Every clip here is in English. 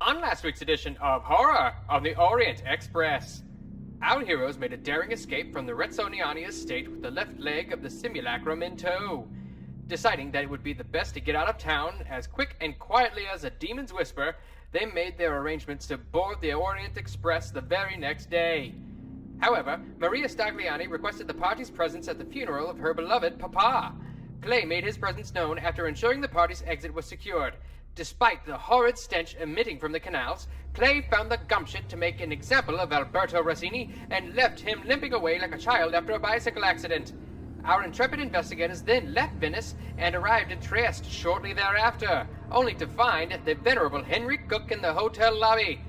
On last week's edition of Horror on the Orient Express, our heroes made a daring escape from the Retsoniani estate with the left leg of the simulacrum in tow. Deciding that it would be the best to get out of town as quick and quietly as a demon's whisper, they made their arrangements to board the Orient Express the very next day. However, Maria Stagliani requested the party's presence at the funeral of her beloved Papa. Clay made his presence known after ensuring the party's exit was secured. Despite the horrid stench emitting from the canals, Clay found the gumption to make an example of Alberto Rossini and left him limping away like a child after a bicycle accident. Our intrepid investigators then left Venice and arrived in Trieste shortly thereafter, only to find the venerable Henry Cook in the hotel lobby.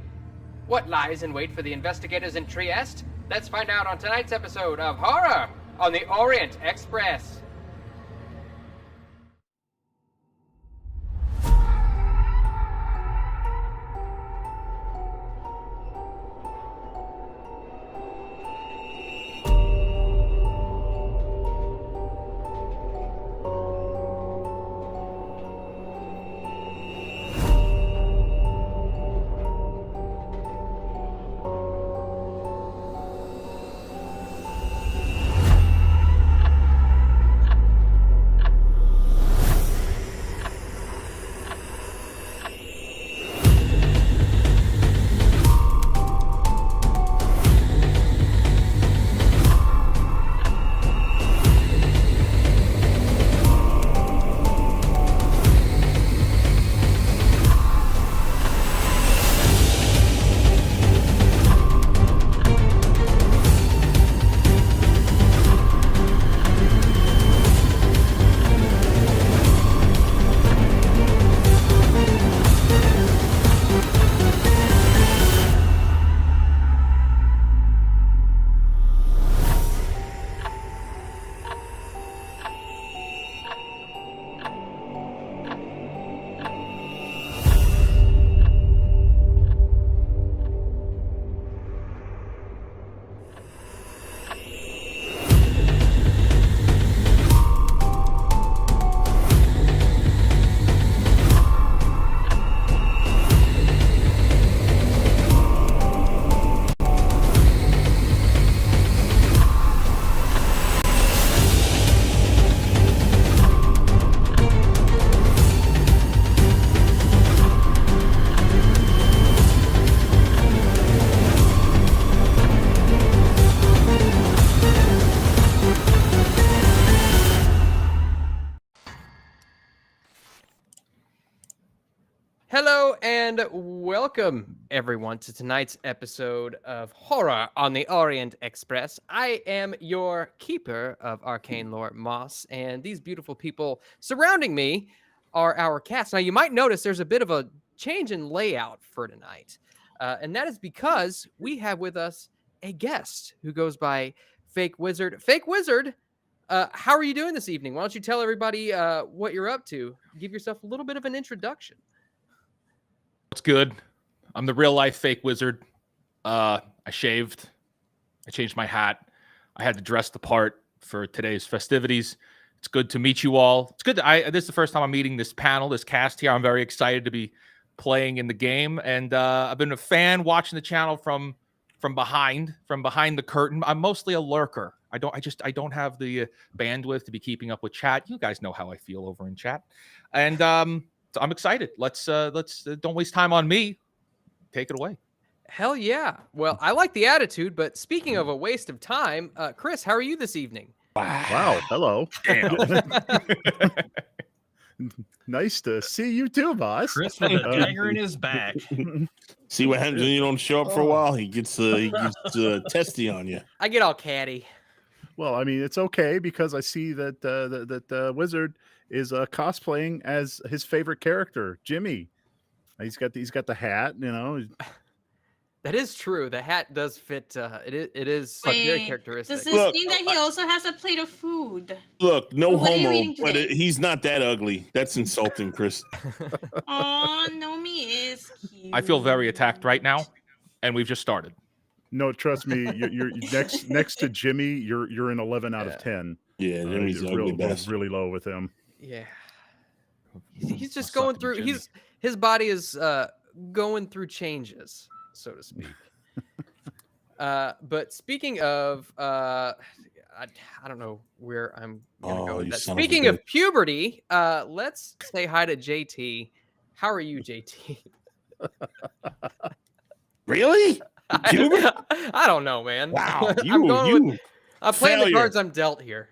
What lies in wait for the investigators in Trieste? Let's find out on tonight's episode of Horror on the Orient Express. Hello and welcome everyone to tonight's episode of Horror on the Orient Express. I am your keeper of arcane lore, Moss, and these beautiful people surrounding me are our cast. Now you might notice there's a bit of a change in layout for tonight, and that is because we have with us a guest who goes by Fake Wizard. Fake Wizard, how are you doing this evening? Why don't you tell everybody what you're up to? Give yourself a little bit of an introduction. What's good? I'm the real life Fake Wizard. I shaved. I changed my hat. I had to dress the part for today's festivities. It's good to meet you all. It's good. This is the first time I'm meeting this panel, this cast here. I'm very excited to be playing in the game, and I've been a fan watching the channel from behind the curtain. I'm mostly a lurker. I don't have the bandwidth to be keeping up with chat. You guys know how I feel over in chat, and so I'm excited. Let's don't waste time on me. Take it away. Hell yeah. Well, I like the attitude, but speaking of a waste of time, Chris, how are you this evening? Wow. Hello. Damn. Nice to see you too, boss. Chris with a dagger in his back. See what happens when you don't show up for a while? He gets testy on you. I get all catty. Well, I mean, it's okay because I see that that wizard is cosplaying as his favorite character, Jimmy. He's got the hat, you know. That is true. The hat does fit. It is very characteristic. Does this mean that he also has a plate of food? Look, no What are you homo, eating but today? he's not that ugly. That's insulting, Chris. Oh, Nomi is cute. I feel very attacked right now, and we've just started. No, trust me, you're next to Jimmy. You're in 11 out of 10. Yeah, Jimmy's You're ugly bastard. really low with him. Yeah. He's just going through. His body is going through changes, so to speak. But speaking of, I don't know where I'm gonna go with that. Speaking of puberty, let's say hi to JT. How are you, JT? Really? I don't know, man. Wow, I'm playing the cards I'm dealt here.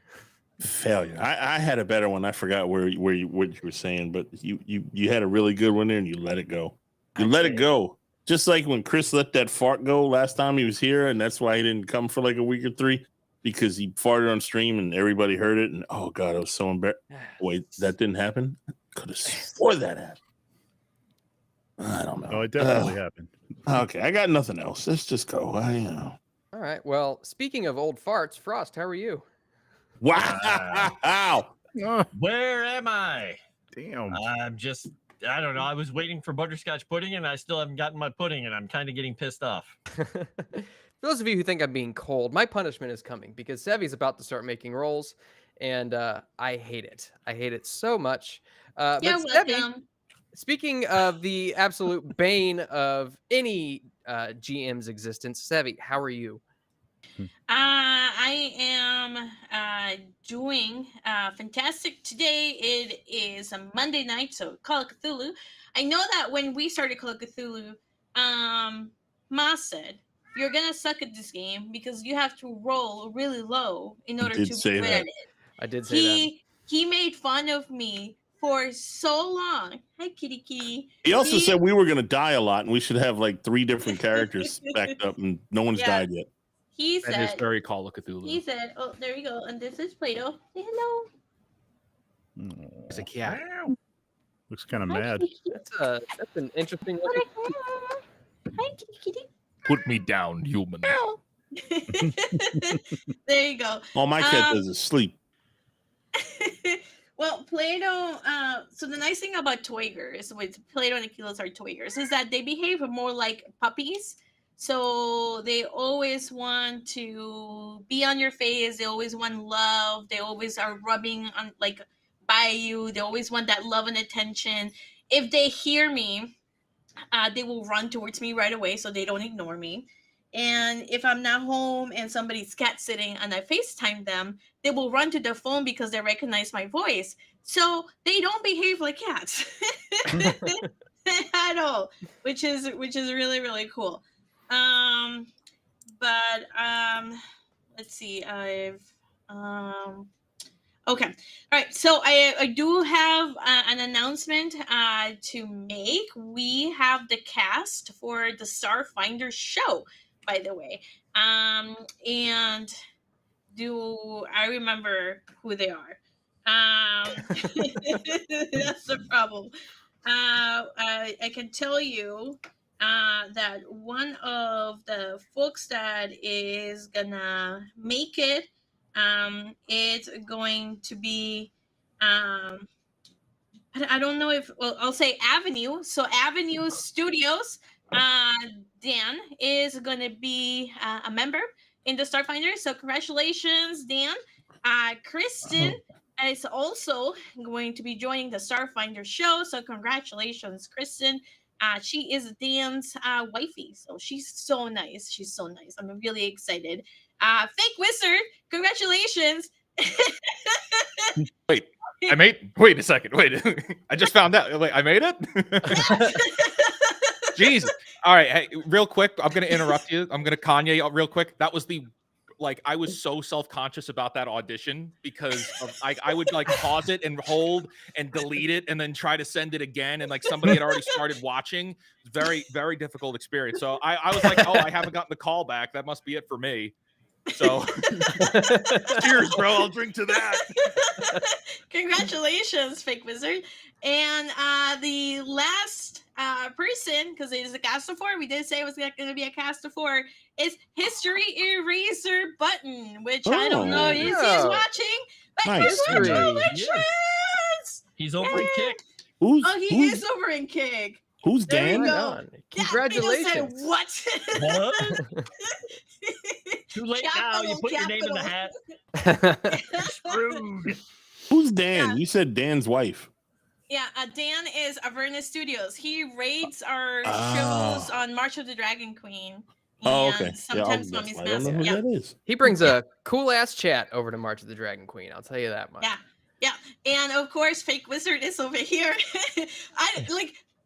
Failure. I had a better one. I forgot what you were saying, but you had a really good one there, and you let it go. You let it go. Just like when Chris let that fart go last time he was here, and that's why he didn't come for like a week or 3, because he farted on stream and everybody heard it. And oh god, I was so embarrassed. Wait, that didn't happen? Could have swore that happened. I don't know. Oh, it definitely happened. Okay, I got nothing else. Let's just go. All right. Well, speaking of old farts, Frost, how are you? Wow. Where am I? Damn. I don't know. I was waiting for butterscotch pudding, and I still haven't gotten my pudding, and I'm kind of getting pissed off. For those of you who think I'm being cold, my punishment is coming because Sevvy's about to start making rolls, and I hate it. I hate it so much. You're but Sevvy, welcome. speaking of the absolute bane of any GM's existence, Sevvy, how are you? I am doing fantastic. Today it is a Monday night, so Call of Cthulhu. I know that when we started Call of Cthulhu, Ma said, you're going to suck at this game because you have to roll really low in order to be good at it. I did say that. He made fun of me for so long. Hi, kitty kitty. He also said we were going to die a lot, and we should have like 3 different characters backed up, and no one's died yet. He said, that is very Call of Cthulhu. He said, oh, there you go. And this is Plato. Say hello. It's a cat. Looks kind of Hi, mad. kitty kitty. That's an interesting What look. a- Hi, kitty kitty. Put me down, human. There you go. All my cat does is sleep. Well, Plato, so the nice thing about Toygers, with Plato and Achilles are Toygers, is that they behave more like puppies. So they always want to be on your face. They always want love. They always are rubbing on, like, by you. They always want that love and attention. If they hear me, they will run towards me right away so they don't ignore me. And if I'm not home and somebody's cat sitting and I FaceTime them, they will run to the phone because they recognize my voice. So they don't behave like cats at all, which is really, really cool. Let's see. Okay. All right. So I do have an announcement to make. We have the cast for the Starfinder show, by the way. And do I remember who they are? That's the problem. I can tell you that one of the folks that is gonna make it, it's going to be, I don't know if, well, I'll say Avenue. So Avenue Studios, Dan is gonna be a member in the Starfinder. So congratulations, Dan. Kristen is also going to be joining the Starfinder show. So congratulations, Kristen. She is Dan's wifey, so she's so nice. She's so nice. I'm really excited. Fake Wizard, congratulations. Wait a second. Wait, I just found out. Wait, I made it? Jesus. All right. Hey, real quick, I'm going to interrupt you. I'm going to Kanye real quick. That was I was so self-conscious about that audition because I would like pause it and hold and delete it and then try to send it again. And like somebody had already started watching. Very, very difficult experience. So I was like, oh, I haven't gotten the call back. That must be it for me. So cheers, bro. I'll drink to that. Congratulations, Fake Wizard. And the last person, because it is a cast of 4, we did say it was going to be a cast of 4, is History Eraser Button, which I don't know if he's watching, but Nice. congratulations! Yes. He's over in Kick. He is over in Kick. Who's There you Dan? go. Congratulations. Yeah, what? What? Too late now. You put your name in the hat. Screwed. Who's Dan? You said Dan's wife. Yeah, Dan is Avernus Studios. He rates our Ah. shows on March of the Dragon Queen. Oh, And okay. sometimes Yeah, Mummy's I don't know Mask. who Yeah. that is. He brings a cool ass chat over to March of the Dragon Queen. I'll tell you that much. Yeah, yeah, and of course, Fake Wizard is over here.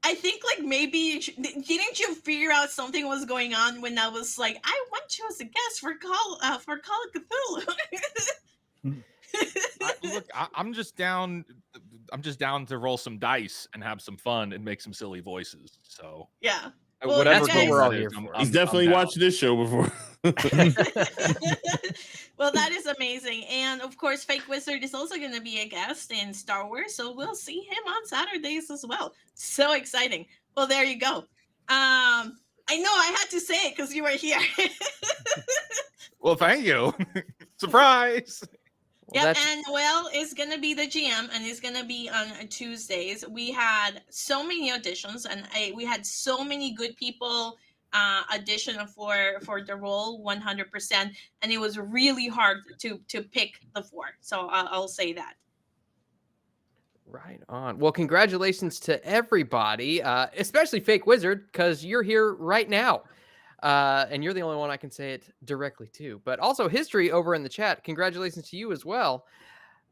I think like maybe didn't you figure out something was going on when I was like, I want you as a guest for Call of Cthulhu. I'm just down. I'm just down to roll some dice and have some fun and make some silly voices. So Yeah. Well, whatever that's what game we're all that here is, for. He's definitely down. watched this show before. Well, that is amazing. And of course, Fake Wizard is also going to be a guest in Star Wars, so we'll see him on Saturdays as well. So exciting. Well, there you go. I know I had to say it because you were here. Well, thank you. Surprise. Well, Yep, that's- and Noel is going to be the GM, and he's going to be on Tuesdays. We had so many auditions, and we had so many good people audition for the role 100%, and it was really hard to pick the 4. So I'll say that. Right on. Well, congratulations to everybody, especially Fake Wizard, because you're here right now. And you're the only one I can say it directly to. But also History over in the chat. Congratulations to you as well.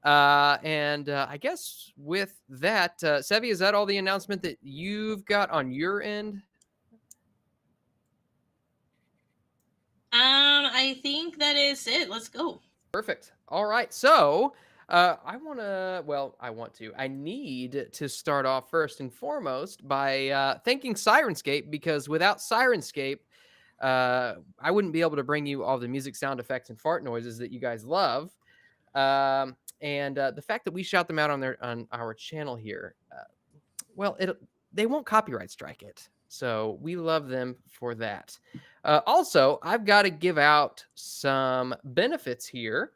And I guess with that, Sevvy, is that all the announcement that you've got on your end? I think that is it. Let's go. Perfect. All right. So I need to start off first and foremost by thanking Sirenscape, because without Sirenscape, I wouldn't be able to bring you all the music, sound effects, and fart noises that you guys love. And the fact that we shout them out on our channel here, they won't copyright strike it. So we love them for that. Also, I've got to give out some benefits here.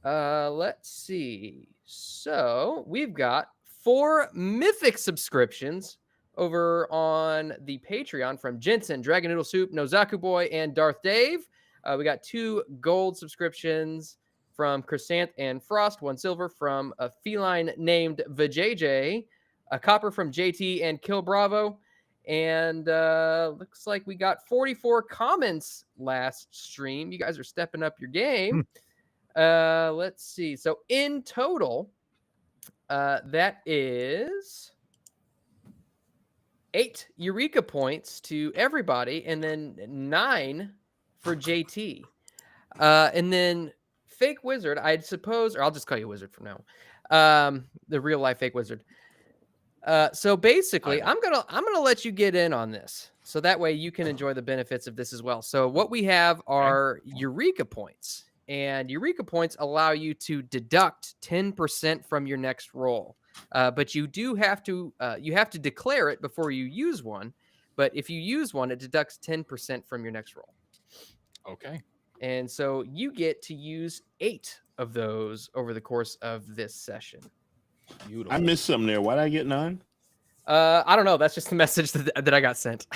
Let's see. So we've got 4 Mythic subscriptions over on the Patreon from Jensen, Dragon Noodle Soup, Nozaku Boy, and Darth Dave. We got 2 gold subscriptions from Chrysanth and Frost, 1 silver from a feline named Vajayjay, a copper from JT and Kill Bravo, and looks like we got 44 comments last stream. You guys are stepping up your game. Let's see. So in total, that is 8 Eureka points to everybody, and then 9 for JT. And then Fake Wizard, I'd suppose, or I'll just call you Wizard from now. The real life Fake Wizard. So basically, I'm gonna let you get in on this, so that way you can enjoy the benefits of this as well. So what we have are Eureka points, and Eureka points allow you to deduct 10% from your next roll. But you do have to declare it before you use one. But if you use one, it deducts 10% from your next roll. Okay. And so you get to use 8 of those over the course of this session. Beautiful. I missed something there. Why did I get 9? I don't know. That's just the message that I got sent.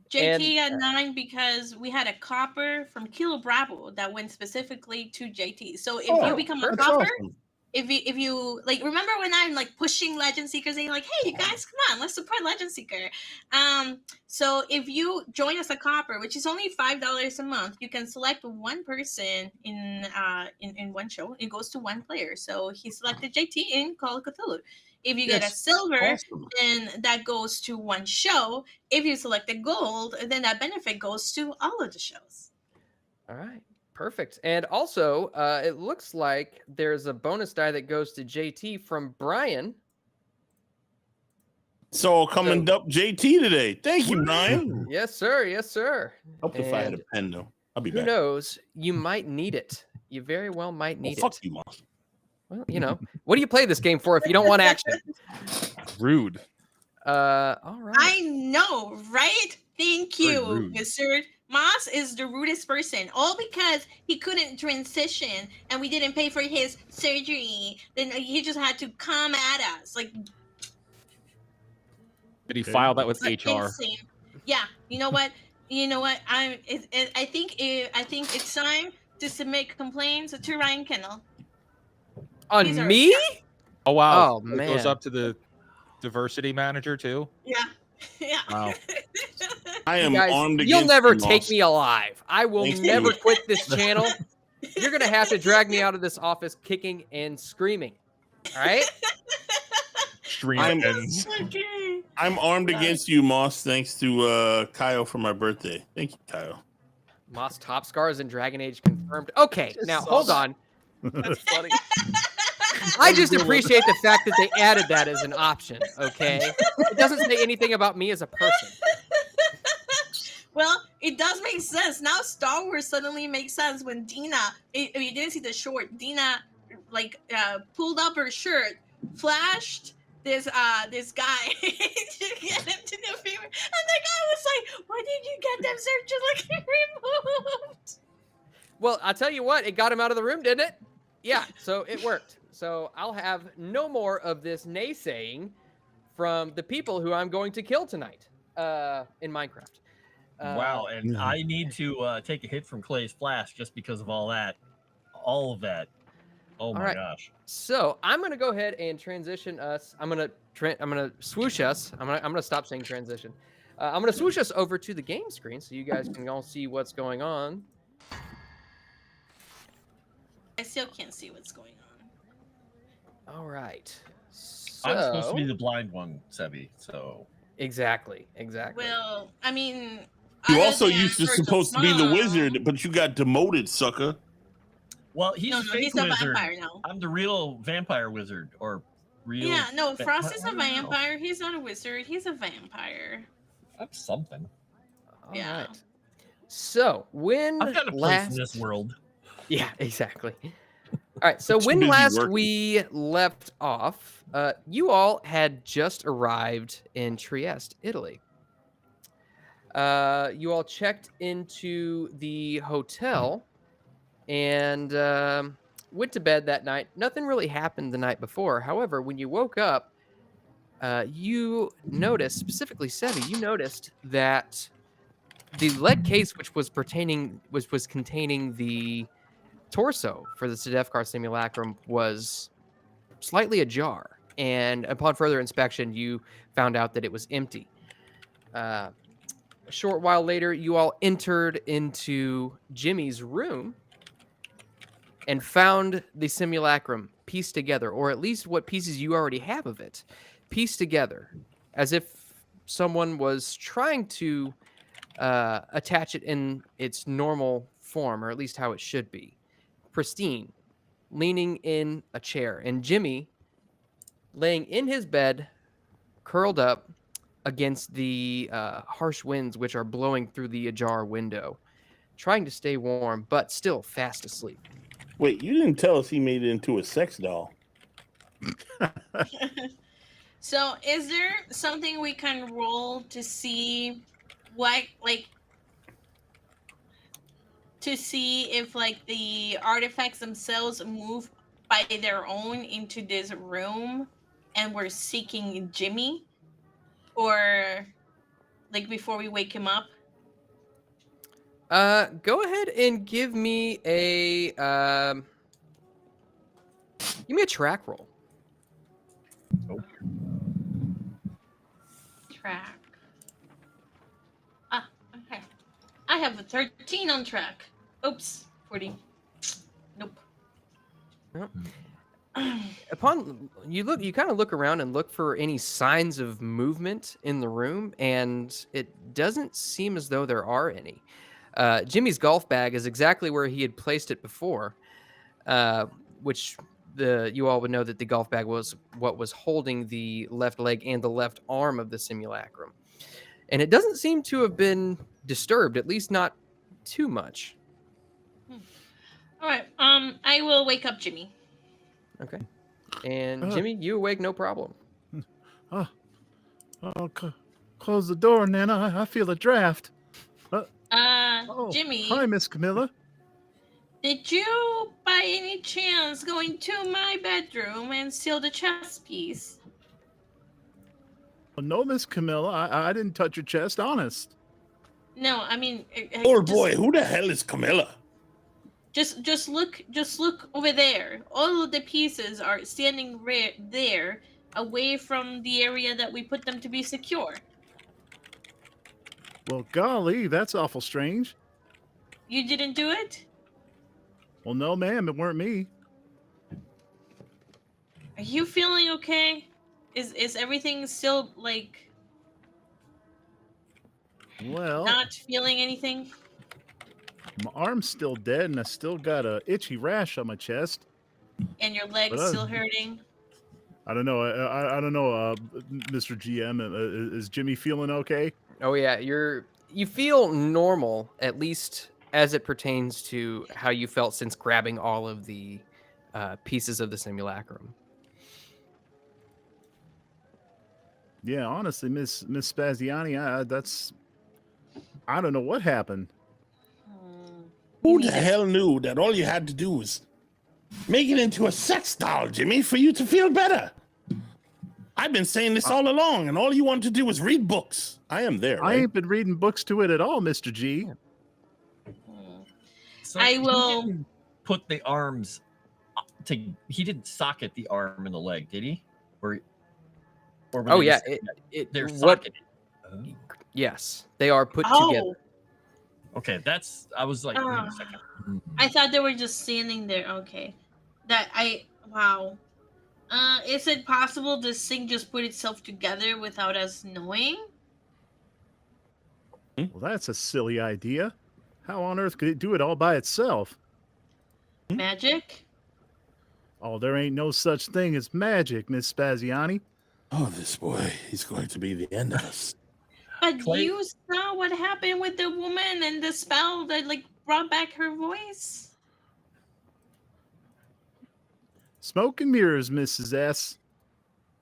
JT got 9 because we had a copper from Kilo Bravo that went specifically to JT. So if you become a copper, Awesome. if you like, remember when I'm like pushing Legend Seekers and you're like, hey, you guys, come on, let's support Legend Seeker. So if you join us a copper, which is only $5 a month, you can select one person in one show. It goes to one player. So he selected JT in Call of Cthulhu. If you get a silver, awesome. then that goes to one show. If you select a gold, then that benefit goes to all of the shows. All right. Perfect. And also, it looks like there's a bonus die that goes to JT from Brian. So come and dump JT today. Thank you, Brian. Yes, sir. Yes, sir. Hope if I had a And pen though. I'll be who back. knows? You might need it. You very well might Oh, need fuck it. you, Moss. Well, you know, what do you play this game for if you don't want action? Rude. All right. I know, right? Thank Very you, rude. Mr. Moss is the rudest person, all because he couldn't transition and we didn't pay for his surgery. Then he just had to come at us like Did he Okay. file that with like HR? insane. Yeah, you know what? I think it's time to submit complaints to Ryan Kennel. On These are- me? Oh wow! Oh, It goes man. up to the diversity manager too. Yeah. Yeah. Wow. I am Guys, armed you'll against never you, take Moss. me alive. I will Thanks to never you. quit this channel. You're gonna have to drag me out of this office kicking and screaming. All right? Stream I'm- ends. Okay. I'm armed against you, Moss, thanks to Kyle for my birthday. Thank you, Kyle. Moss top scars in Dragon Age confirmed. Okay, Just now saw hold that. on. That's funny. I just appreciate the fact that they added that as an option. Okay, it doesn't say anything about me as a person. Well, it does make sense. Now Star Wars suddenly makes sense when Dina, if you didn't see the short, Dina pulled up her shirt, flashed this guy to get him to the fever, and the guy was like, "Why did you get them surgically removed?" Well, I'll tell you what, it got him out of the room, didn't it? Yeah, so it worked. So I'll have no more of this naysaying from the people who I'm going to kill tonight in Minecraft. Wow, and I need to take a hit from Clay's flash just because of all that. All of that. Oh my right. gosh. So I'm gonna go ahead and transition us. I'm gonna swoosh us. I'm gonna stop saying transition. I'm gonna swoosh us over to the game screen so you guys can all see what's going on. I still can't see what's going on. All right. So, I'm supposed to be the blind one, Sevvy, so exactly. Well, I mean, You other also than used to Virtual supposed to be the Smile- wizard, but you got demoted, sucker. well, he's No, a no, fake he's a wizard. vampire now. I'm the real vampire wizard, or real. Yeah, no, Frost is I a don't know. vampire. He's not a wizard. He's a vampire. That's something. All Yeah. right. So when I've got a place last in this world. Yeah, exactly. All right. So Too when busy last working. we left off, you all had just arrived in Trieste, Italy. You all checked into the hotel and went to bed that night. Nothing really happened the night before. However, when you woke up, you noticed, specifically Sevvy, you noticed that the lead case, which was containing the torso for the Sedefkar simulacrum, was slightly ajar. And upon further inspection, you found out that it was empty. A short while later, you all entered into Jimmy's room and found the simulacrum pieced together, or at least what pieces you already have of it, pieced together, as if someone was trying to attach it in its normal form, or at least how it should be. Pristine, leaning in a chair, and Jimmy laying in his bed, curled up against the harsh winds which are blowing through the ajar window, trying to stay warm, but still fast asleep. Wait, you didn't tell us he made it into a sex doll. So, is there something we can roll to see what, like, to see if, like, the artifacts themselves move by their own into this room and we're seeking Jimmy? Or, like, before we wake him up? Go ahead and give me a track roll. Track. Ah, okay. I have a 13 on track. Oops, 40. Nope. Upon you kind of look around and look for any signs of movement in the room, and it doesn't seem as though there are any. Jimmy's golf bag is exactly where he had placed it before, which you all would know that the golf bag was what was holding the left leg and the left arm of the simulacrum, and it doesn't seem to have been disturbed, at least not too much. All right. I will wake up Jimmy. Okay, and Uh. Jimmy, you awake no problem. Oh, close the door, Nana. I feel a draft. Jimmy, Hi, Miss Camilla. did you by any chance go into my bedroom and steal the chess piece? No, Miss Camilla. I didn't touch your chest, honest. No, I mean. Oh boy, who the hell is Camilla? Just look over there. All of the pieces are standing there, away from the area that we put them to be secure. Well, golly, that's awful strange. You didn't do it? Well, no, ma'am, it weren't me. Are you feeling okay? Is everything still like Well, not feeling anything? my arm's still dead, and I still got a itchy rash on my chest. And your leg's But, still hurting? I don't know. I don't know, Mr. GM. Is Jimmy feeling okay? Oh yeah, you feel normal, at least as it pertains to how you felt since grabbing all of the pieces of the simulacrum. Yeah, honestly, Miss Spaziani, I don't know what happened. Who the hell knew that all you had to do was make it into a sex doll, Jimmy, for you to feel better? I've been saying this all along, and all you want to do is read books. I am there, I right? ain't been reading books to it at all, Mr. G. So I he will- didn't put the arms. He didn't socket the arm and the leg, did he? Or were Oh they yeah, just- they're what? socketed. Yes, they are put Oh, together. Okay, that's. I was like, wait a second. I thought they were just standing there. Okay. Wow. Is it possible this thing just put itself together without us knowing? Well, that's a silly idea. How on earth could it do it all by itself? Magic? Oh, there ain't no such thing as magic, Miss Spaziani. Oh, this boy, he's going to be the end of us. But Clay- you saw what happened with the woman and the spell that like brought back her voice. Smoke and mirrors, Mrs. S.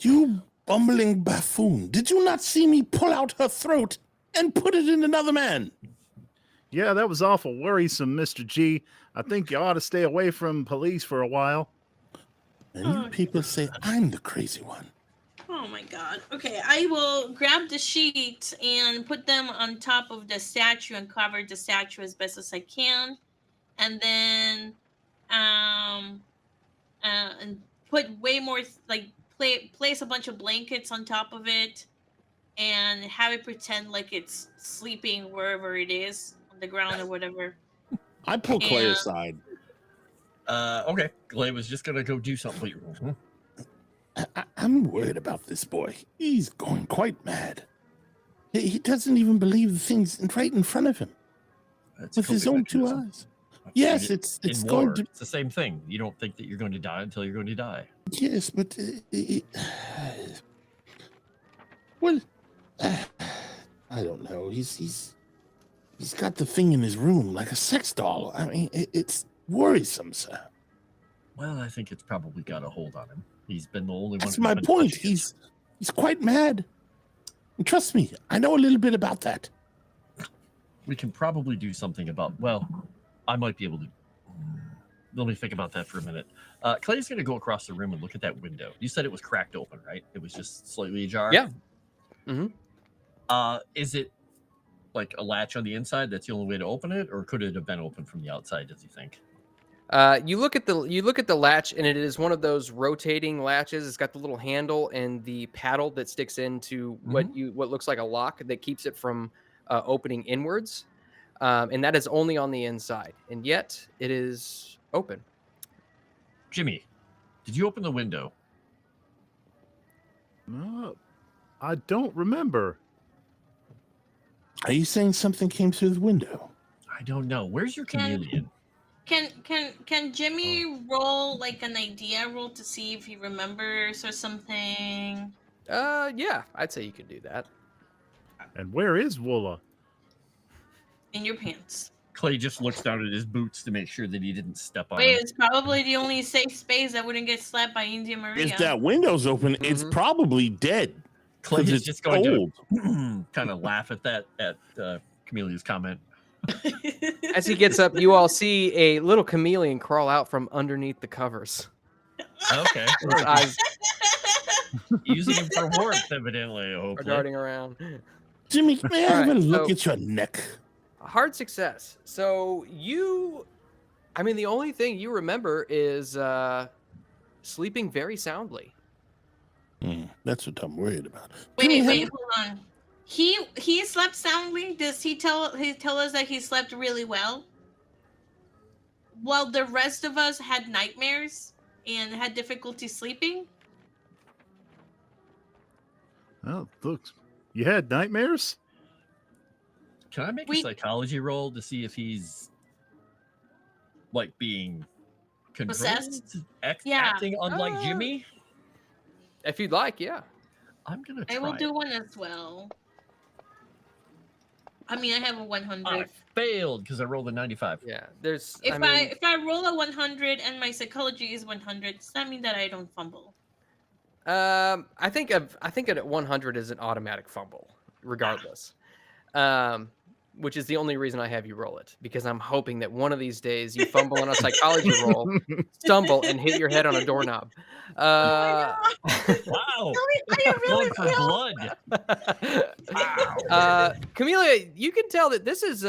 You bumbling buffoon, did you not see me pull out her throat and put it in another man? Yeah, that was awful worrisome, Mr. G. I think you ought to stay away from police for a while. And you people say I'm the crazy one. Oh my god. Okay, I will grab the sheet and put them on top of the statue and cover the statue as best as I can. And then and put way more place a bunch of blankets on top of it and have it pretend like it's sleeping wherever it is, on the ground or whatever. I pull Clay And- aside. Okay, Clay was just gonna go do something. I'm worried about this boy. He's going quite mad. He doesn't even believe the things right in front of him That's with his own two mechanism. eyes. Yes, In- it's in going war, to. It's the same thing. You don't think that you're going to die until you're going to die. Yes, but well, I don't know. He's got the thing in his room like a sex doll. I mean, it's worrisome, sir. Well, I think it's probably got a hold on him. He's been the only one. That's who's my been point. touching it. He's quite mad. And trust me, I know a little bit about that. We can probably do something about. Well, I might be able to. Let me think about that for a minute. Clay's going to go across the room and look at that window. You said it was cracked open, right? It was just slightly ajar. Yeah. Mm-hmm. Is it like a latch on the inside? That's the only way to open it, or could it have been open from the outside? Does he think? You look at the latch, and it is one of those rotating latches. It's got the little handle and the paddle that sticks into what looks like a lock that keeps it from opening inwards, and that is only on the inside. And yet, it is open. Jimmy, did you open the window? No, I don't remember. Are you saying something came through the window? I don't know. Where's your Can- chameleon? Can Jimmy roll like an idea roll to see if he remembers or something? Yeah, I'd say you could do that. And where is Woola? In your pants. Clay just looks down at his boots to make sure that he didn't step on Wait, it. it's probably the only safe space that wouldn't get slapped by India Maria. If that window's open, it's Mhm. probably dead. Clay 'Cause is it's just going cold. to kind of laugh at that Chameleon's comment. As he gets up, you all see a little chameleon crawl out from underneath the covers. Okay, His eyes using him for warmth, evidently. are Hopefully. darting around. Jimmy, may I have a Alright, look so- at your neck? Hard success. So you I mean, the only thing you remember is sleeping very soundly. That's what I'm worried about. Wait, hold on. He slept soundly. Does he tell us that he slept really well? While the rest of us had nightmares and had difficulty sleeping. Oh, look, you had nightmares? Can I make a psychology roll to see if he's like being possessed? Acting unlike Jimmy? If you'd like, yeah. I'm gonna try. I will do one as well. I mean, I have a 100. I failed because I rolled a 95. Yeah, there's. If I roll a 100 and my psychology is 100, does that mean that I don't fumble? I think at 100 is an automatic fumble, regardless. Which is the only reason I have you roll it, because I'm hoping that one of these days you fumble on a psychology roll, stumble, and hit your head on a doorknob. Wow! Really for blood. Wow. Camellia, you can tell that this is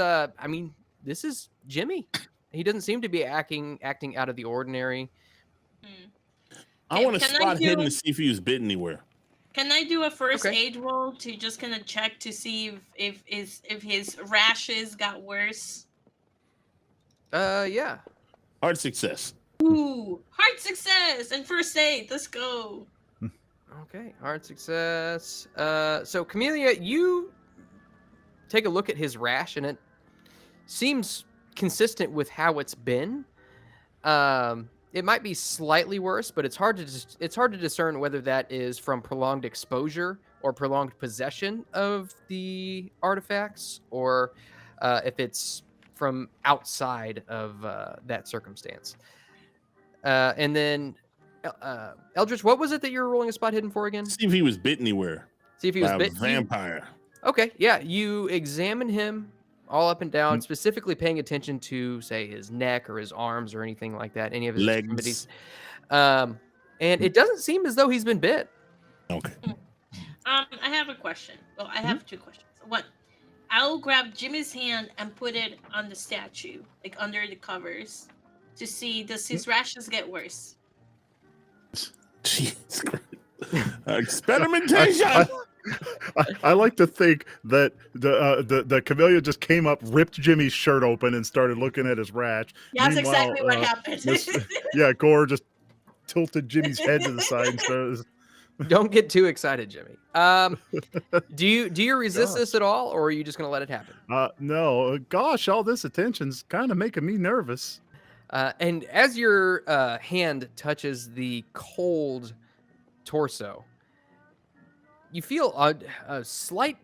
this is Jimmy. He doesn't seem to be acting out of the ordinary. I want to spot hidden to see if he was bit anywhere. Can I do a first aid roll to just kind of check to see if his rashes got worse? Yeah. Hard success. Ooh, hard success and first aid. Let's go. Okay, hard success. So Camellia, you take a look at his rash, and it seems consistent with how it's been. It might be slightly worse, but it's hard to discern whether that is from prolonged exposure or prolonged possession of the artifacts, or if it's from outside of that circumstance. And then, Eldritch, what was it that you were rolling a spot hidden for again? See if he was bit anywhere. See if he was bit. Vampire. Okay, yeah. You examine him all up and down, specifically paying attention to, say, his neck or his arms or anything like that, any of his extremities. And it doesn't seem as though he's been bit. Okay. I have a question. Well, I have two questions. One, I'll grab Jimmy's hand and put it on the statue, like under the covers, to see, does his rashes get worse? Jesus Christ. Experimentation! I like to think that the Camellia just came up, ripped Jimmy's shirt open, and started looking at his rash. Yeah, that's exactly what happened. Gore just tilted Jimmy's head to the side and started. Don't get too excited, Jimmy. Do you resist this at all, or are you just going to let it happen? No. Gosh, all this attention's kind of making me nervous. And as your hand touches the cold torso, you feel a slight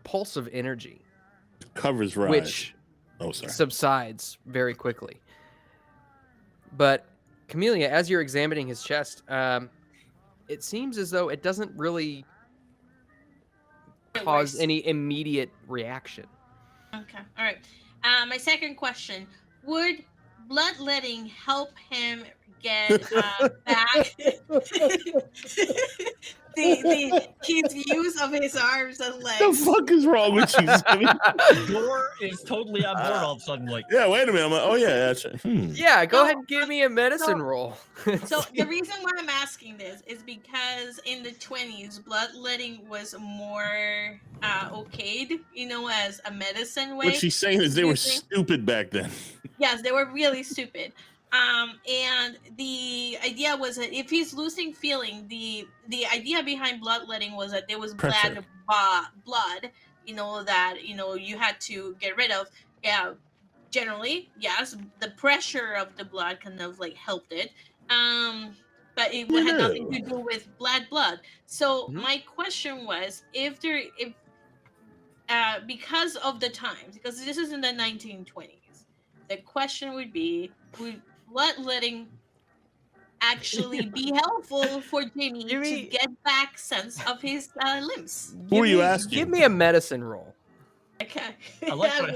pulse of energy. Covers rise. Which subsides very quickly. But, Camellia, as you're examining his chest, it seems as though it doesn't really cause any immediate reaction. Okay, all right. My second question, would bloodletting help him get back his use of his arms and legs? The fuck is wrong with you? Gore is totally on board all of a sudden. Like, yeah, wait a minute. I'm like, oh yeah, that's it. Yeah, go ahead and give me a medicine roll. So the reason why I'm asking this is because in the 20s, bloodletting was more okayed, as a medicine way. What she's saying is they were stupid back then. Yes, they were really stupid. And the idea was that if he's losing feeling, the idea behind bloodletting was that there was blood, that you had to get rid of. Yeah, generally, yes, the pressure of the blood kind of like helped it. But it had nothing to do with blood. So my question was, because of the times, because this is in the 1920s, the question would be, would bloodletting actually be helpful for Jimmy to get back sense of his limbs? Who are you asking? Give me a medicine roll. Okay. I like what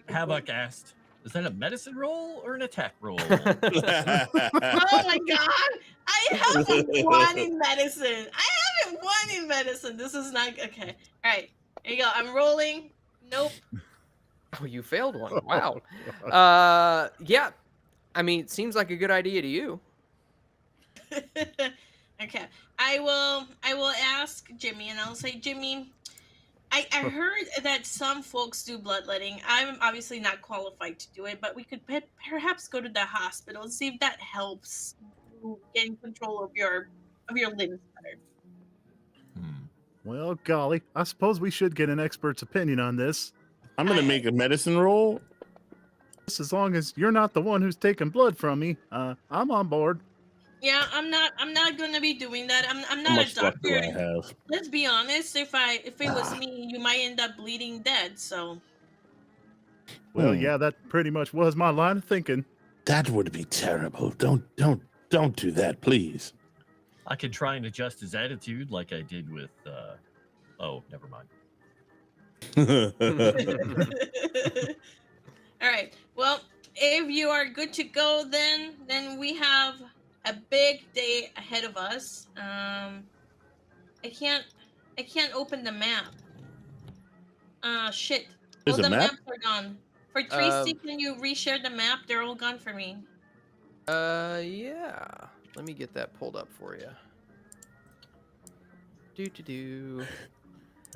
Havoc asked. Is that a medicine roll or an attack roll? Oh my god! I haven't won in medicine. This is not okay. All right, here you go. I'm rolling. Nope. Oh, you failed one. Wow. Yeah. I mean, it seems like a good idea to you. Okay. I will ask Jimmy, and I'll say, Jimmy, I heard that some folks do bloodletting. I'm obviously not qualified to do it, but we could perhaps go to the hospital and see if that helps you get in control of your limbs better. Well, golly, I suppose we should get an expert's opinion on this. I'm gonna make a medicine roll. As long as you're not the one who's taking blood from me, I'm on board. Yeah, I'm not gonna be doing that. I'm How not a much luck do doctor. I have? Let's be honest. If it was me, you might end up bleeding dead. So Well, yeah, that pretty much was my line of thinking. That would be terrible. Don't do that, please. I could try and adjust his attitude like I did with. Oh, never mind. all right. Well, if you are good to go, then we have a big day ahead of us. I can't open the map. Shit. There's All a the map? maps are gone. For Tracy, can you reshare the map? They're all gone for me. Yeah. Let me get that pulled up for you. Do.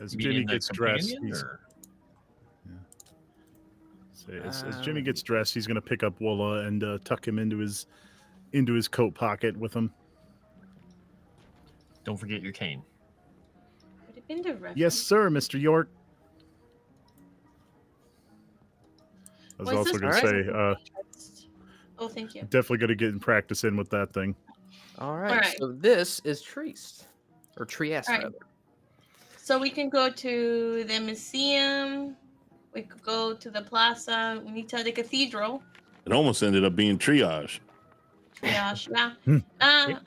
As You mean Jimmy in the gets dressed, companion, he's, or- as Jimmy gets dressed, he's going to pick up Woola and tuck him into his coat pocket with him. Don't forget your cane. Would it been the reference? Yes, sir, Mr. York. I was Was also this going to say, Oh, thank you. definitely going to get in practice in with that thing. All right. Alright. So this is Trieste. Or Trieste, Alright. rather. So we can go to the museum. We could go to the plaza. We need to the cathedral. It almost ended up being triage. Triage, yeah. Hmm.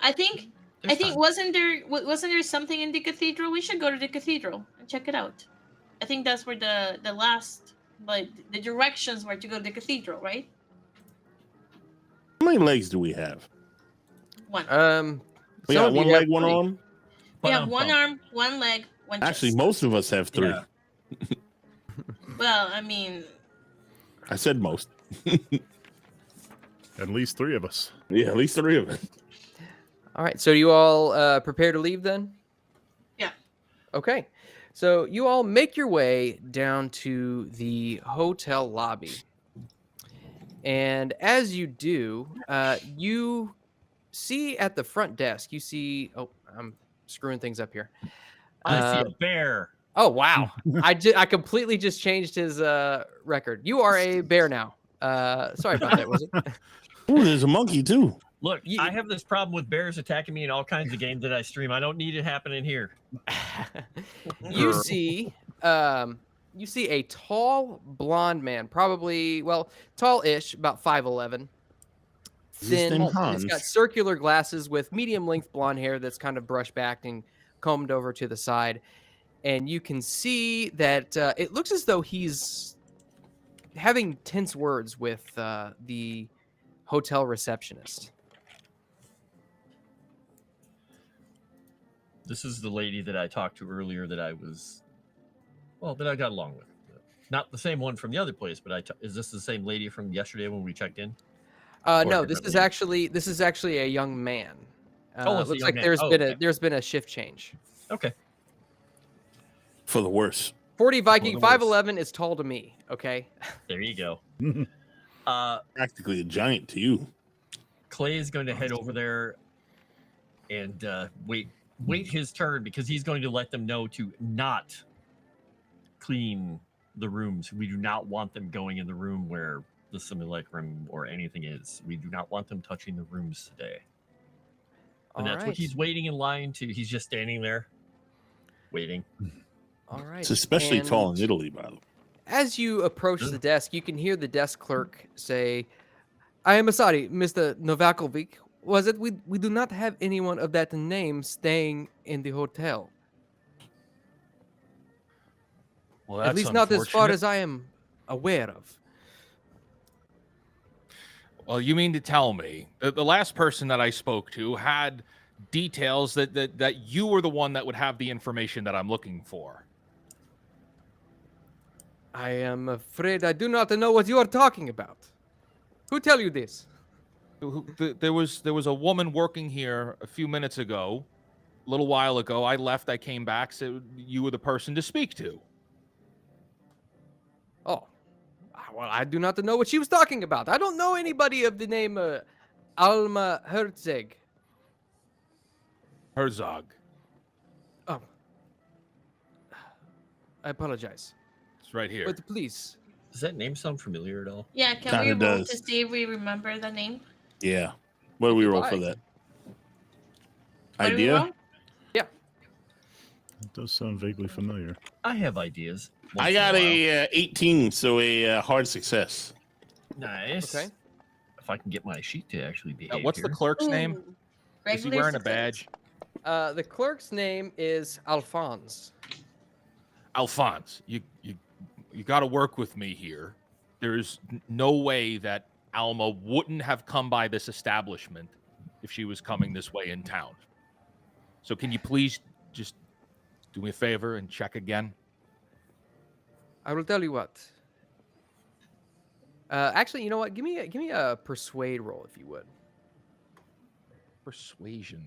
I think There's time. wasn't there something in the cathedral? We should go to the cathedral and check it out. I think that's where the last, like, the directions were to go to the cathedral, right? How many legs do we have? One. We some got of you one have leg, one 3. arm. We have Bum, one bum. arm, one leg, one chest. Actually, most of us have 3. Yeah. Well, I mean, I said most. At least 3 of us. Yeah, at least 3 of us. All right. So you all prepare to leave then? Yeah. Okay. So you all make your way down to the hotel lobby. And as you do, you see at the front desk, you see, oh, I'm screwing things up here. I see a bear. Oh, wow. I completely just changed his record. You are a bear now. Sorry about that, was it? Ooh, there's a monkey too. Look, You- I have this problem with bears attacking me in all kinds of games that I stream. I don't need it happening here. You see a tall blonde man, probably, well, tall-ish, about 5'11". Is his Thin. name He's Hans? got circular glasses with medium-length blonde hair that's kind of brushed back and combed over to the side. And you can see that it looks as though he's having tense words with the hotel receptionist. This is the lady that I talked to earlier that I got along with. Not the same one from the other place, but is this the same lady from yesterday when we checked in? No, a this different is actually a young man. Oh, it's a looks young like man. there's Oh, been okay. there's been a shift change. Okay. For the worse. 40 Viking, Well, the worst. 5'11" is tall to me. Okay. There you go. Practically a giant to you. Clay is going to head over there and wait his turn because he's going to let them know to not clean the rooms. We do not want them going in the room where the simulacrum or anything is. We do not want them touching the rooms today. And that's what he's waiting in line to. He's just standing there waiting. All right. It's especially tall in And Italy, by the way. As you approach the desk, you can hear the desk clerk say, "I am sorry, Mr. Novakovic. Was it we do not have anyone of that name staying in the hotel. Well, At least not as far as I am aware of." Well, you mean to tell me that the last person that I spoke to had details that you were the one that would have the information that I'm looking for? I am afraid I do not know what you are talking about. Who tell you this? There was a woman working here a few minutes ago, a little while ago. I left. I came back. So you were the person to speak to. Oh, well, I do not know what she was talking about. I don't know anybody of the name Alma Herzog. Herzog. Oh, I apologize. It's right here. But please. Does that name sound familiar at all? Yeah, can Kinda we roll does. to see if we remember the name? Yeah. What do we roll for Why? that? What do we Idea? roll? It does sound vaguely familiar. I have ideas. once I in got while. a 18, so a hard success. Nice. Okay. If I can get my sheet to actually behave. What's the here. clerk's name? Ooh, Is he regular wearing a success. badge? The clerk's name is Alphonse. Alphonse, you got to work with me here. There's no way that Alma wouldn't have come by this establishment if she was coming this way in town. So can you please just do me a favor and check again? I will tell you what. Actually, you know what? Give me a persuade roll if you would. Persuasion.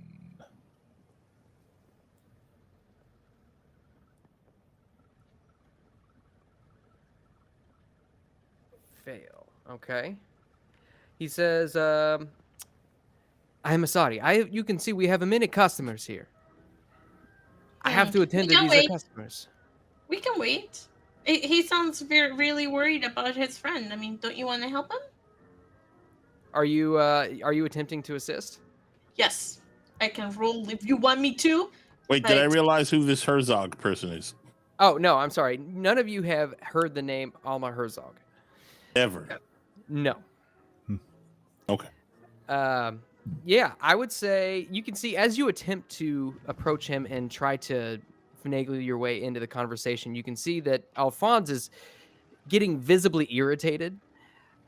Fail. Okay. He says, I'm sorry. You can see we have many customers here. I have to attend to can these wait. customers. We can wait. He sounds really worried about his friend. I mean, don't you want to help him? Are you attempting to assist? Yes, I can roll if you want me to. Wait, did I Right. realize who this Herzog person is? Oh, no, I'm sorry. None of you have heard the name Alma Herzog. Ever. No. Okay. Yeah, I would say you can see as you attempt to approach him and try to finagle your way into the conversation, you can see that Alphonse is getting visibly irritated.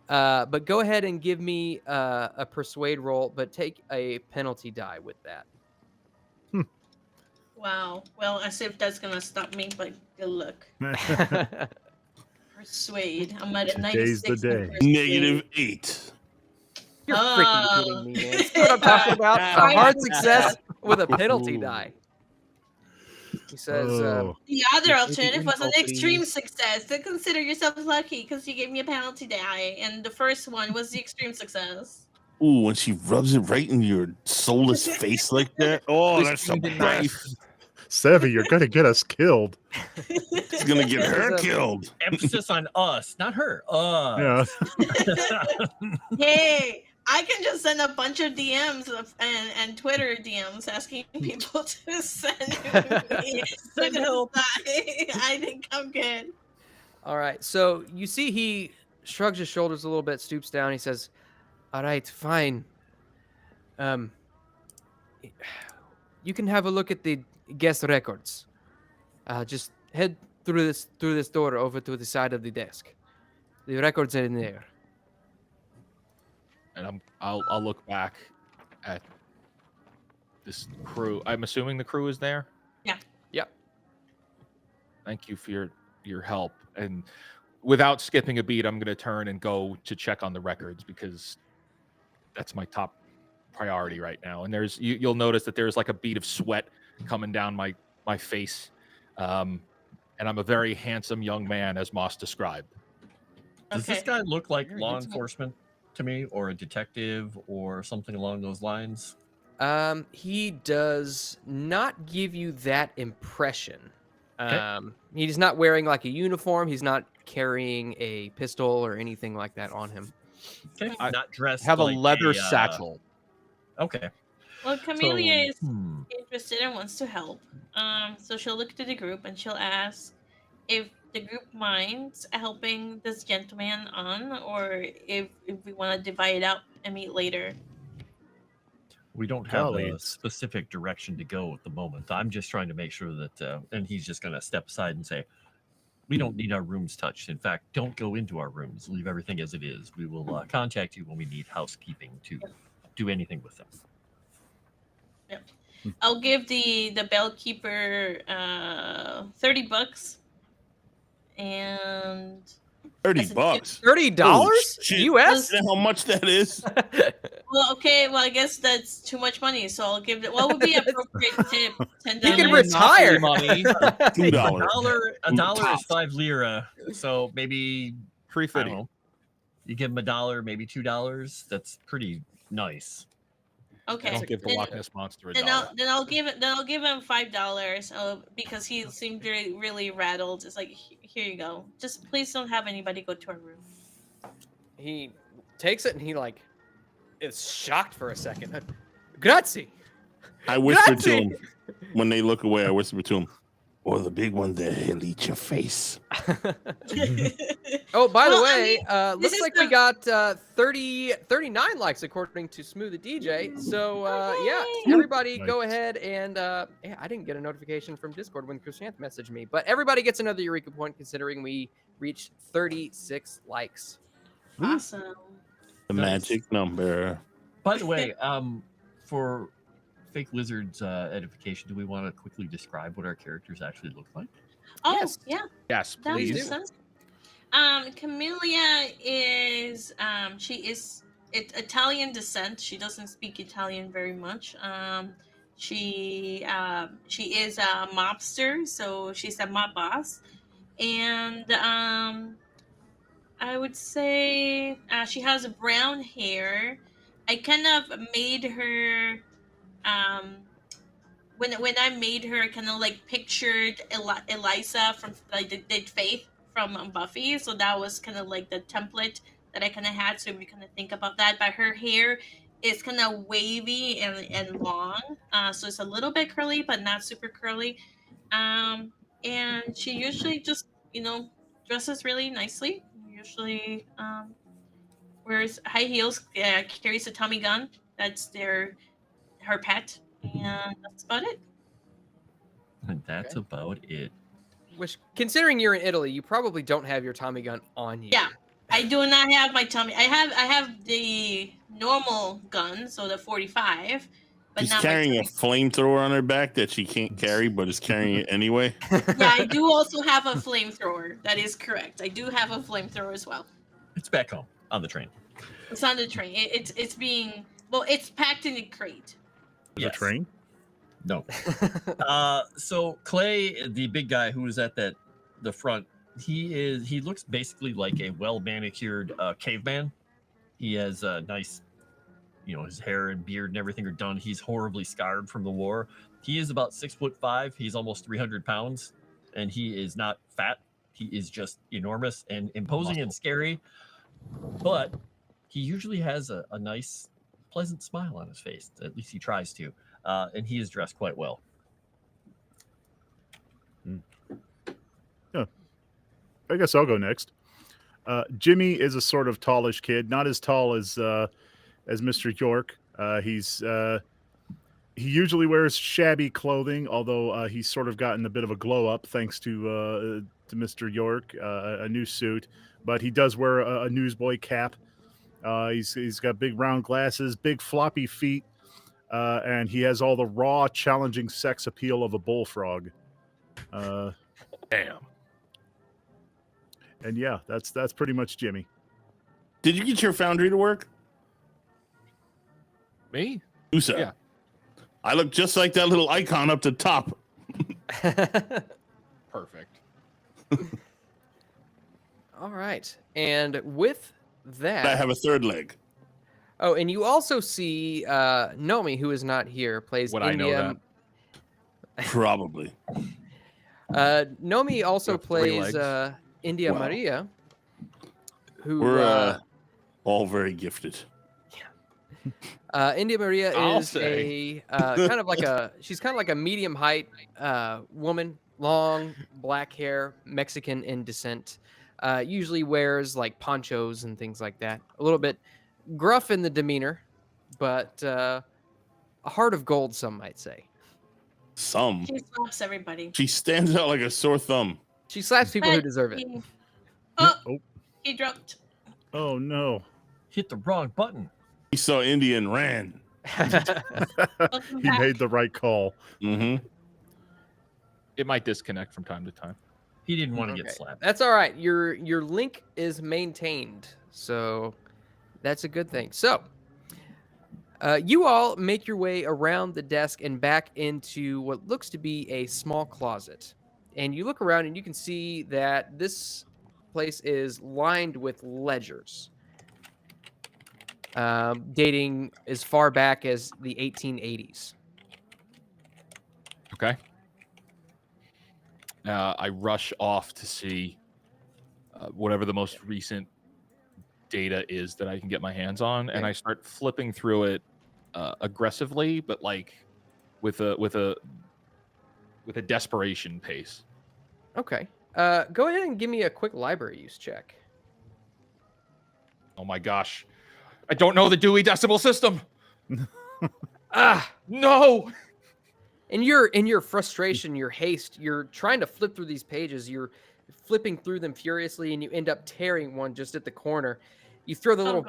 But go ahead and give me a persuade roll, but take a penalty die with that. Wow. Well, as if that's gonna stop me, but good luck. Persuade. I'm at a Today's 96. the in day. persuade. -8. You're Oh. freaking kidding me, man. That's what I'm talking about. A hard success with a penalty Ooh. die. He says, Oh, The other Maybe alternative was an info, extreme please. success. So consider yourself lucky because you gave me a penalty die, and the first one was the extreme success. Ooh, when she rubs it right in your soulless face like that. Oh, that's the Twisting the knife. best. Sevvy, you're gonna get us killed. It's gonna get her There's a- killed. Emphasis on us, not her. Yeah. Hey, I can just send a bunch of DMs and Twitter DMs asking people to send me Send help. I think I'm good. all right. So you see he shrugs his shoulders a little bit, stoops down. He says, all right, fine. You can have a look at the guest records. Just head through this door over to the side of the desk. The records are in there. And I'll look back at this crew. I'm assuming the crew is there. Yeah. Yep. Thank you for your help. And without skipping a beat, I'm going to turn and go to check on the records because that's my top priority right now. And you'll notice that there's like a bead of sweat coming down my face. And I'm a very handsome young man, as Moss described. Does Okay. this guy look like Very law handsome. enforcement to me, or a detective, or something along those lines? He does not give you that impression. Okay. He's not wearing like a uniform. He's not carrying a pistol or anything like that on him. Okay, I not dressed. Have like a leather a, satchel. Okay. Well, Camellia So, is interested and wants to help. So she'll look to the group and she'll ask if the group minds helping this gentleman on, or if we want to divide up and meet later. We don't have Golly. a specific direction to go at the moment. I'm just trying to make sure that, and he's just going to step aside and say, we don't need our rooms touched. In fact, don't go into our rooms. Leave everything as it is. We will contact you when we need housekeeping to do anything with them. I'll give the bellkeeper $30 and $30 As a bucks. $30 shit. US? You know how much that is? Well, okay. Well, I guess that's too much money. So I'll give it. What would be appropriate tip? $10. You can Monopoly retire. money. $2. A dollar is 5 lira. So maybe I don't 350. know. You give him $1, maybe $2. That's pretty nice. Okay. Don't give the Then- Loch Ness monster a Then dollar. I'll give it. Then I'll give him $5. Because he seemed really rattled. It's like, here you go. Just please don't have anybody go to our room. He takes it and he like is shocked for a second. Grazie. I whisper to Grazie. him when they look away. I whisper to him, "Or the big one there, he'll eat your face." Oh, by the Well, I way, mean, this looks is like we got 39 likes according to Smooth the DJ. So yeah, Yay. everybody go Nice. ahead and yeah, I didn't get a notification from Discord when Krishanth messaged me, but everybody gets another Eureka point considering we reached 36 likes. Awesome. The Nice. magic number. By the way, for Fake Wizard's edification, do we want to quickly describe what our characters actually look like? Oh Yes. yeah. Yes, That please. makes sense. Camellia is she is Italian descent. She doesn't speak Italian very much. She is a mobster, so she's a mob boss, and I would say she has brown hair. I kind of made her when I made her, I kind of like pictured Eliza from like the Dead Faith from Buffy, so that was kind of like the template that I kind of had. So we kind of think about that. But her hair is kind of wavy and long, so it's a little bit curly, but not super curly. And she usually just dresses really nicely. Usually wears high heels, carries a Tommy gun. That's her pet, and that's about it. And that's Okay. about it. Which, considering you're in Italy, you probably don't have your Tommy gun on you. Yeah, I do not have my Tommy. I have the normal gun, so the 45. But She's not carrying my a flamethrower on her back that she can't carry, but is carrying it anyway. Yeah, I do also have a flamethrower. That is correct. I do have a flamethrower as well. It's back home on the train. It's on the train. It's being it's packed in a crate. The train. No. So Clay, the big guy who is at the front, he looks basically like a well manicured caveman. He has a nice, his hair and beard and everything are done. He's horribly scarred from the war. He is about 6'5". He's almost 300 pounds, and he is not fat. He is just enormous and imposing and scary. But he usually has a nice, pleasant smile on his face. At least he tries to. And he is dressed quite well. I guess I'll go next. Jimmy is a sort of tallish kid, not as tall as Mr. York. He usually wears shabby clothing, although he's sort of gotten a bit of a glow up thanks to Mr. York, a new suit. But he does wear a newsboy cap. He's got big round glasses, big floppy feet, and he has all the raw, challenging sex appeal of a bullfrog. Damn. And yeah, that's pretty much Jimmy. Did you get your foundry to work? Me? Usa. Yeah. I look just like that little icon up the top. Perfect. All right. And with that, I have a third leg. oh, and you also see Nomi, who is not here, plays Would I know India. Probably. Nomi also With 3 plays legs. India Wow. Maria, who We're all very gifted. India Maria I'll is say. she's kind of like a medium height woman, long black hair, Mexican in descent. Usually wears like ponchos and things like that. A little bit gruff in the demeanor, but a heart of gold, some might say. Some. She slaps everybody. She stands out like a sore thumb. She slaps people who But deserve it. Oh, he dropped. Oh no. Hit the wrong button. He saw India and ran. Welcome He back. made the right call. Mm-hmm. It might disconnect from time to time. He didn't want to Okay. get slapped. That's all right. Your link is maintained, so that's a good thing. So, You all make your way around the desk and back into what looks to be a small closet. And you look around and you can see that this place is lined with ledgers, dating as far back as the 1880s. Okay. I rush off to see whatever the most recent data is that I can get my hands on, and I start flipping through it aggressively, but like with a desperation pace. Okay. Go ahead and give me a quick library use check. Oh my gosh. I don't know the Dewey Decimal System. No. In your frustration, your haste, you're trying to flip through these pages. You're flipping through them furiously, and you end up tearing one just at the corner. You throw the little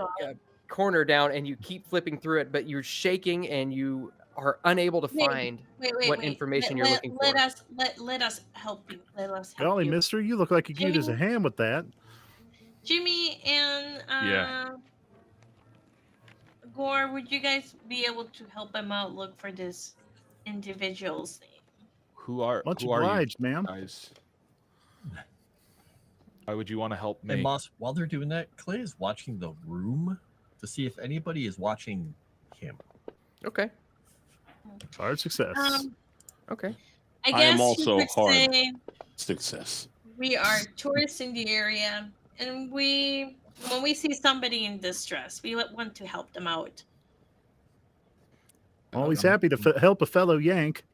corner down, and you keep flipping through it, but you're shaking, and you are unable to find what information you're looking for. Let us help you. Let us help Golly, you. mister, you look like you could use a hand with that. Jimmy and Gore, would you guys be able to help him out? Look for this individual's name. Much who are obliged, you ma'am. guys? Why would you want to help me? And Moss, while they're doing that, Clay is watching the room to see if anybody is watching him. Okay. Hard success. Okay. I I guess am you also could hard. say Success. we are tourists in the area, and when we see somebody in distress, we want to help them out. Always happy to help a fellow Yank.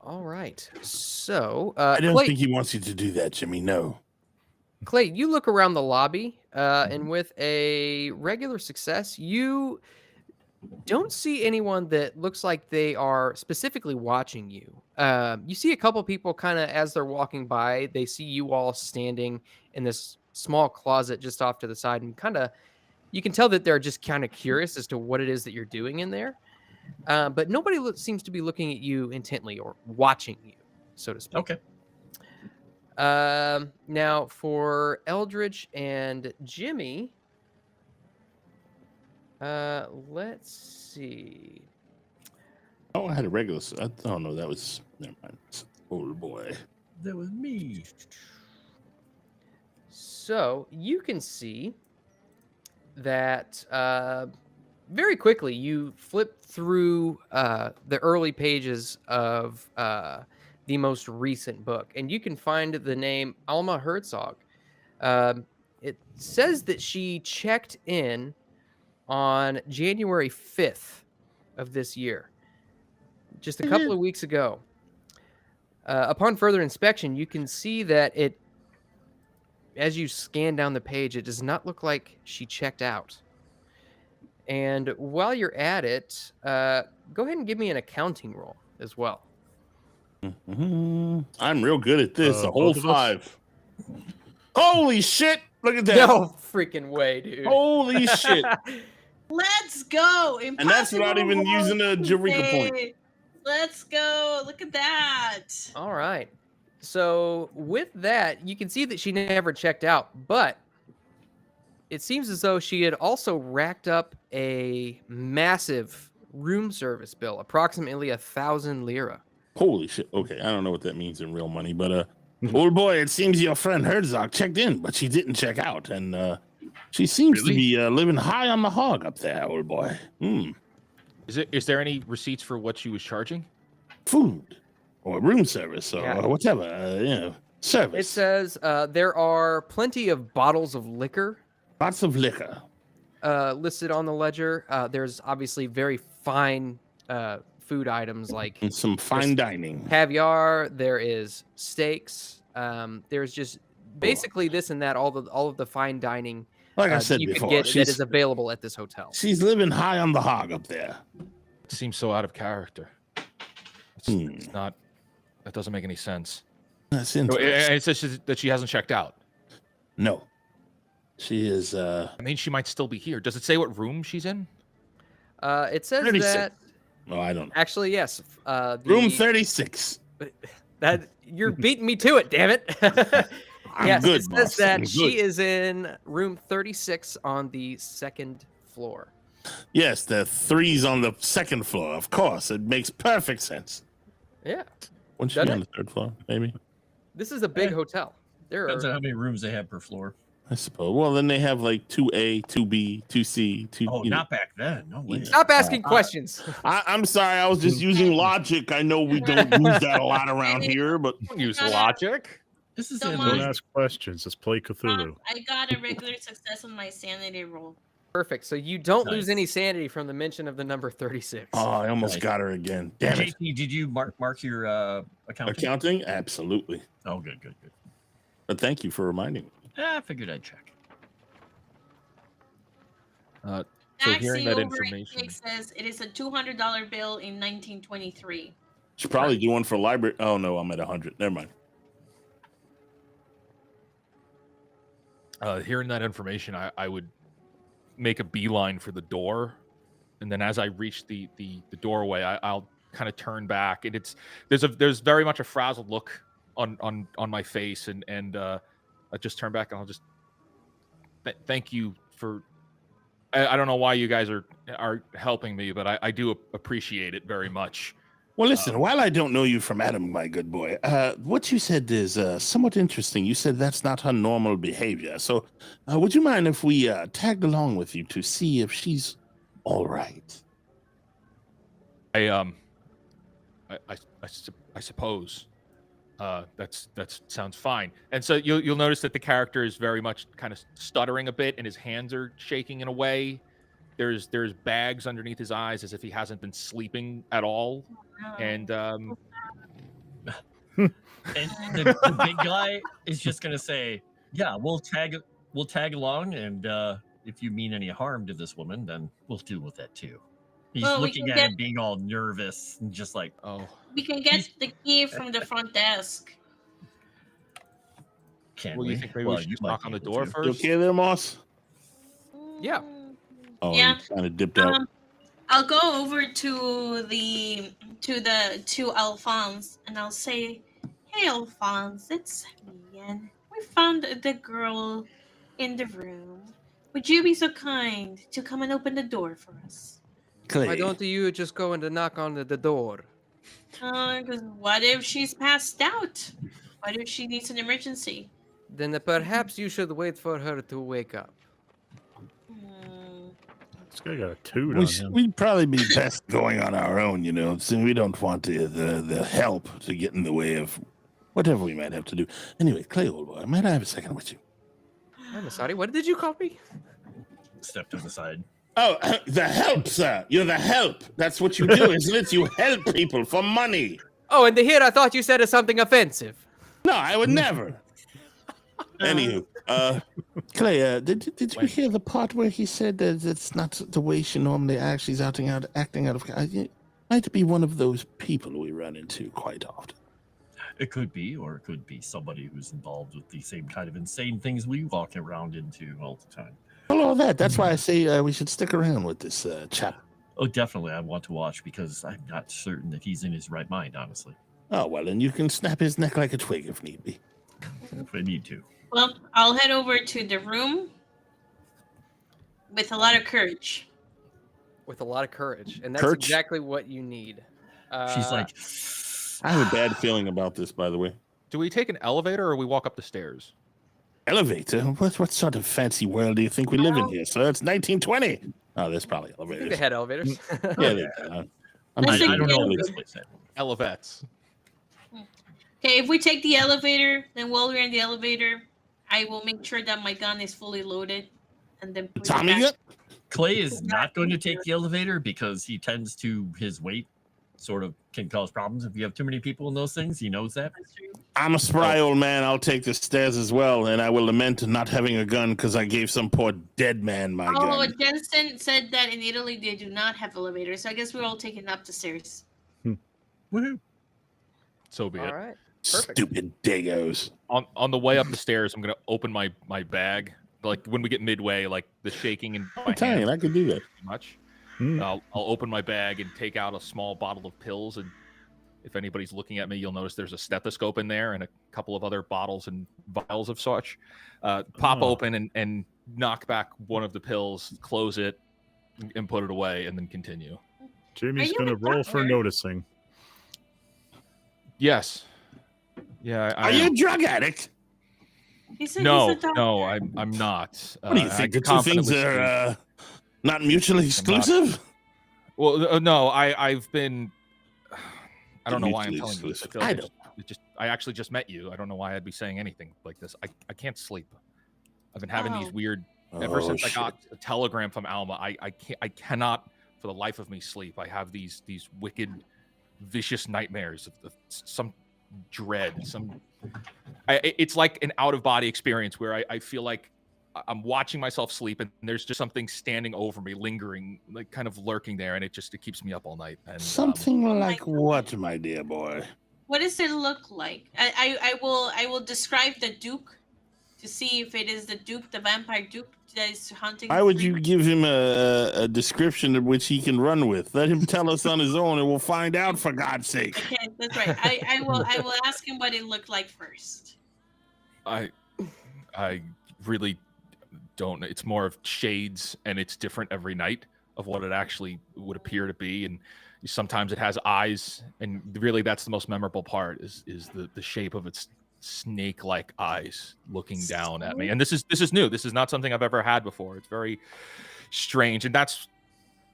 All right. So, I don't Clay, think he wants you to do that, Jimmy. No. Clay, you look around the lobby, and with a regular success, you don't see anyone that looks like they are specifically watching you. You see a couple people kind of as they're walking by, they see you all standing in this small closet just off to the side, and you can tell that they're just kind of curious as to what it is that you're doing in there. But nobody seems to be looking at you intently or watching you, so to speak. Okay. Now for Eldritch and Jimmy, let's see. Oh, I had a regular. Oh no, that was never mind. Oh boy. That was me. So you can see that very quickly you flip through the early pages of the most recent book, and you can find the name Alma Herzog. It says that she checked in on January 5th of this year, just a couple of weeks ago. Upon further inspection, you can see that as you scan down the page, it does not look like she checked out. And while you're at it, go ahead and give me an accounting roll as well. Mm-hmm. I'm real good at this. A whole both of us? 5. Holy shit! Look at that. No freaking way, dude. Holy shit! Let's go! And that's without even using a Eureka point. Let's go! Look at that! All right. So with that, you can see that she never checked out, but it seems as though she had also racked up a massive room service bill, approximately 1,000 lira. Holy shit. Okay, I don't know what that means in real money, but old boy, it seems your friend Herzog checked in, but she didn't check out, and she seems to be living high on the hog up there, old boy. Is there any receipts for what she was charging? Food or room service or whatever, service. It says there are plenty of bottles of liquor. Lots of liquor. Listed on the ledger. There's obviously very fine food items like And some fine dining. caviar. There is steaks. There's just basically this and that. All of the fine dining Like I said you before, could get that is available at this hotel. She's living high on the hog up there. It seems so out of character. It's not. That doesn't make any sense. That's So, interesting. it says that she hasn't checked out. No. She is I mean, she might still be here. Does it say what room she's in? It says 36. that no, I don't know. actually yes. Room 36. That you're beating me to it, damn it. I'm good, it says boss. that I'm she good. is in room 36 on the second floor. Yes, the 3's on the second floor. Of course, it makes perfect sense. Yeah. Wouldn't you Does be on it? the 3rd floor, maybe? This is a big Yeah. hotel. There Depends on are. how many rooms they have per floor. I suppose. Well, then they have like 2A, 2B, 2C, 2. Oh, not back then. No way. Stop asking questions. I'm sorry. I was just using logic. I know we don't use that a lot around here, but Don't use Shut up. logic. This is Don't in Don't mind. ask questions. Let's play Cthulhu. I got a regular success on my sanity roll. Perfect. So you don't lose Nice. any sanity from the mention of the number 36. oh, I almost Nice. got her again. Damn it. JP, did you mark your accounting? Accounting? Absolutely. Oh, good. But thank you for reminding me. I figured I'd check. So Maxi hearing that over information, it says it is a $200 bill in 1923. Should probably do one for library. Oh, no, I'm at 100. Never mind. hearing that information, I would make a beeline for the door, and then as I reach the doorway, I'll kind of turn back, and there's very much a frazzled look on my face, and I just turn back and I'll just thank you for. I don't know why you guys are helping me, but I do appreciate it very much. Well, listen, while I don't know you from Adam, my good boy, what you said is somewhat interesting. You said that's not her normal behavior. So would you mind if we tagged along with you to see if she's all right? I suppose that sounds fine. And so you'll notice that the character is very much kind of stuttering a bit, and his hands are shaking in a way. There's bags underneath his eyes as if he hasn't been sleeping at all. And And the big guy is just gonna say, "Yeah, we'll tag along, and if you mean any harm to this woman, then we'll deal with that too." He's Well, we looking can at get- him, being all nervous and just like, We can get the key from the front desk. "Can well, we?" you think maybe Well, we should you just might knock be on the able door to. You first? okay there, Moss? Yeah. Oh, Yeah. you kind of dipped out. I'll go over to Alphonse and I'll say, "Hey, Alphonse, it's me, and we found the girl in the room. Would you be so kind to come and open the door for us?" Why don't you just go and knock on the door? Because what if she's passed out? What if she needs an emergency? Then perhaps you should wait for her to wake up. Hmm. This guy got a toot on him. We'd probably be best going on our own, you know, so we don't want the help to get in the way of whatever we might have to do. Anyway, Clay, old boy, might I have a second with you? I'm sorry, what did you call me? Step to the side. Oh, the help, sir. You're the help. That's what you do, isn't it? You help people for money. Oh, and here I thought you said it's something offensive. No, I would never. Anywho, Clay, did you hear the part where he said that it's not the way she normally acts? She's acting out of. Might be one of those people we run into quite often. It could be, or it could be somebody who's involved with the same kind of insane things we walk around into all the time. Well, all that. That's why I say we should stick around with this chap. Oh, definitely, I want to watch because I'm not certain that he's in his right mind, honestly. Oh, well, and you can snap his neck like a twig if need be. If I need to. Well, I'll head over to the room with a lot of courage. With a lot of courage. And that's Courage? exactly what you need. She's like, I have a bad feeling about this, by the way. Do we take an elevator or we walk up the stairs? Elevator? What sort of fancy world do you think we live in here, sir? It's 1920. Oh, there's probably I think elevators. they had elevators. Yeah, they I'm I I just- think don't know they- if this place had one. Elevates. Okay, if we take the elevator, then while we're in the elevator, I will make sure that my gun is fully loaded, and then put it Tommy back. gun? Clay is not going to take the elevator because he tends to, his weight sort of can cause problems if you have too many people in those things. He knows that. That's true. I'm a spry old man. I'll take the stairs as well, and I will lament not having a gun because I gave some poor dead man my Oh, gun. Jensen said that in Italy they do not have elevators, so I guess we're all taking up the stairs. Woohoo. So be All it. right. Perfect. Stupid dagos. On the way up the stairs, I'm gonna open my bag. Like when we get midway, like the shaking in my I'm telling hands you, I could do that. too much. Hmm. I'll open my bag and take out a small bottle of pills, and if anybody's looking at me, you'll notice there's a stethoscope in there and a couple of other bottles and vials of such. Pop Oh. open and knock back one of the pills, close it, and put it away and then continue. Jamie's you going to a roll for doctor? noticing. Yes. Yeah. Are you a drug addict? He said No, he's a doctor. no, I'm not. What do you think? The two things are not mutually exclusive? Well, no, I've been. I don't know why I'm Mutually telling you this. I exclusive. feel I like I actually just met you. I don't know why I'd be saying anything like this. I can't sleep. I've been having these Oh. weird. Ever since I got a telegram from Alma, I cannot for the life of me sleep. I have these wicked, vicious nightmares of some dread. It's like an out of body experience where I feel like I'm watching myself sleep and there's just something standing over me, lingering, like kind of lurking there, and it keeps me up all night. And Something Oh my like God. what, my dear boy? What does it look like? I will describe the Duke to see if it is the Duke, the vampire Duke that is hunting. Why would free- you give him a description of which he can run with? Let him tell us on his own, and we'll find out. For God's sake! Okay, that's right. I will ask him what it looked like first. I really don't. It's more of shades, and it's different every night of what it actually would appear to be. And sometimes it has eyes, and really that's the most memorable part is the shape of its snake-like eyes looking down at me. And this is new. This is not something I've ever had before. It's very strange, and that's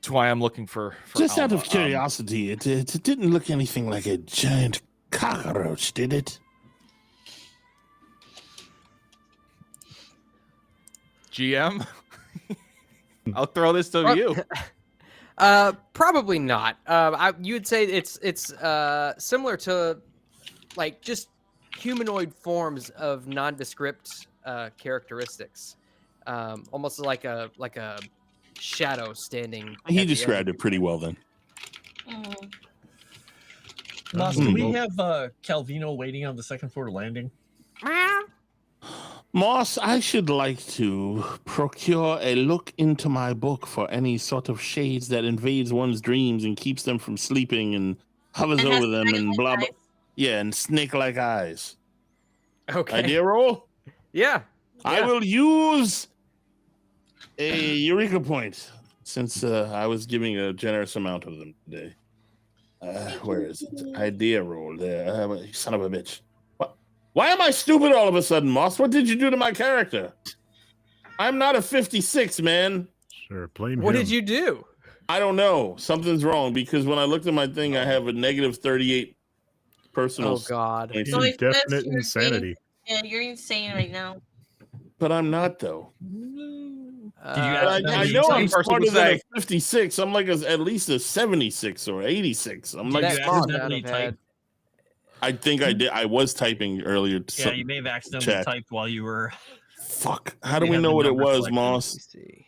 why I'm looking for Just out Alma. of curiosity, it didn't look anything like a giant cockroach, did it? GM, I'll throw this to Well, you. Probably not. You would say it's similar to like just humanoid forms of nondescript characteristics, almost like a shadow standing. He described it pretty well then. Mm. Moss, do we have Calvino waiting on the second floor landing? Moss, I should like to procure a look into my book for any sort of shades that invades one's dreams and keeps them from sleeping and hovers And has over them and dragon-like blah blah. eyes. Yeah, and snake-like eyes. Okay. Idea roll? Yeah. I Yeah. will use a Eureka point since I was giving a generous amount of them today. Where is it? Idea roll there. Son of a bitch. What? Why am I stupid all of a sudden, Moss? What did you do to my character? I'm not a 56, man. Sure, blame What him. did you do? I don't know. Something's wrong because when I looked at my thing, I have a negative 38 personal. Oh God. points. So if that's Indefinite your insanity. Yeah, you're insane right now. But I'm not, though. Did you But I accidentally know some I'm person smarter would than say- a 56. I'm like at least a 76 or 86. I'm Did like, That you smart, accidentally I'd have had- type? I think I did. I was typing earlier. To Yeah, you may have accidentally chat. typed while you were. Fuck. How do You we have know the what it number was, selected. Moss? Let me see.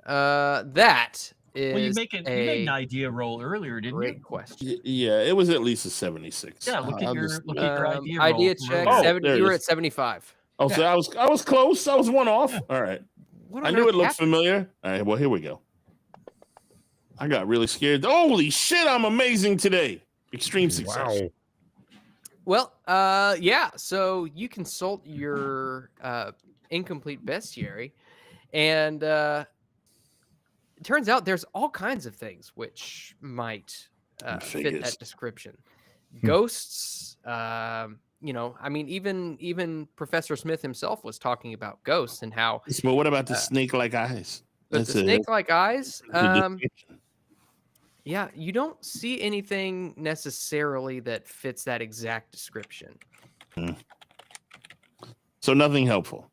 That is Well, you made an a idea roll earlier, didn't great you? question. Yeah, it was at least a 76. Yeah, look at I'll your just- look at your idea roll. Idea from check. earlier. Oh, 70, there it you were is. at 75. Oh, so I was close. I was one off. Yeah. All right. What I on knew earth it looked happened? familiar. All right. Well, here we go. I got really scared. Holy shit! I'm amazing today. Extreme success. Wow. Well, yeah. So you consult your incomplete bestiary, and it turns out there's all kinds of things which might fit Figures. that description. Ghosts. I mean, even Professor Smith himself was talking about ghosts and how But what about the snake-like eyes? with That's the a- snake-like eyes. the description. Yeah, you don't see anything necessarily that fits that exact description. So nothing helpful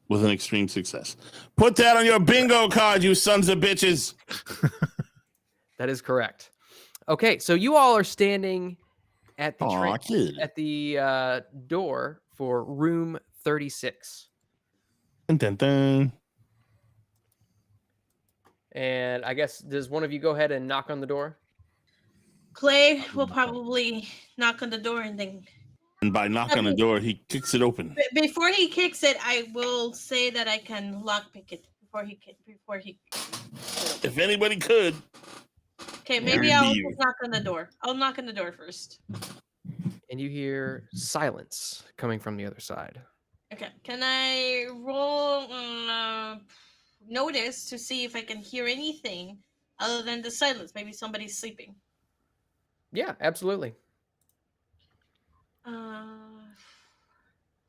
with an extreme success. Put that on your bingo card, you sons of bitches. That is correct. Okay, so you all are standing at the Aw, kid. at the door for room 36. Dun, dun, dun. And I guess does one of you go ahead and knock on the door? Clay will probably knock on the door and then And by knock on the door, he kicks it open. before he kicks it, I will say that I can lockpick it before he. If anybody could. Okay, maybe Yeah. I'll just knock on the door. I'll knock on the door first. And you hear silence coming from the other side. Okay, can I roll notice to see if I can hear anything other than the silence. Maybe somebody's sleeping. Yeah, absolutely.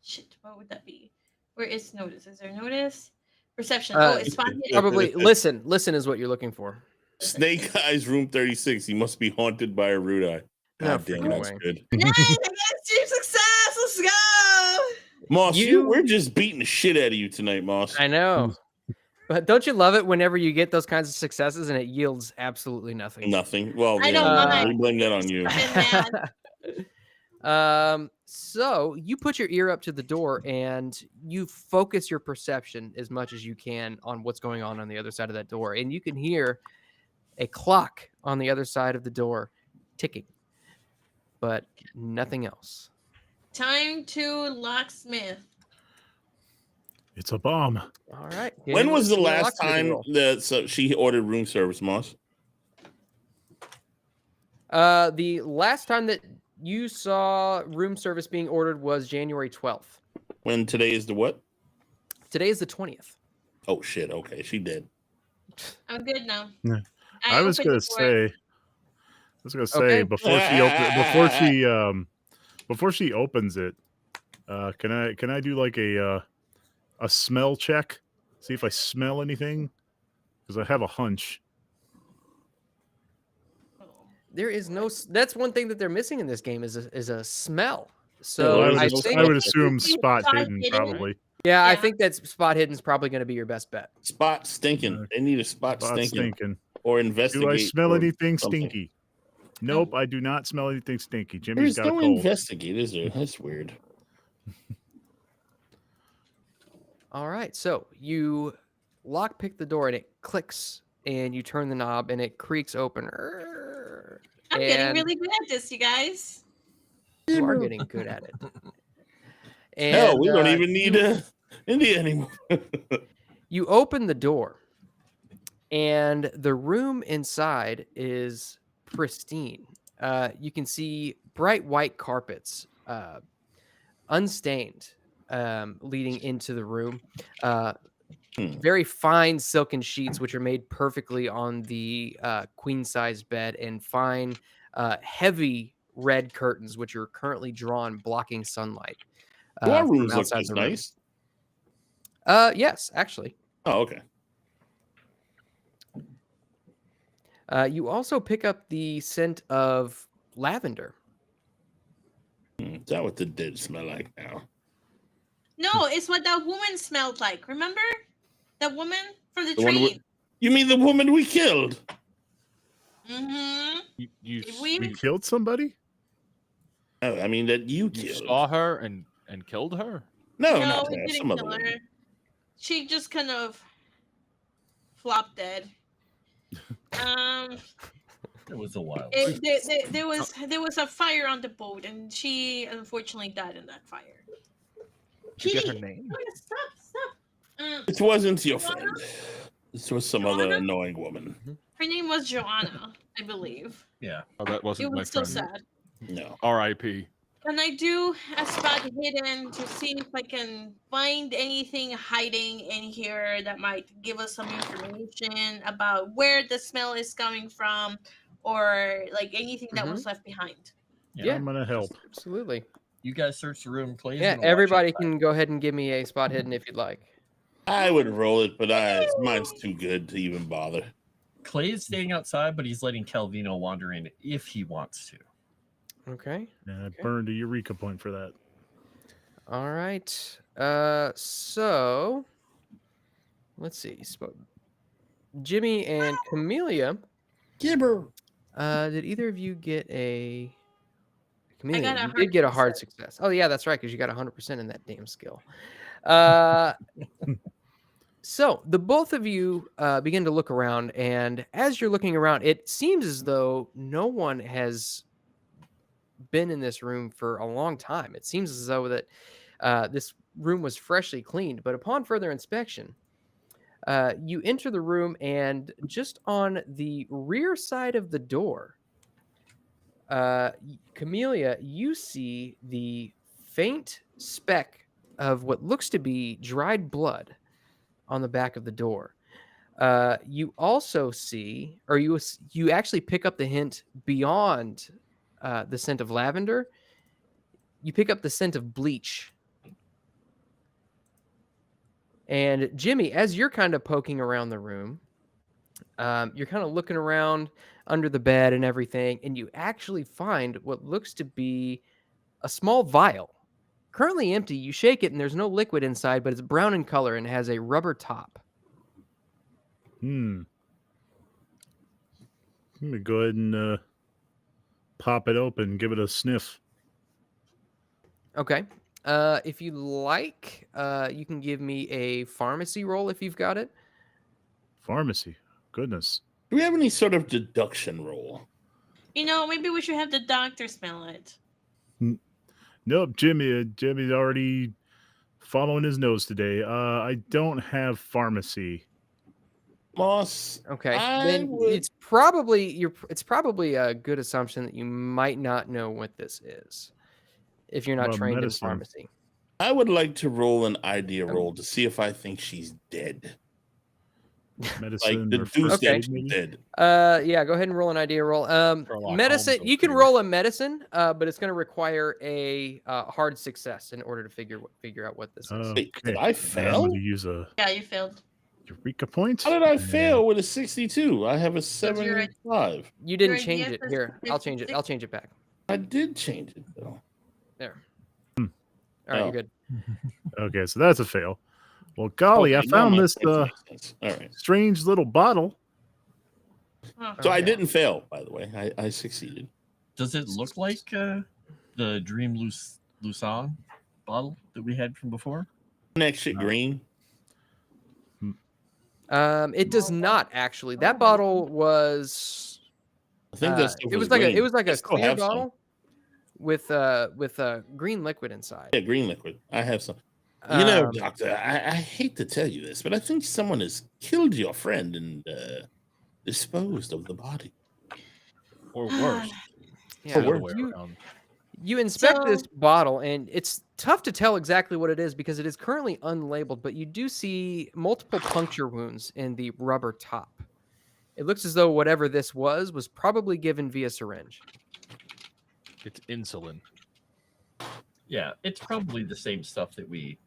Shit, what would that be? Where is notice? Is there notice? Perception. It's spot hidden. Probably listen. Listen is what you're looking for. Snake Eyes Room 36. He must be haunted by a rude eye. No God damn, freaking that's way. good. Nice! I got team success! Let's go! Moss, we're just beating the shit out of you tonight, Moss. I know. But don't you love it whenever you get those kinds of successes and it yields absolutely nothing? Nothing. Well, I don't mind. we blame that on you. So you put your ear up to the door and you focus your perception as much as you can on what's going on the other side of that door. And you can hear a clock on the other side of the door ticking, but nothing else. Time to locksmith. It's a bomb. All right. When was the last time that she ordered room service, Moss? The last time that you saw room service being ordered was January 12th. When today is the what? Today is the 20th. Oh shit! Okay, she did. I'm good now. Yeah. I was gonna say Okay. before she opens it, can I do like a smell check? See if I smell anything, because I have a hunch. There is no. That's one thing that they're missing in this game is a smell. So I think, would assume spot hidden probably. yeah, I think that spot hidden is probably going to be your best bet. Spot stinking. They need a spot stinking. Or investigate. Do I smell anything something. stinky? Nope, I do not smell anything stinky. Jimmy's There's got no a cold. investigate, is there? That's weird. All right, so you lockpick the door and it clicks, and you turn the knob and it creaks open. I'm getting really good at this, you guys. You are getting good at it. And, Hell, we don't even need India anymore. You open the door, and the room inside is pristine. You can see bright white carpets, unstained, leading into the room. Very fine silken sheets, which are made perfectly on the queen-size bed, and fine, heavy red curtains, which are currently drawn, blocking sunlight. Our rooms look outside this the room. nice. Yes, actually. Oh, okay. You also pick up the scent of lavender. Is that what the dead smell like now? No, it's what that woman smelled like. Remember? That woman from the The one train. You mean the woman we killed? Mm-hmm. We killed somebody? Oh, I mean that you You killed. saw her and killed her? No, No, not we that. didn't Some other kill her. woman. She just kind of flopped dead. It was a while. There was a fire on the boat, and she unfortunately died in that fire. Did you get her name? Stop. It wasn't your friend. This was some other Joanna? annoying woman. Her name was Joanna, I believe. Yeah. Oh, that It wasn't my was so friend. sad. No. R.I.P. Can I do a spot hidden to see if I can find anything hiding in here that might give us some information about where the smell is coming from, or like anything that was left behind? Yeah, I'm gonna help. Absolutely. You guys search the room, Clay's Yeah, gonna watch everybody outside. can go ahead and give me a spot hidden if you'd like. I would roll it, but mine's too good to even bother. Clay's staying outside, but he's letting Calvino wander in if he wants to. Okay. Yeah, I burned a Eureka point for that. All right. So let's see. Jimmy and Camellia. Gibber. Did either of you get a? Camellia, got a you hard did get a hard success. Oh yeah, that's right, because you got 100% in that damn skill. So the both of you begin to look around, and as you're looking around, it seems as though no one has been in this room for a long time. It seems as though that this room was freshly cleaned, but upon further inspection, you enter the room, and just on the rear side of the door, Camellia, you see the faint speck of what looks to be dried blood on the back of the door. You also see, or you actually pick up the hint beyond the scent of lavender. You pick up the scent of bleach. And Jimmy, as you're kind of poking around the room, you're kind of looking around under the bed and everything, and you actually find what looks to be a small vial. Currently empty. You shake it, and there's no liquid inside, but it's brown in color and has a rubber top. Let me go ahead and pop it open, give it a sniff. Okay. If you like, you can give me a pharmacy roll if you've got it. Pharmacy. Goodness. Do we have any sort of deduction roll? Maybe we should have the doctor smell it. Nope, Jimmy's already following his nose today. I don't have pharmacy. Moss. Okay. Then it's probably a good assumption that you might not know what this is if you're not Well, trained medicine. in pharmacy. I would like to roll an idea roll to see if I think she's dead. Medicine. Like or deduce first that aid, she's maybe? dead. Yeah, go ahead and roll an idea roll. Sherlock Medicine. Holmes You can over roll a medicine, but it's going to require a hard success in order to figure out what this is. Wait, did Okay. I I'm fail? going to use a Yeah, you failed. Eureka point. How did I fail with a 62? I have a you're 75. You didn't Your change idea it. says Here, I'll change it. 56. I'll change it back. I did change it though. There. Hmm. All right, Oh. you're good. Okay, so that's a fail. Well, golly, Okay, I found now my this points make sense. All right. strange little bottle. Huh. So I Okay. didn't fail, by the way. I succeeded. Does it look like the Dream Lucerne bottle that we had from before? Next shit green. It does not actually. That bottle was. I think that's It was like green. a I still clear have some. bottle with green liquid inside. Yeah, green liquid. I have some. Doctor, I hate to tell you this, but I think someone has killed your friend and disposed of the body. Or worse. Yeah, The other way you- around. You inspect this So- bottle, and it's tough to tell exactly what it is because it is currently unlabeled, but you do see multiple puncture wounds in the rubber top. It looks as though whatever this was probably given via syringe. It's insulin. Yeah, it's probably the same stuff that we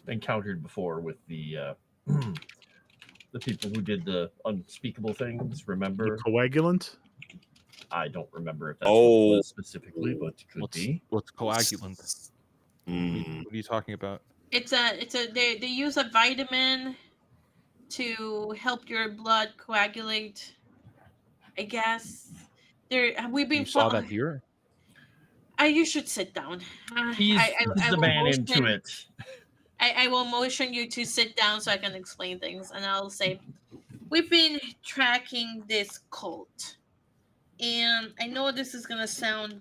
encountered before with the the people who did the unspeakable things. Remember? The coagulant. I don't remember if that's what it was specifically, but it could be. What's coagulant? Mm. What are you talking about? They use a vitamin to help your blood coagulate. I guess we've been You saw that here? You should sit down. He's the will man motion- into it. I will motion you to sit down so I can explain things, and I'll say, we've been tracking this cult, and I know this is gonna sound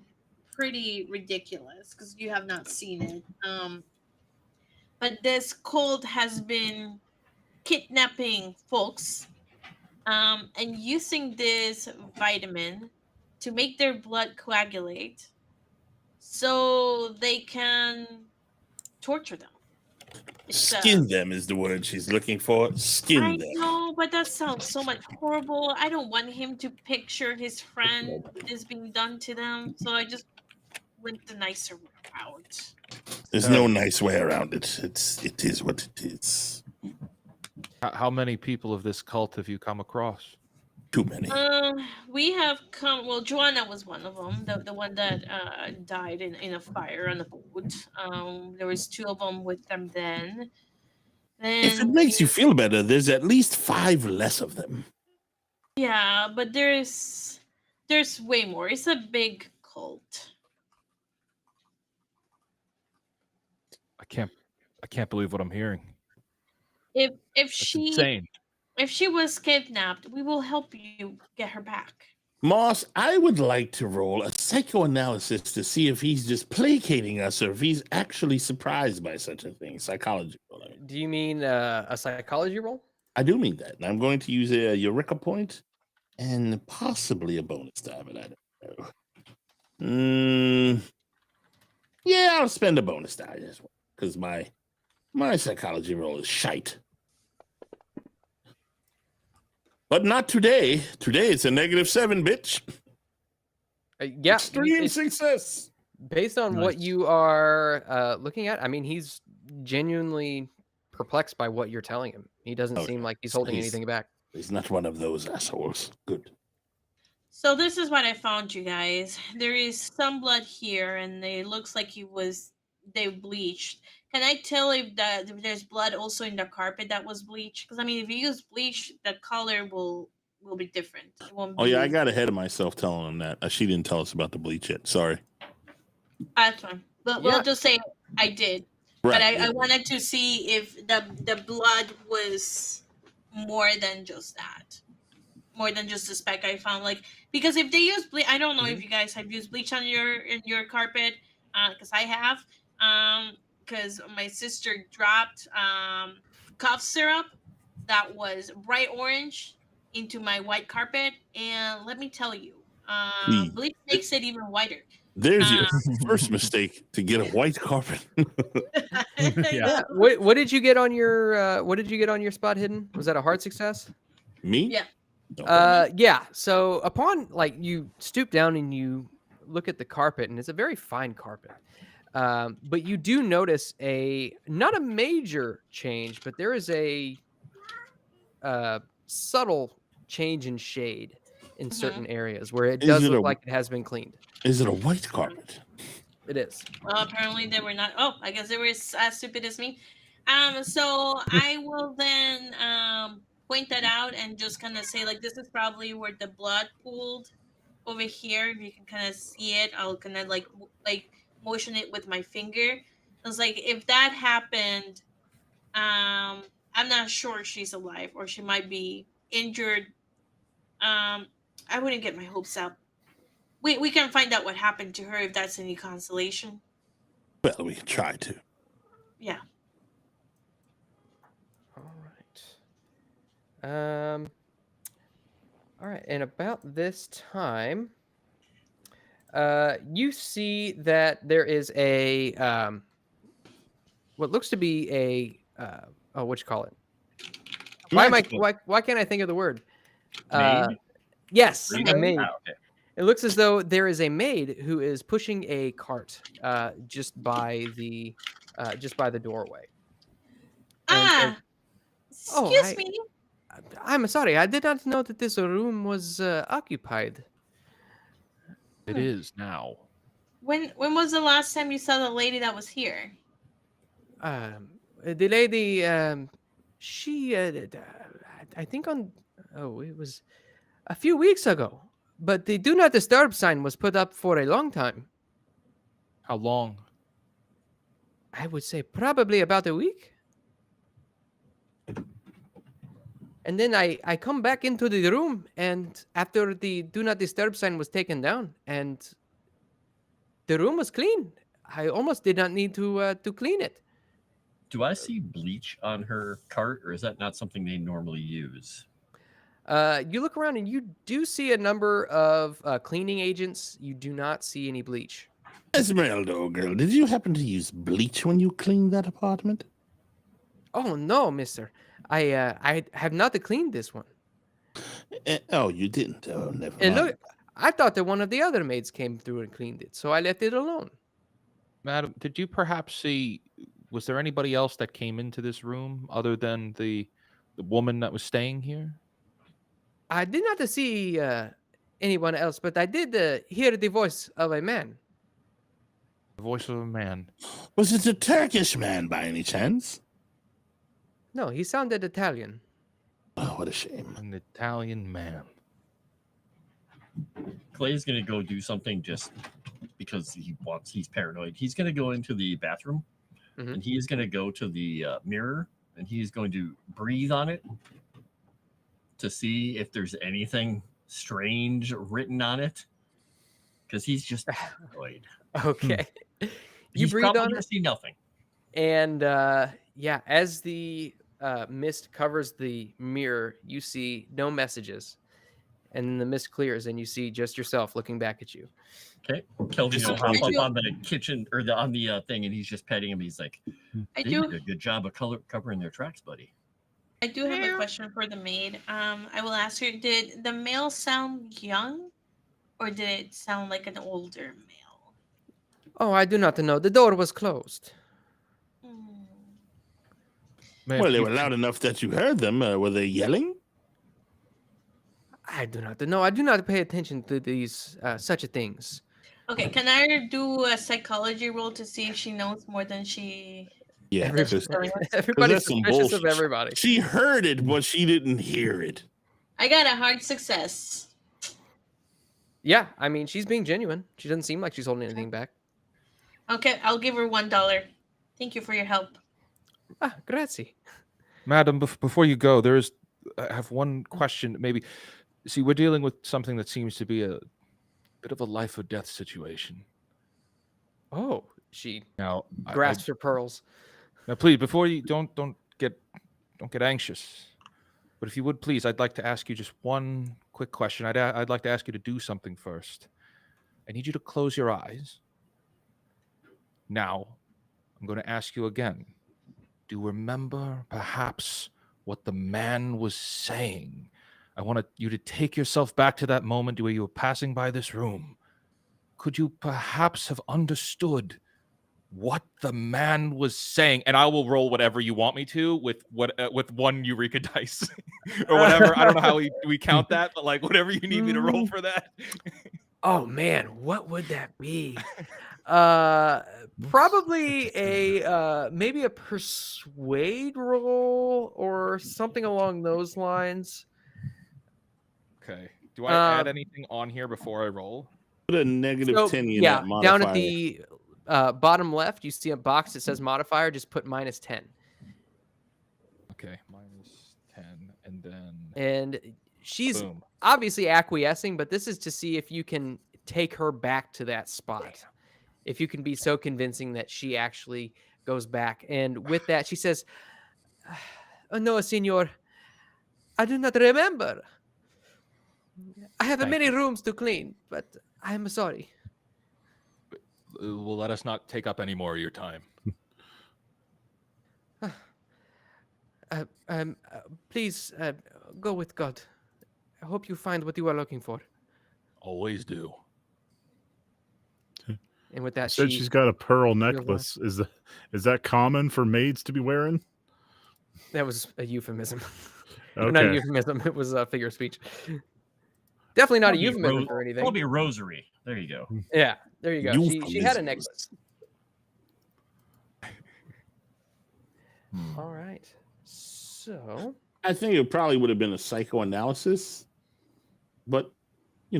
pretty ridiculous because you have not seen it. But this cult has been kidnapping folks, and using this vitamin to make their blood coagulate, so they can torture them. Skin them is the word she's looking for. I Skin them. know, but that sounds so much horrible. I don't want him to picture his friend is being done to them, so I just went the nicer route. There's no nice way around it. It is what it is. How many people of this cult have you come across? Too many. We have come. Well, Joanna was one of them, the one that died in a fire on the boat. There was two of them with them then. If it makes you feel better, there's at least 5 less of them. Yeah, but there's way more. It's a big cult. I can't believe what I'm hearing. If That's she insane. if she was kidnapped, we will help you get her back. Moss, I would like to roll a psychoanalysis to see if he's just placating us or if he's actually surprised by such a thing. Psychology roll. Do you mean a psychology roll? I do mean that. And I'm going to use a Eureka point and possibly a bonus die, but I don't know. Yeah, I'll spend a bonus die as well because my psychology roll is shite. But not today. Today it's a -7, bitch. Yeah, Extreme it's success. based on what Nice. you are looking at. I mean, he's genuinely perplexed by what you're telling him. He doesn't Oh, seem yeah. like he's So holding he's- anything back. He's not one of those assholes. Good. So this is what I found, you guys. There is some blood here, and it looks like they bleached. Can I tell if there's blood also in the carpet that was bleached? Because I mean, if you use bleach, the color will be different. It won't be. Oh yeah, I got ahead of myself telling him that. She didn't tell us about the bleach yet. Sorry. That's fine. But Yeah. we'll just say I did. Right. But I yeah. wanted to see if the blood was more than just that. More than just the speck I found. Like, because if they use bleach, I don't know if you guys have used bleach on your carpet, because I have. Because my sister dropped cough syrup that was bright orange into my white carpet, and let me tell you, bleach makes it even whiter. There's your first mistake, to get a white carpet. Yeah. What did you get on your spot hidden? Was that a hard success? Me? Yeah. No. Yeah. So upon you stoop down and you look at the carpet, and it's a very fine carpet. But you do notice not a major change, but there is a subtle change in shade in certain areas where it does look like it has been cleaned. Is it a white carpet? It is. Well, apparently they were not. Oh, I guess they were as stupid as me. So I will then point that out and just kind of say, like, this is probably where the blood pooled over here. If you can kind of see it, I'll kind of like motion it with my finger. I was like, if that happened, I'm not sure she's alive, or she might be injured. I wouldn't get my hopes up. We can find out what happened to her if that's any consolation. Well, we can try to. Yeah. All right. All right. And about this time, you see that there is a what looks to be a what you call it? Why can't I think of the word? Maid? Yes, A a maid? maid. Ah, okay. It looks as though there is a maid who is pushing a cart just by the doorway. And- Excuse me. I'm sorry, I did not know that this room was occupied. It is now. When was the last time you saw the lady that was here? The lady, she, I think it was a few weeks ago. But the do not disturb sign was put up for a long time. How long? I would say probably about a week. And then I come back into the room, and after the do not disturb sign was taken down, and the room was clean. I almost did not need to clean it. Do I see bleach on her cart, or is that not something they normally use? You look around and you do see a number of cleaning agents. You do not see any bleach. Esmeralda, girl, did you happen to use bleach when you cleaned that apartment? Oh no, mister. I have not cleaned this one. Oh, you didn't. Oh, never And mind. look, I thought that one of the other maids came through and cleaned it, so I left it alone. Madam, did you perhaps see, was there anybody else that came into this room other than the woman that was staying here? I did not see anyone else, but I did hear the voice of a man. The voice of a man. Was it a Turkish man by any chance? No, he sounded Italian. Oh, what a shame. An Italian man. Clay's gonna go do something just because he's paranoid. He's gonna go into the bathroom Mhm. and he is gonna go to the mirror and he is going to breathe on it to see if there's anything strange written on it. Because he's just paranoid. Okay. You He's breathe probably on gonna it, see nothing. and yeah, as the mist covers the mirror, you see no messages, and then the mist clears, and you see just yourself looking back at you. Okay. Kelvin will hop Disappointing. up on the kitchen or on the thing and he's just petting him. He's like, I they do. did a good job of covering their tracks, buddy. I do have a question for the maid. I will ask her, did the male sound young or did it sound like an older male? Oh, I do not know. The door was closed. Hmm. Well, they were loud enough that you heard them. Were they yelling? I do not know. I do not pay attention to these such things. Okay, can I do a psychology roll to see if she knows more than she... Yeah, Everybody- she's telling us? Everybody's that's some suspicious of bullshit. everybody. She heard it, but she didn't hear it. I got a hard success. Yeah, I mean, she's being genuine. She doesn't seem like she's holding anything back. Okay, I'll give her $1. Thank you for your help. Ah, grazie. Madam, before you go, I have one question. Maybe, see, we're dealing with something that seems to be a bit of a life or death situation. Oh, she Now, grasps her pearls. now, please, before you don't get anxious. But if you would please, I'd like to ask you just one quick question. I'd like to ask you to do something first. I need you to close your eyes. Now, I'm going to ask you again. Do you remember perhaps what the man was saying? I want you to take yourself back to that moment where you were passing by this room. Could you perhaps have understood what the man was saying? And I will roll whatever you want me to with one Eureka dice or whatever. I don't know how we count that, but like whatever you need me to roll for that. Oh man, what would that be? Probably a maybe a persuade roll or something along those lines. Okay. Do I add anything on here before I roll? Put a negative So, 10 in yeah, that modifier. down at the bottom left, you see a box that says modifier. Just put -10. Okay, -10, and then And she's boom. obviously acquiescing, but this is to see if you can take her back to that spot. If you can be so convincing that she actually goes back. And with that, she says, "Oh, no, senor. I do not remember. I have Thank many you. rooms to clean, but I am sorry." Well, let us not take up any more of your time. Please go with God. I hope you find what you are looking for. Always do. And with that, Said she's got a pearl necklace. Is that common for maids to be wearing? That was a euphemism. Okay. Not a euphemism. It was a figure of speech. Definitely not a euphemism for anything. Probably a rosary. There you go. Yeah, there you go. She had a necklace. All right. So I think it probably would have been a psychoanalysis, but oh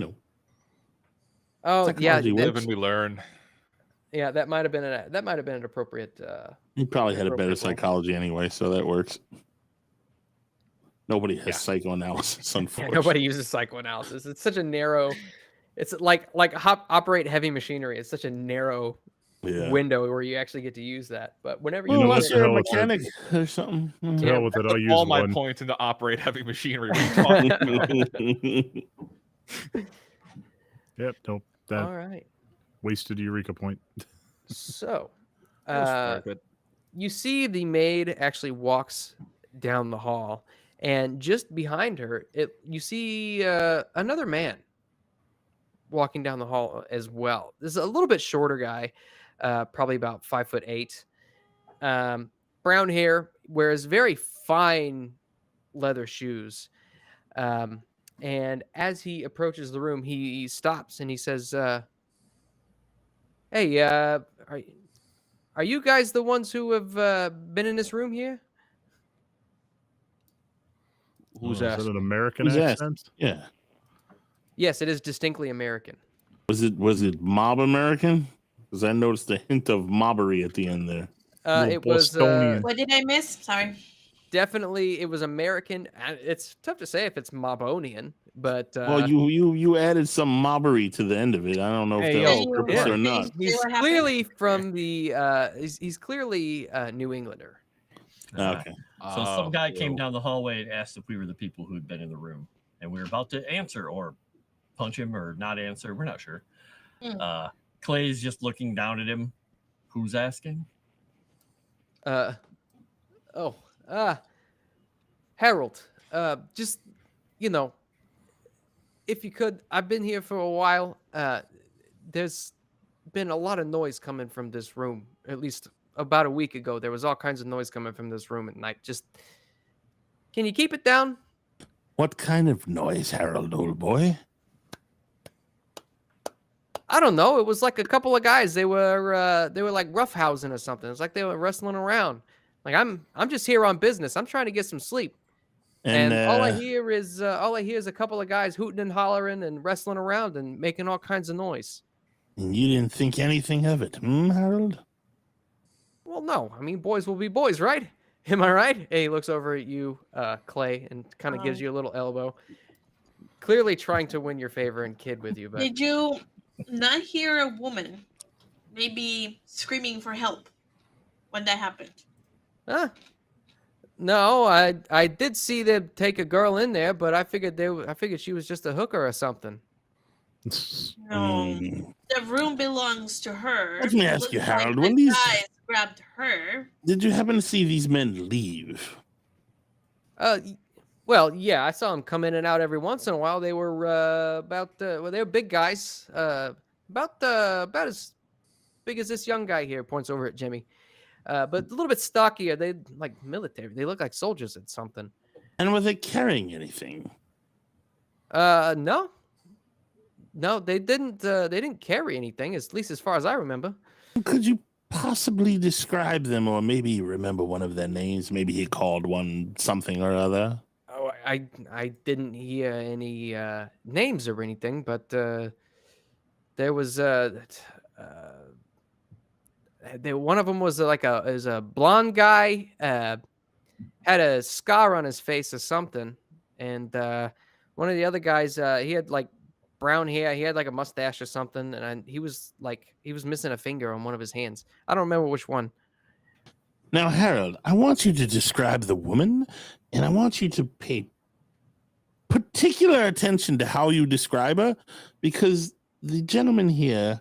yeah, Psychology Live and we learn. yeah, that might have been an appropriate. he probably had a better appropriate role. psychology anyway, so that works. Nobody has psychoanalysis, Yeah, unfortunately. nobody uses psychoanalysis. It's such a narrow. It's like operate heavy machinery. It's such a narrow window where you actually get to use that. But whenever you unless what you're the a hell is it? mechanic or something. To hell with it, I'll use All my one. points into operate heavy machinery. What are you talking about? Yep, nope. That all right. wasted Eureka point. So, That was fair, but you see the maid actually walks down the hall, and just behind her, you see another man walking down the hall as well. This is a little bit shorter guy, probably about 5'8", brown hair, wears very fine leather shoes. And as he approaches the room, he stops and he says, "Hey, are you guys the ones who have been in this room here?" who's Is that asking? an American Who's accent? Yeah. Yes, it is distinctly American. Was it mob American? Because I noticed a hint of mobbery at the end there. It was Bostonian. What did I miss? Sorry. definitely it was American. It's tough to say if it's Mobonian, but Well, you added some mobbery to the end of it. I don't know if Hey, that yo, was purpose yeah. or not. he's what happened? clearly from the he's clearly New Englander. Okay. So some guy came cool. down the hallway and asked if we were the people who had been in the room, and we were about to answer or punch him or not answer. We're not sure. Clay's just looking down at him. Who's asking? Have Harold, just, if you could, I've been here for a while. There's been a lot of noise coming from this room. At least about a week ago, there was all kinds of noise coming from this room at night. Just, can you keep it down? What kind of noise, Harold, old boy? I don't know. It was like a couple of guys. They were like roughhousing or something. It's like they were wrestling around. Like I'm just here on business. I'm trying to get some sleep. And all I hear is a couple of guys hooting and hollering and wrestling around and making all kinds of noise. And you didn't think anything of it, Harold? Well, no. I mean, boys will be boys, right? Am I right? And he looks over at you, Clay, and kind of gives you a little elbow. Clearly trying to win your favor and kid with you. But Did you not hear a woman maybe screaming for help when that happened? No, I did see them take a girl in there, but I figured she was just a hooker or something. No, the room belongs to her. Let me ask you, Looks like Harold, the when these guys grabbed her. did you happen to see these men leave? Well, yeah, I saw them come in and out every once in a while. They were they were big guys, about as big as this young guy here. Points over at Jimmy, but a little bit stockier. They like military. They look like soldiers at something. And were they carrying anything? No, they didn't. They didn't carry anything, at least as far as I remember. Could you possibly describe them, or maybe remember one of their names? Maybe he called one something or other. Oh, I didn't hear any names or anything, but there was one of them was a blonde guy, had a scar on his face or something, and one of the other guys he had like brown hair, he had like a mustache or something, and he was missing a finger on one of his hands. I don't remember which one. Now, Harold, I want you to describe the woman, and I want you to pay particular attention to how you describe her, because the gentleman here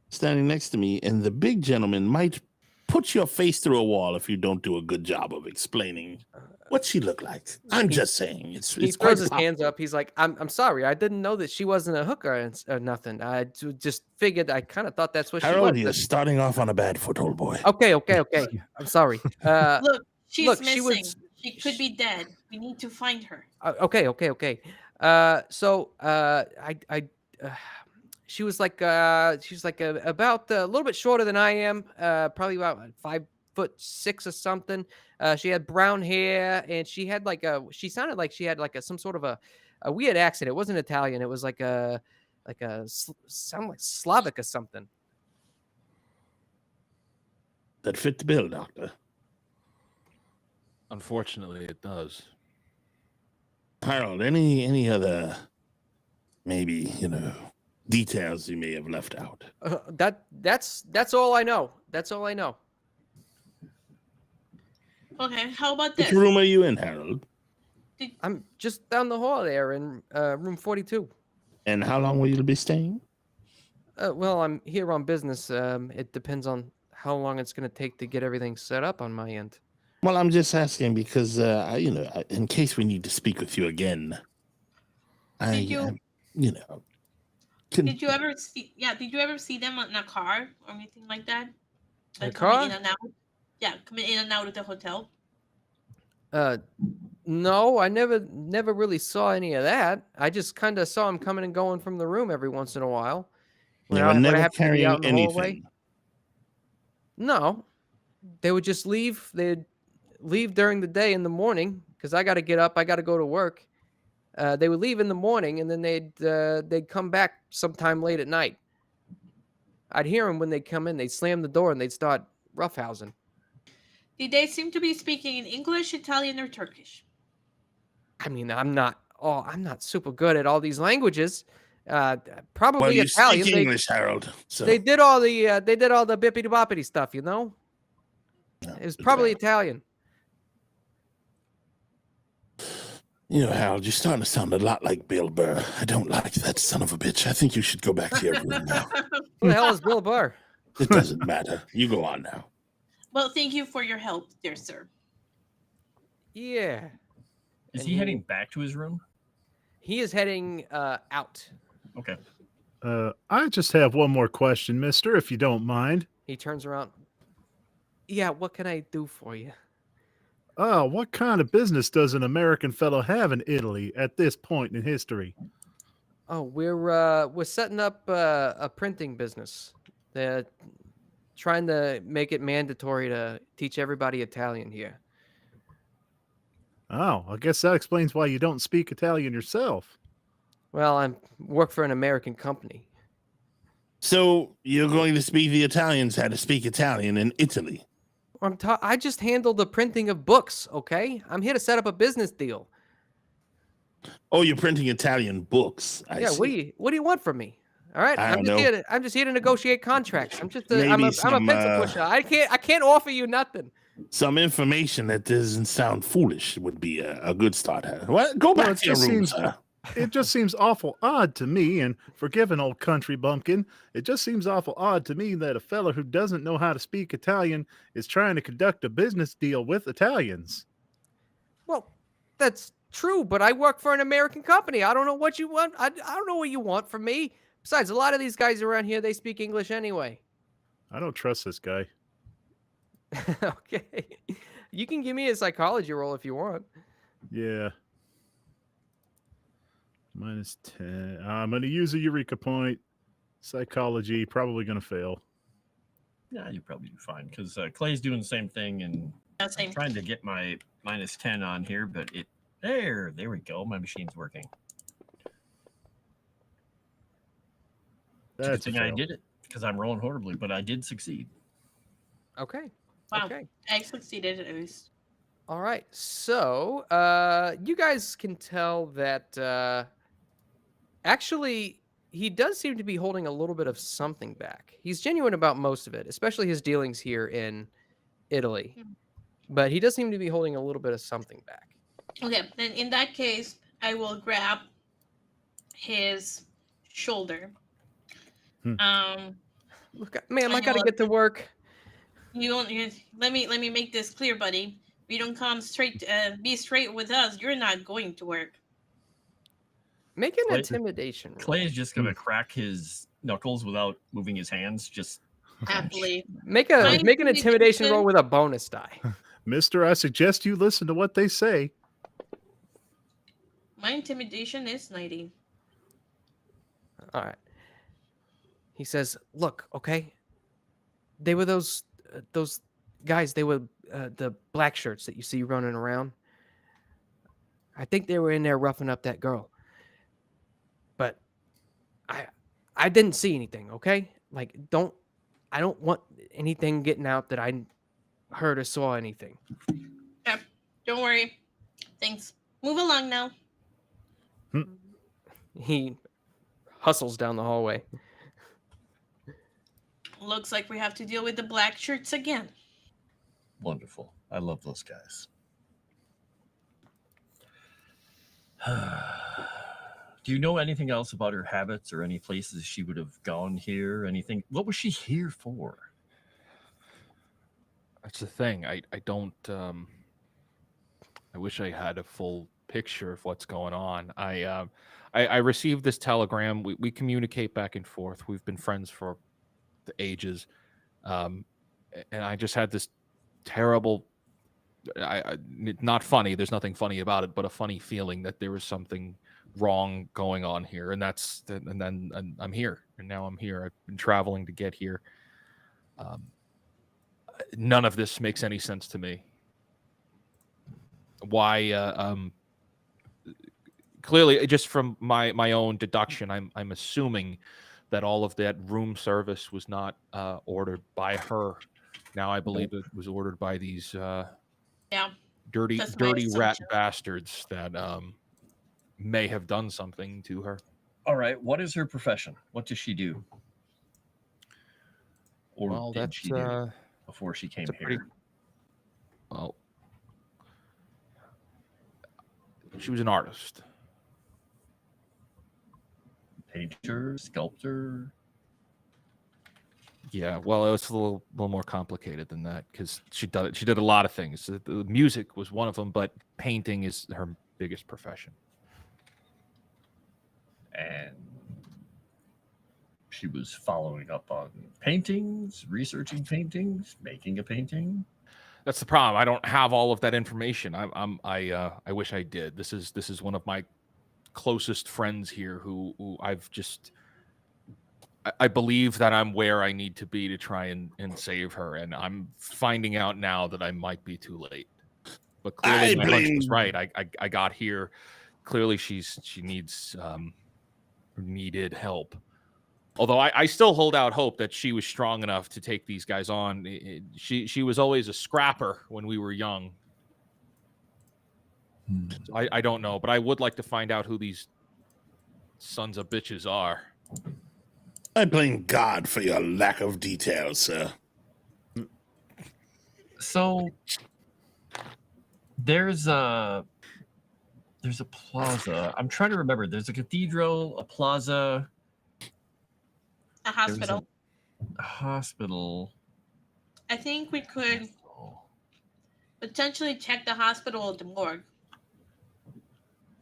standing next to me and the big gentleman might put your face through a wall if you don't do a good job of explaining what she looked like. I'm just saying. He throws his hands up. He's like, I'm sorry. I didn't know that she wasn't a hooker or nothing. I just figured, I kind of thought that's what Harold, she was. you're starting off on a bad foot, old boy. Okay. I'm sorry. Look, she's look, missing. She could be dead. We need to find her. Okay. She was like about a little bit shorter than I am, probably about 5'6" or something. She had brown hair, and she had she sounded like she had some sort of a weird accent. It wasn't Italian. It was sound like Slavic or something. That fit the bill, Doctor. Unfortunately, it does. Harold, any other maybe details you may have left out? That's all I know. That's all I know. Okay, how about this? Which room are you in, Harold? I'm just down the hall there in room 42. And how long will you be staying? Well, I'm here on business. It depends on how long it's going to take to get everything set up on my end. Well, I'm just asking because, in case we need to speak with you again. Did you ever see? Yeah, did you ever see them in a car or anything like that? A Like car? coming in and out? Yeah, coming in and out of the hotel. No, I never really saw any of that. I just kind of saw him coming and going from the room every once in a while. They were never happened to be out carrying in the hallway. anything. No, they would just leave. They'd leave during the day in the morning because I got to get up. I got to go to work. They would leave in the morning, and then they'd come back sometime late at night. I'd hear them when they come in. They'd slam the door and they'd start roughhousing. Did they seem to be speaking in English, Italian, or Turkish? I mean, I'm not super good at all these languages. Probably Well, you Italian. speak English, Harold. So They did all the bippity boppity stuff, It was probably Italian. Harold, you're starting to sound a lot like Bill Burr. I don't like that son of a bitch. I think you should go back to your room now. Who the hell is Bill Burr? It doesn't matter. You go on now. Well, thank you for your help, dear sir. Yeah. Is And he heading back to his room? He is heading out. Okay. I just have one more question, mister, if you don't mind. He turns around. Yeah, what can I do for you? Oh, what kind of business does an American fellow have in Italy at this point in history? Oh, we're setting up a printing business. They're trying to make it mandatory to teach everybody Italian here. Oh, I guess that explains why you don't speak Italian yourself. Well, I work for an American company. So you're going to speak the Italians how to speak Italian in Italy. I just handle the printing of books, okay? I'm here to set up a business deal. Oh, you're printing Italian books. I Yeah, see. what do you want from me? All right, I don't know. I'm just here to negotiate contracts. I'm Maybe a some, pencil pusher. I can't offer you nothing. Some information that doesn't sound foolish would be a good start. What? Go back Well, it to your just room, seems- sir. It just seems awful odd to me, and forgive an old country bumpkin, it just seems awful odd to me that a fella who doesn't know how to speak Italian is trying to conduct a business deal with Italians. Well, that's true, but I work for an American company. I don't know what you want. I don't know what you want from me. Besides, a lot of these guys around here, they speak English anyway. I don't trust this guy. Okay. You can give me a psychology roll if you want. Yeah. -10. I'm going to use a Eureka point. Psychology, probably going to fail. Yeah, you probably do fine because Clay's doing the same thing, and Yeah, same. I'm trying to get my -10 on here, but there we go. My machine's working. It's a That's a good thing I fail. did it because I'm rolling horribly, but I did succeed. Okay. Wow. Okay. I succeeded at least. All right. So, you guys can tell that actually he does seem to be holding a little bit of something back. He's genuine about most of it, especially his dealings here in Italy. But he does seem to be holding a little bit of something back. Okay, then in that case, I will grab his shoulder. Hmm. Look, ma'am, I I gotta know. get to work. Let me make this clear, buddy. If you don't come straight, be straight with us, you're not going to work. Make an Clay- intimidation roll. Clay is just gonna crack his knuckles without moving his hands. Just Happily. Make My an intimidation intimidation- roll with a bonus die. Mister, I suggest you listen to what they say. My intimidation is 90. All right. He says, "Look, okay. They were those guys. They were the black shirts that you see running around. I think they were in there roughing up that girl. But I didn't see anything. Okay, like I don't want anything getting out that I heard or saw anything. Yeah, don't worry. Thanks. Move along now. He hustles down the hallway. Looks like we have to deal with the black shirts again. wonderful. I love those guys. Do you know anything else about her habits or any places she would have gone here? Anything? What was she here for? That's the thing. I don't. I wish I had a full picture of what's going on. I received this telegram. We communicate back and forth. We've been friends for the ages, and I just had this terrible. Not funny. There's nothing funny about it, but a funny feeling that there was something wrong going on here, and then I'm here, and now I'm here. I've been traveling to get here. None of this makes any sense to me. Why? Clearly, just from my own deduction, I'm assuming that all of that room service was not ordered by her. Now I believe it was ordered by these Yeah. dirty That's my rat assumption. bastards that may have done something to her. All right. What is her profession? What does she do? Or Well, did that's she do before she came that's a here? pretty- well, she was an artist. Painter, sculptor. Yeah, well, it was a little more complicated than that because she did a lot of things. The music was one of them, but painting is her biggest profession. And she was following up on paintings, researching paintings, making a painting. That's the problem. I don't have all of that information. I wish I did. This is one of my closest friends here who I've just. I believe that I'm where I need to be to try and save her, and I'm finding out now that I might be too late. But clearly, my hunch was right. I got here. Clearly, she needed help. Although I still hold out hope that she was strong enough to take these guys on. She was always a scrapper when we were young. So I don't know, but I would like to find out who these sons of bitches are. I blame God for your lack of details, sir. So there's a plaza. I'm trying to remember. There's a cathedral, a plaza, A hospital. a hospital. I think we could potentially check the hospital at the morgue.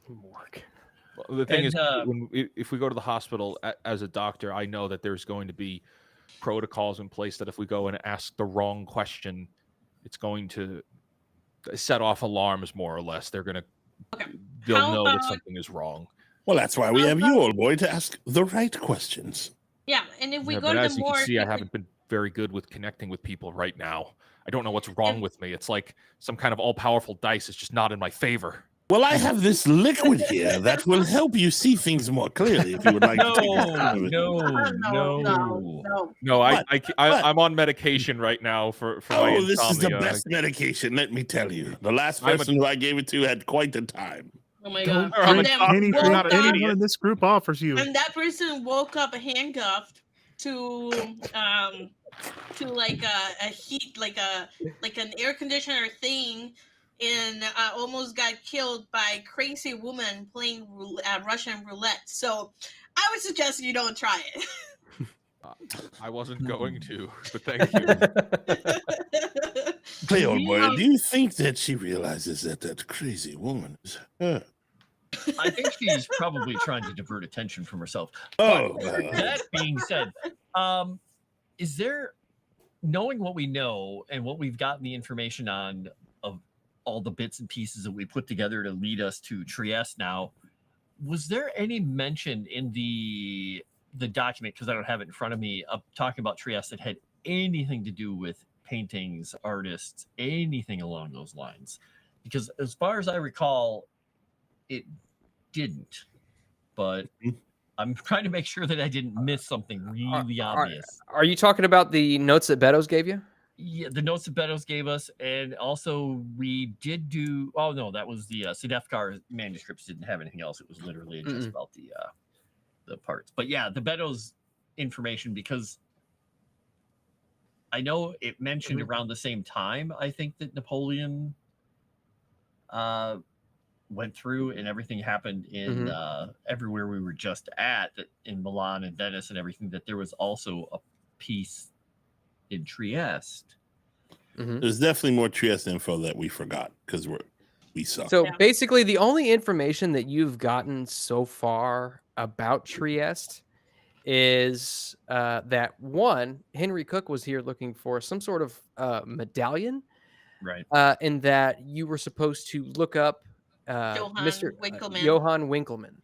Morgue. Well, the thing And, is, if we go to the hospital as a doctor, I know that there's going to be protocols in place that if we go and ask the wrong question, it's going to set off alarms, more or less. They're going to, they'll How know that about- something is wrong. Well, that's why we have you, old boy, to ask the right questions. Yeah, and if we Yeah, go but to as the you morgue, can see, I we could- haven't been very good with connecting with people right now. I don't know what's wrong with me. It's like some kind of all-powerful dice is just not in my favor. Well, I have this liquid here that will help you see things more clearly if you would like to take a sip of it. no. No, What? I'm on medication right now for my Oh, insomnia. this is the best medication, let me tell you. The last I'm a- person who I gave it to had quite the time. Oh my Don't god! I'm And a then anything woke that up, anyone in this group offers you. and that person woke up handcuffed to like a heat, like an air conditioner thing, and almost got killed by a crazy woman playing Russian roulette. So I would suggest you don't try it. I wasn't going to, but thank you. Play, old boy, do you think that she realizes that that crazy woman is her? I think she's probably trying to divert attention from herself. Oh, But that being said, is there, knowing what we know and what we've gotten the information on of all the bits and pieces that we put together to lead us to Trieste now, was there any mention in the document, because I don't have it in front of me, of talking about Trieste that had anything to do with paintings, artists, anything along those lines? Because as far as I recall, it didn't. But I'm trying to make sure that I didn't miss something really obvious. Are you talking about the notes that Betos gave you? Yeah, the notes that Betos gave us, and also we did do. Oh no, that was the Sedefkar manuscripts. Didn't have anything else. It was literally just about the parts. But yeah, the Betos information, because I know it mentioned around the same time. I think that Napoleon went through, and everything happened in everywhere we were just at, in Milan and Venice and everything. That there was also a piece in Trieste. there's definitely more Trieste info that we forgot because we suck. So Yeah. basically, the only information that you've gotten so far about Trieste is that one, Henry Cook was here looking for some sort of medallion, Right. and that you were supposed to look up Mr. Winckelmann. Johann Winckelmann.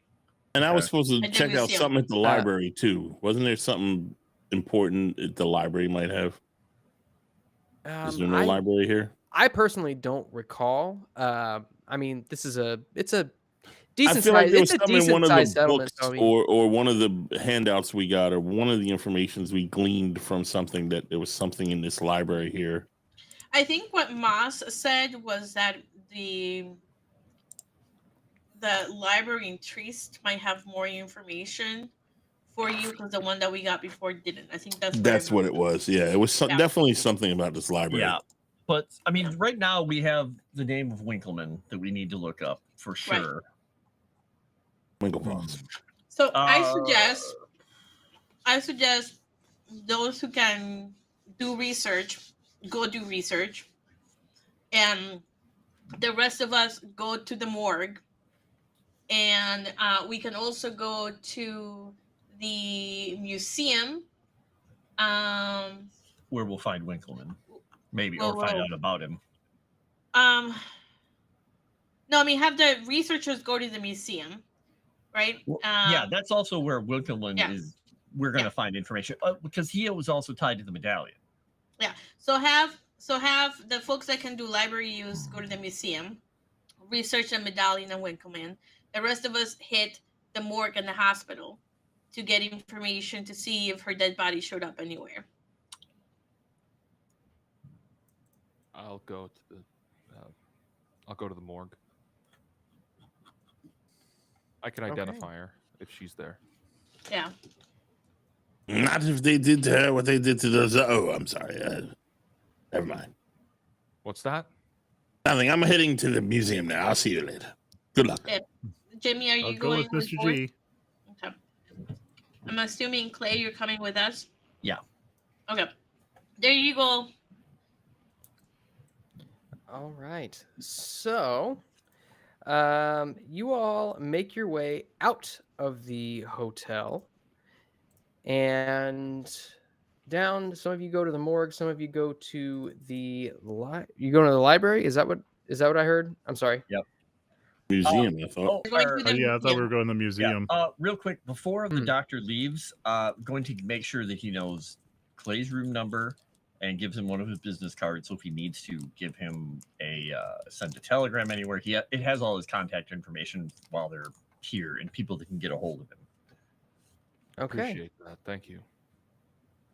And I was Okay. supposed to At the check out museum. something at the library too. Wasn't there something important at the library might have? Is there no library here? I personally don't recall. I mean, it's a I decent feel like size. there was It's a something in decent one of size the settlement. books So, I mean, or one of the handouts we got or one of the informations we gleaned from something that there was something in this library here. I think what Moss said was that the library in Trieste might have more information for you because the one that we got before didn't. I think That's what it was. Yeah, it was Yeah. definitely something about this library. Yeah. But I mean, right now we have the name of Winckelmann that we need to look up for sure. Winklevoss. So I suggest those who can do research, go do research, and the rest of us go to the morgue and we can also go to the museum. Where we'll find Winkleman, maybe, Well, or find well- out about him. No, I mean have the researchers go to the museum, right? Yeah, that's also where Winkleman yeah. is. We're going to find information because he was also tied to the medallion. Yeah. So have the folks that can do library use go to the museum, research the medallion and Winkleman. The rest of us hit the morgue and the hospital to get information to see if her dead body showed up anywhere. I'll go to the morgue. I can identify her if she's there. Yeah. Not if they did to her what they did to those. Oh, I'm sorry. Never mind. What's that? Nothing. I'm heading to the museum now. I'll see you later. Good luck. Yeah. Jimmy, are you I'll go going with Mr. both? G. Okay. I'm assuming Clay, you're coming with us. Yeah. Okay. There you go. All right. So, you all make your way out of the hotel and down. Some of you go to the morgue. Some of you go to the you go to the library. Is that what I heard? I'm sorry. Museum, I thought. We're going to the Yeah, I thought we were museum. going to the museum. Real quick, before the doctor leaves, going to make sure that he knows Clay's room number and gives him one of his business cards. So if he needs to give him send a telegram anywhere, it has all his contact information while they're here and people that can get a hold of him. Okay. Appreciate that. Thank you.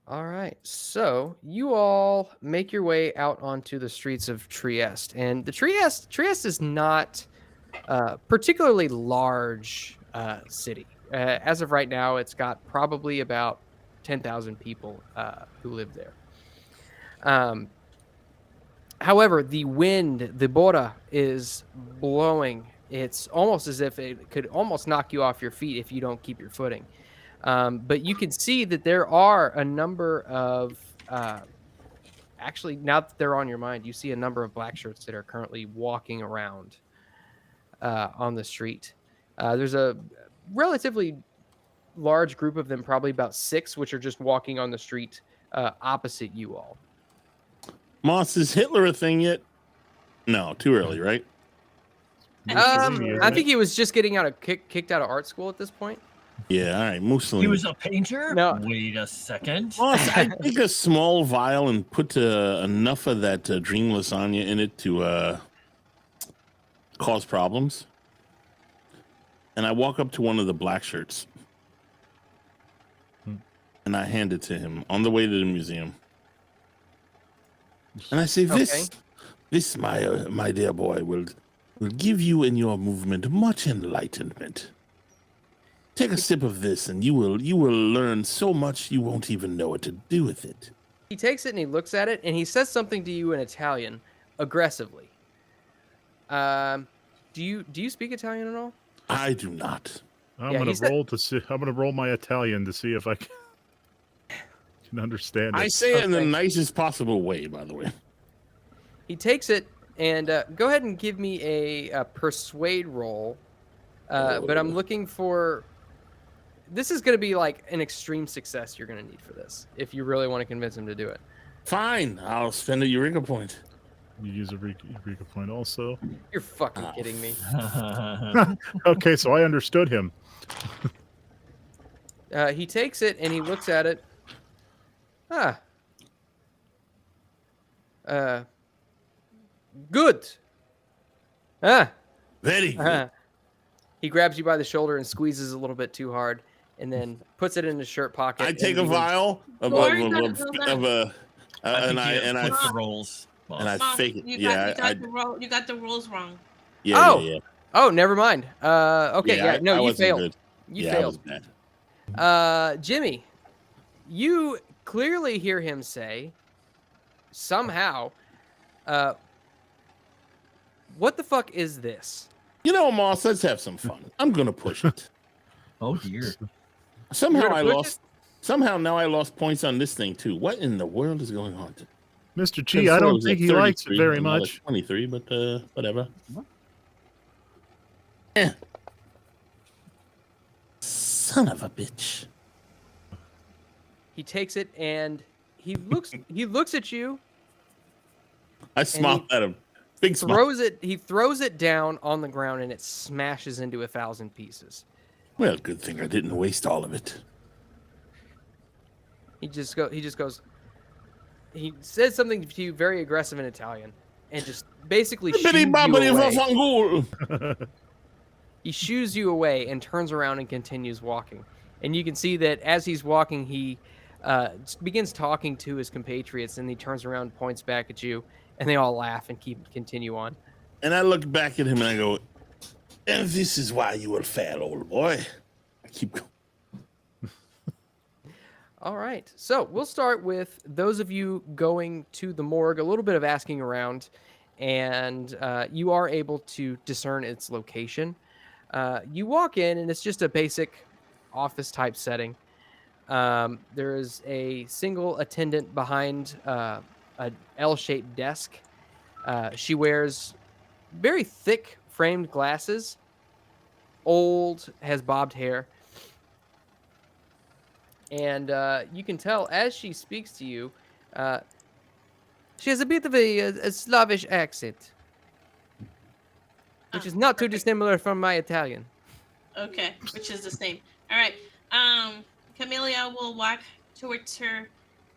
All right. So you all make your way out onto the streets of Trieste, and the Trieste is not particularly large city. As of right now, it's got probably about 10,000 people who live there. However, the wind, the bora, is blowing. It's almost as if it could almost knock you off your feet if you don't keep your footing. But you can see that there are a number of, actually, now that they're on your mind, you see a number of black shirts that are currently walking around on the street. There's a relatively large group of them, probably about 6, which are just walking on the street opposite you all. Moss, is Hitler a thing yet? No, too early, right? I think he was just getting kicked out of art school at this point. Yeah, all right. Mussolini. He was a painter? No. Wait a second. Moss, I take a small vial and put enough of that dream lasagna in it to cause problems. And I walk up to one of the black shirts. And I hand it to him on the way to the museum. And I say, this, my dear boy, will give you in your movement much enlightenment. Take a sip of this, and you will learn so much you won't even know what to do with it. He takes it and he looks at it and he says something to you in Italian, aggressively. Do you speak Italian at all? I do not. I'm gonna roll my Italian to see if I can understand it. I say it in the nicest possible way, by the way. He takes it and go ahead and give me a persuade roll. But I'm looking for. This is going to be like an extreme success you're going to need for this if you really want to convince him to do it. Fine, I'll spend a Eureka point. You use a Eureka point also. You're fucking kidding me. Okay, so I understood him. He takes it and he looks at it. Good. Very good. He grabs you by the shoulder and squeezes a little bit too hard, and then puts it in his shirt pocket. I take a vial and I flip the rolls. and I Mom, fake it. you got the rolls wrong. Yeah. Oh, never mind. Okay, I you failed. Good. You I was failed. bad. Jimmy, you clearly hear him say, somehow, what the fuck is this? You know, Moss, let's have some fun. I'm gonna push it. Oh dear. Somehow gonna I push lost. Somehow now I lost points on this thing too. What in the world is going on? Mr. G, I don't think he likes it very much. 23, but whatever. Son of a bitch. He takes it and he looks at you. I smiled at him. Big smile. He throws it down on the ground and it smashes into 1,000 pieces. Well, good thing I didn't waste all of it. He says something to you very aggressive in Italian and just basically shoos you away. He shoos you away and turns around and continues walking. And you can see that as he's walking, he begins talking to his compatriots, and he turns around, points back at you, and they all laugh and continue on. And I look back at him and I go, and this is why you will fail, old boy. I keep going. All right. So we'll start with those of you going to the morgue, a little bit of asking around, and you are able to discern its location. You walk in, and it's just a basic office-type setting. There is a single attendant behind an L-shaped desk. She wears very thick framed glasses, has bobbed hair. And you can tell as she speaks to you, she has a bit of a Slavish accent, which is not too dissimilar from my Italian. Okay, which is the same. All right. Camellia will walk towards her,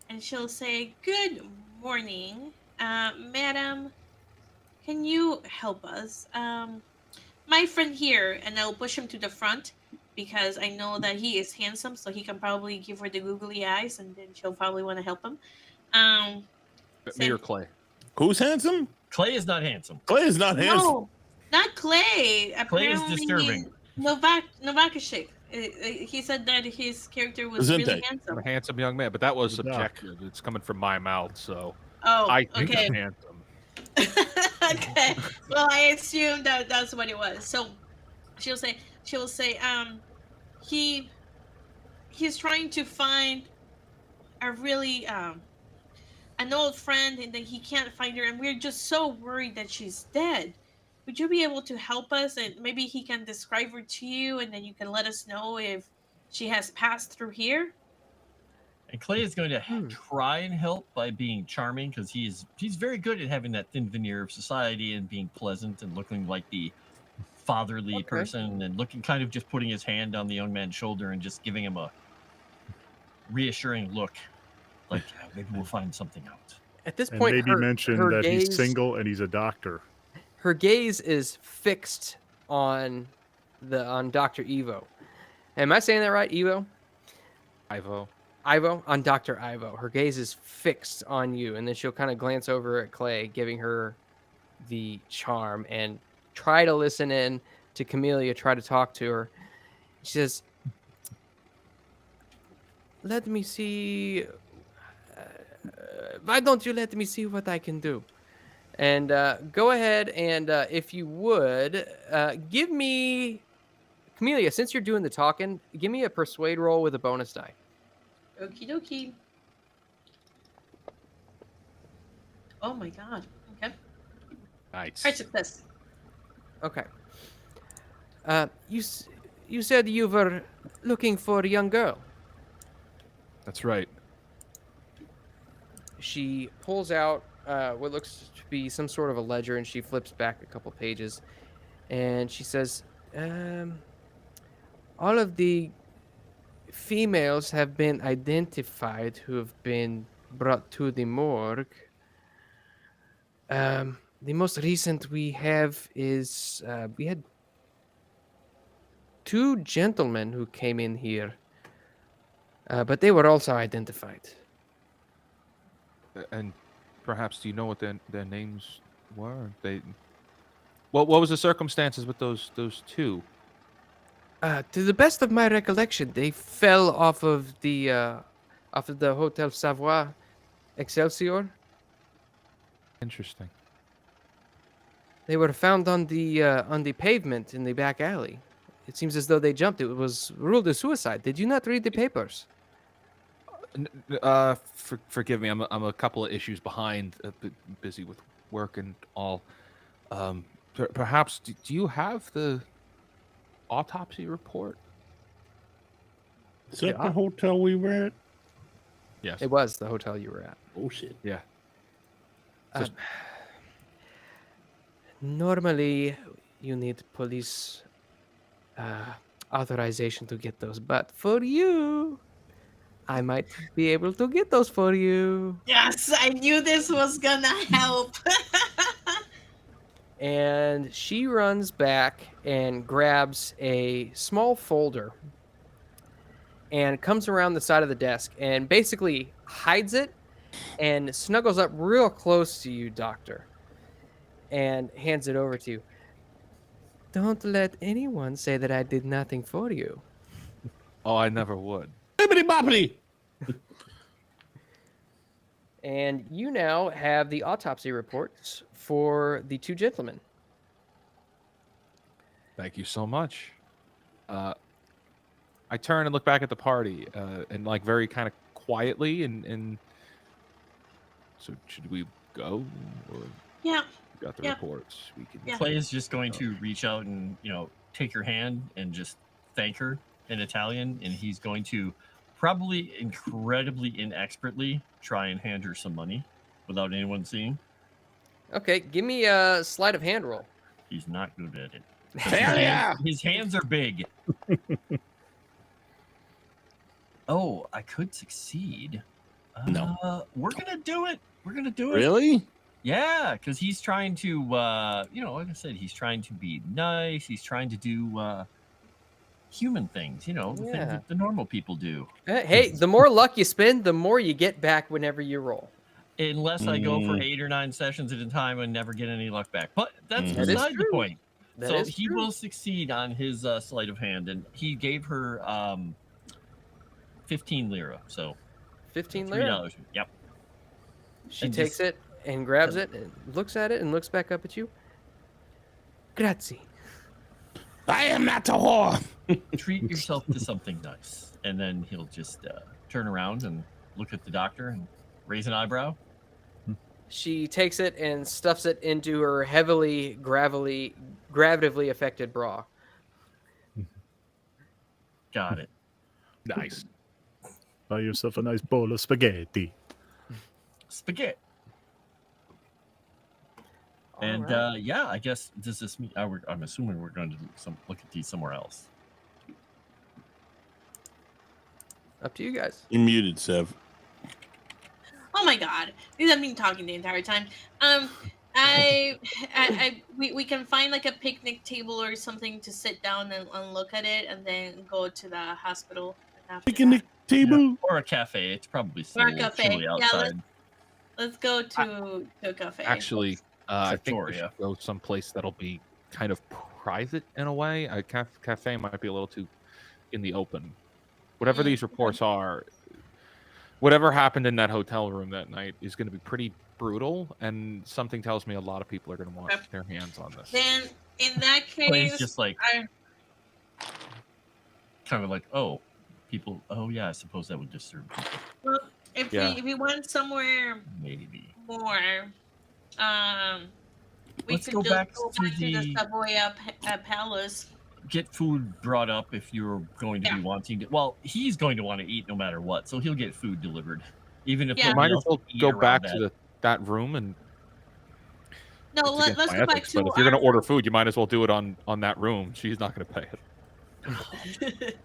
and she'll say, "Good morning, madam. Can you help us? My friend here," and I'll push him to the front because I know that he is handsome, so he can probably give her the googly eyes, and then she'll probably want to help him. Me or Clay? Who's handsome? Clay is not handsome. Clay is not handsome. No, not Clay. Clay is disturbing. Novakashik. He said that his character was Isn't really it? I'm handsome. a handsome young man, but that was Yeah. subjective. It's coming from my mouth, so Oh, I think okay. I'm handsome. Okay. Well, I assumed that that's what it was. So she'll say, he's trying to find a really an old friend, and that he can't find her, and we're just so worried that she's dead. Would you be able to help us, and maybe he can describe her to you, and then you can let us know if she has passed through here? And Clay is going to try and help by being charming, because he's very good at having that thin veneer of society and being pleasant and looking like the fatherly person, and looking kind of just putting his hand on the young man's shoulder and just giving him a reassuring look, like maybe we'll find something out. At this And point, maybe mention her that gaze, he's single and he's a doctor. Her gaze is fixed on Dr. Evo. Am I saying that right, Evo? Ivo. On Dr. Ivo. Her gaze is fixed on you, and then she'll kind of glance over at Clay, giving her the charm, and try to listen in to Camellia, try to talk to her. She says, "Let me see. Why don't you let me see what I can do?" And go ahead and, if you would, give me, Camellia, since you're doing the talking, give me a persuade roll with a bonus die. Okie dokie. Oh my god. Okay. Nice. Hard success. Okay. You said you were looking for a young girl. That's right. She pulls out what looks to be some sort of a ledger, and she flips back a couple pages, and she says, all of the females have been identified who have been brought to the morgue. The most recent we have is we had 2 gentlemen who came in here, but they were also identified. And perhaps do you know what their names were? What was the circumstances with those 2? To the best of my recollection, they fell off of the Hotel Savoy Excelsior. Interesting. They were found on the pavement in the back alley. It seems as though they jumped. It was ruled a suicide. Did you not read the papers? Forgive me. I'm a couple of issues behind. Busy with work and all. Perhaps do you have the autopsy report? Is that the hotel we were at? Yes. It was the hotel you were at. Oh shit. Yeah. Um, normally, you need police authorization to get those, but for you, I might be able to get those for you. Yes, I knew this was gonna help. And she runs back and grabs a small folder and comes around the side of the desk and basically hides it and snuggles up real close to you, Doctor, and hands it over to you. Don't let anyone say that I did nothing for you. Oh, I never would. Bibbidi boppity. And you now have the autopsy reports for the two gentlemen. Thank you so much. I turn and look back at the party, and like very kind of quietly, and so should we go? Or Yeah. we got the Yeah. reports. We can. Yeah. Clay is just going to reach out and take her hand and just thank her in Italian, and he's going to probably incredibly inexpertly try and hand her some money without anyone seeing. Okay, give me a sleight of hand roll. He's not good at it. Hell yeah! His hands are big. Oh, I could succeed. No. We're gonna do it. We're gonna do it. Really? Yeah, because he's trying to, like I said, he's trying to be nice. He's trying to do human things, the things Yeah. that the normal people do. Hey, the more luck you spend, the more you get back whenever you roll. Unless I go for 8 or 9 sessions at a time and never get any luck back. But that's That is beside the true. point. That So is he true. will succeed on his sleight of hand, and he gave her 15 lira. So 15 lira. $3. Yep. She And takes just- it and grabs it and looks at it and looks back up at you. Grazie. I am not a whore. Treat yourself to something nice, and then he'll just turn around and look at the doctor and raise an eyebrow. She takes it and stuffs it into her heavily, gravitatively affected bra. Got it. Nice. Buy yourself a nice bowl of spaghetti. Spaghetti. All And right. yeah, I guess does this mean I'm assuming we're going to look at these somewhere else. Up to you guys. You're muted, Sev. Oh my god, because I've been talking the entire time. We can find like a picnic table or something to sit down and look at it, and then go to the hospital. After Picnic table. Or a cafe. It's probably still Or a a little cafe. chilly Yeah, outside. let's go to a cafe. Actually, I think we Victoria. should go someplace that'll be kind of private in a way. A cafe might be a little too in the open. Whatever these reports are, whatever happened in that hotel room that night is going to be pretty brutal, and something tells me a lot of people are going to want Okay. their hands on this. Then in that Clay's case, just like I- kind of like, oh, people. Oh yeah, I suppose that would disturb people. well, if Yeah. we went somewhere Maybe. more, we Let's could go just back go to back to the the- Savoya Palace. Get food brought up if you're going to Yeah. be wanting to. Well, he's going to want to eat no matter what, so he'll get food delivered, even if Yeah. nobody Might as else well can eat go around back that. to that room and. No, it's against let's my go back ethics, to. but if you're going to our- order food, you might as well do it on that room. She's not going to pay it.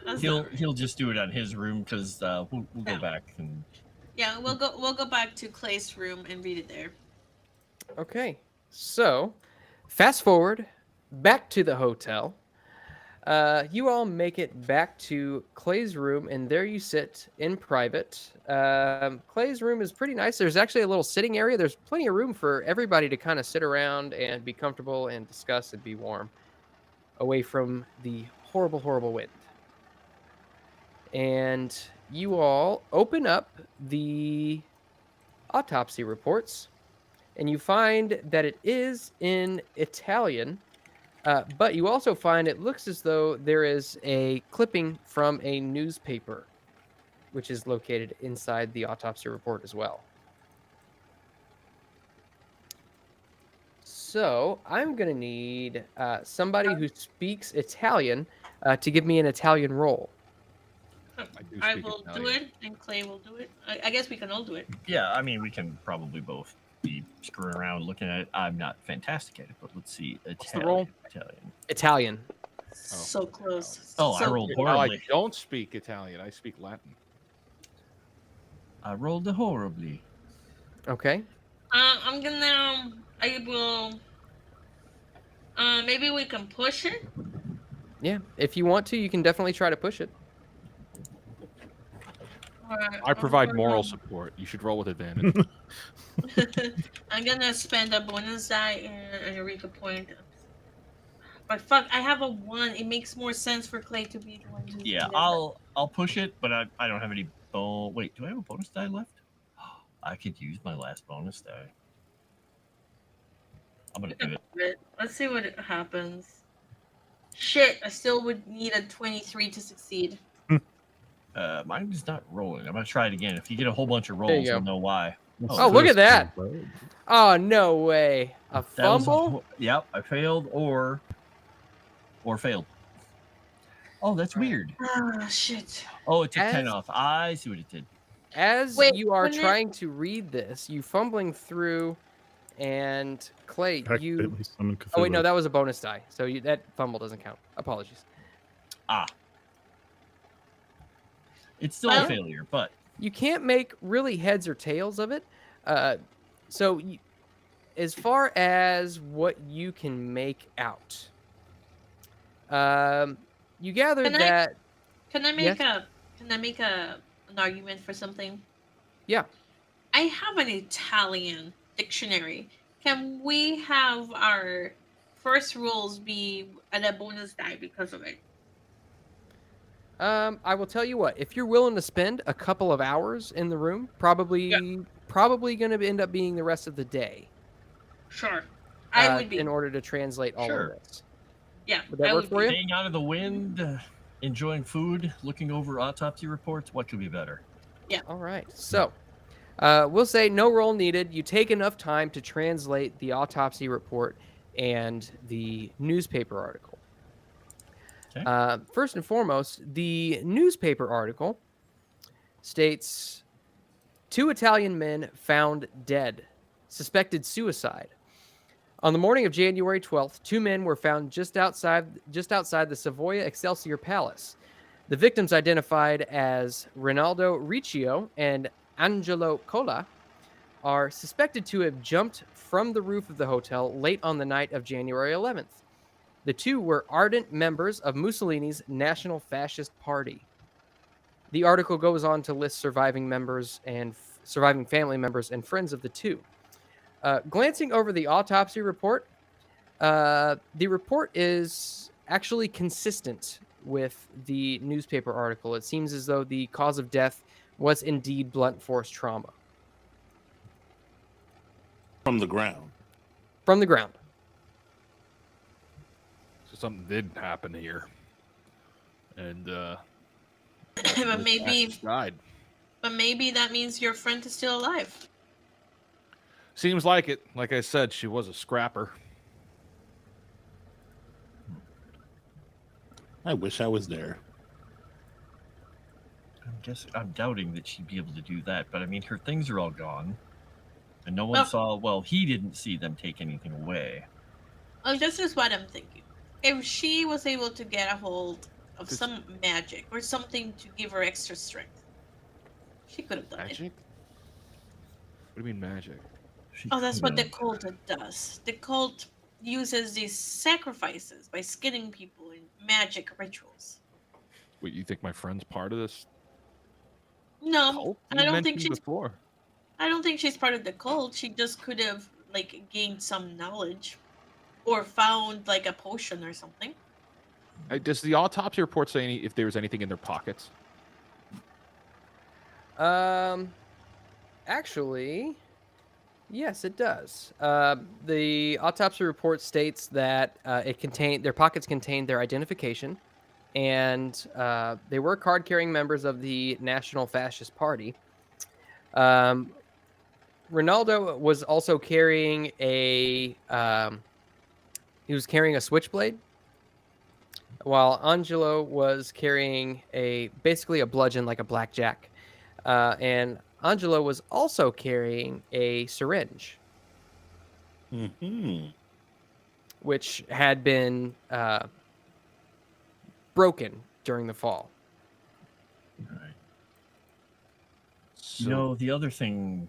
That's He'll just do it on his room because we'll Yeah. go back and Yeah, we'll go back to Clay's room and read it there. Okay, so fast forward back to the hotel. You all make it back to Clay's room, and there you sit in private. Clay's room is pretty nice. There's actually a little sitting area. There's plenty of room for everybody to kind of sit around and be comfortable and discuss and be warm away from the horrible, horrible wind. And you all open up the autopsy reports, and you find that it is in Italian. But you also find it looks as though there is a clipping from a newspaper, which is located inside the autopsy report as well. So I'm going to need somebody who speaks Italian to give me an Italian roll. do I speak will do Italian. it, and Clay will do it. I guess we can all do it. Yeah, I mean, we can probably both be screwing around looking at it. I'm not fantastic at it, but let's see. What's the roll? Italian. So close. Oh, I So rolled close. Well, I horribly. don't speak Italian. I speak Latin. I rolled horribly. Okay. I'm gonna. I will. Maybe we can push it. Yeah. If you want to, you can definitely try to push it. I provide moral support. You should roll with advantage. I'm gonna spend a bonus die and a Eureka point. But fuck, I have a 1. It makes more sense for Clay to be the one to Yeah, do that. I'll push it, but I don't have any wait, do I have a bonus die left? I could use my last bonus die. I'm gonna do it. Let's see what happens. Shit, I still would need a 23 to succeed. Mine is not rolling. I'm gonna try it again. If you get a whole bunch of There you rolls, go. you'll know why. Oh, look at that. Oh, no way. A That was fumble? yep, I failed or failed. Oh, that's weird. Ah, shit. Oh, it took 10 As- off. I see what it did. As Wait, you are wouldn't it- trying to read this, you fumbling through, and Clay, you. Accidentally summoned Oh wait, no, Cthulhu. that was a bonus die, so that fumble doesn't count. Apologies. It's still Well- a failure, but You can't make really heads or tails of it. So, as far as what you can make out, you gather Can I- that. Can I make Yes? an argument for something? Yeah. I have an Italian dictionary. Can we have our first rules be at a bonus die because of it? I will tell you what. If you're willing to spend a couple of hours in the room, probably going to end up being the rest of the day. Sure. I would be. in order to translate all Sure. of this. Yeah. Would that I work would for be. you? staying out of the wind, enjoying food, looking over autopsy reports, what could be better? All right. So, we'll say no roll needed. You take enough time to translate the autopsy report and the newspaper article. Okay. First and foremost, the newspaper article states 2 Italian men found dead, suspected suicide. On the morning of January 12th, 2 men were found just outside the Savoia Excelsior Palace. The victims, identified as Rinaldo Riccio and Angelo Cola, are suspected to have jumped from the roof of the hotel late on the night of January 11th. The 2 were ardent members of Mussolini's National Fascist Party. The article goes on to list surviving members and surviving family members and friends of the 2. Glancing over the autopsy report, the report is actually consistent with the newspaper article. It seems as though the cause of death was indeed blunt force trauma. From the ground. From the ground. So something did happen here. And but this maybe fascist died. that means your friend is still alive. Seems like it. Like I said, she was a scrapper. I wish I was there. I'm doubting that she'd be able to do that, but I mean, her things are all gone. And no one Well- saw, well, he didn't see them take anything away. Well, this is what I'm thinking. If she was able to get a hold of This- some magic or something to give her extra strength, she could have done it. Magic? What do you mean magic? She Oh, that's what the could've. cult does. The cult uses these sacrifices by skinning people in magic rituals. Wait, you think my friend's part of this No, cult? I You don't think mentioned she's. before. I don't think she's part of the cult. She just could have gained some knowledge, or found a potion or something. Does the autopsy report say if there was anything in their pockets? Actually, yes, it does. The autopsy report states that their pockets contained their identification, and they were card-carrying members of the National Fascist Party. Ronaldo was also carrying a switchblade, while Angelo was carrying basically a bludgeon like a blackjack. And Angelo was also carrying a syringe, Mm-hmm. which had been broken during the fall. Right. So, You know, the other thing,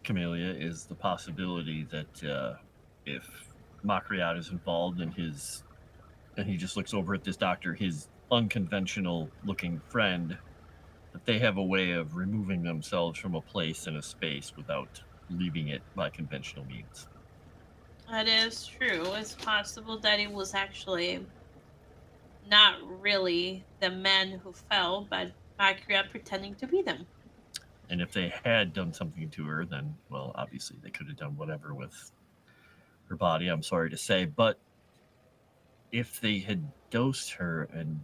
Camellia, is the possibility that if Makriad is involved in his, and he just looks over at this doctor, his unconventional-looking friend, that they have a way of removing themselves from a place and a space without leaving it by conventional means. That is true. It's possible that it was actually not really the men who fell, but Makria pretending to be them. And if they had done something to her, then, well, obviously they could have done whatever with her body, I'm sorry to say. But if they had dosed her and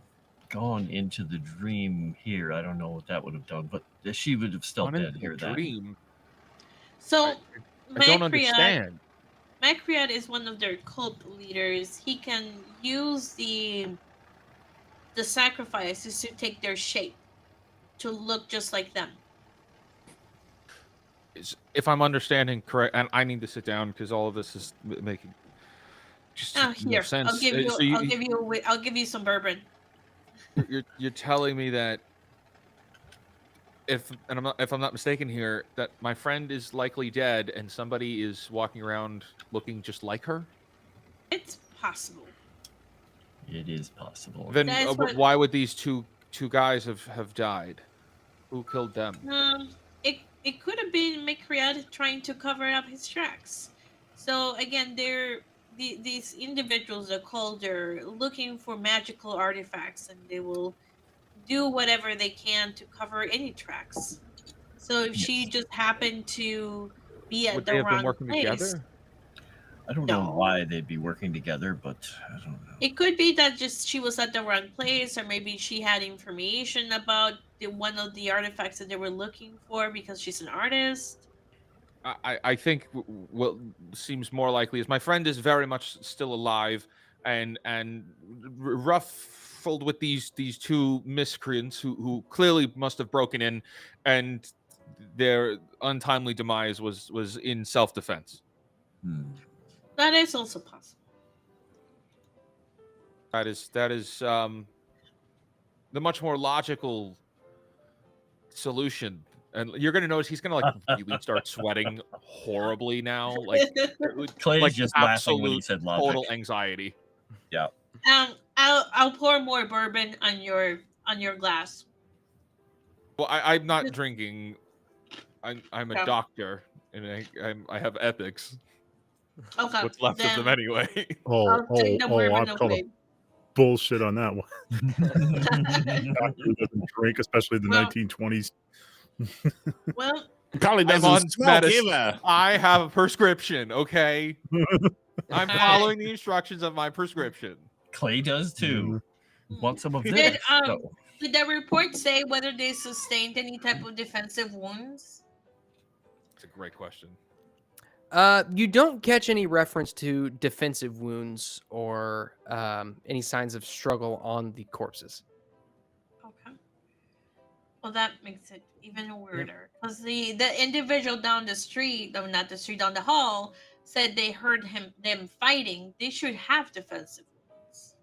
gone into the dream here, I don't know what that would have done, but she would have still gone into been here the then. dream. So, I don't understand. Makriad is one of their cult leaders. He can use the sacrifices to take their shape, to look just like them. If I'm understanding correct, and I need to sit down because all of this is making just no Here, sense. I'll give you. So I'll give you some bourbon. You're telling me that if I'm not mistaken here, that my friend is likely dead and somebody is walking around looking just like her? It's possible. It is possible. Then That is what- why would these two guys have died? Who killed them? It could have been Makriad trying to cover up his tracks. So again, these individuals are called. They're looking for magical artifacts, and they will do whatever they can to cover any tracks. So if she just happened to be at Would the they have been wrong working place, together? I don't know why they'd be working together, but I don't know. it could be that just she was at the wrong place, or maybe she had information about one of the artifacts that they were looking for because she's an artist. I think what seems more likely is my friend is very much still alive and ruffled with these two miscreants who clearly must have broken in, and their untimely demise was in self-defense. That is also possible. That is the much more logical solution. And you're gonna notice he's gonna really start sweating horribly now, Clay's just laughing when he said logic. Total anxiety. Yeah. I'll pour more bourbon on your glass. Well, I'm not drinking. I'm a doctor, and I have ethics. Okay. What's left of them anyway? I'll take the bourbon I've called away. bullshit on that one. Doctor doesn't drink, especially the 1920s. Well, Probably I'm doesn't on smell. medicine. Give a- I have a prescription. Okay, I'm following the instructions of my prescription. Clay does too. Want some of this? Did the report say whether they sustained any type of defensive wounds? That's a great question. You don't catch any reference to defensive wounds or any signs of struggle on the corpses. Okay. Well, that makes it even weirder because the individual down the street, no, not the street, down the hall, said they heard them fighting. They should have defensive wounds.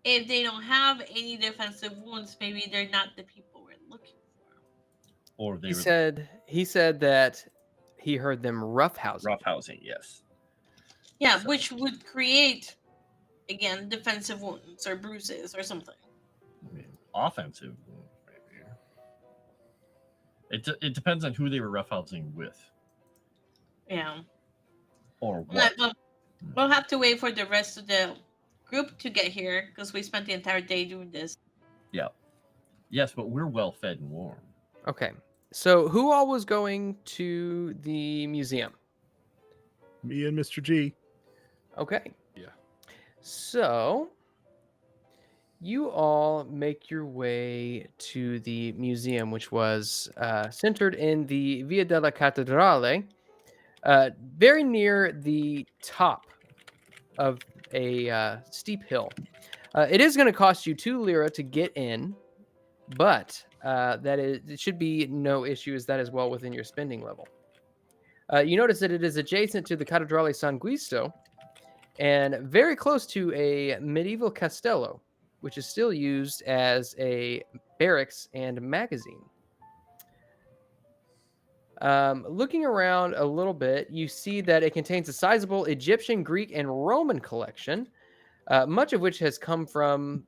If they don't have any defensive wounds, maybe they're not the people we're looking for. Or they He said that he heard them roughhousing. roughhousing, yes. Yeah, which would create, again, defensive wounds or bruises or something. I mean, offensive, maybe. It depends on who they were roughhousing with. Yeah. Or what. We'll have to wait for the rest of the group to get here because we spent the entire day doing this. Yeah. Yes, but we're well fed and warm. Okay. So who all was going to the museum? Me and Mr. G. Okay. Yeah. So you all make your way to the museum, which was centered in the Via della Cattedrale, very near the top of a steep hill. It is going to cost you 2 lira to get in, but it should be no issue, as that is well within your spending level. You notice that it is adjacent to the Cattedrale San Guisto and very close to a medieval castello, which is still used as a barracks and magazine. Looking around a little bit, you see that it contains a sizable Egyptian, Greek, and Roman collection, much of which has come from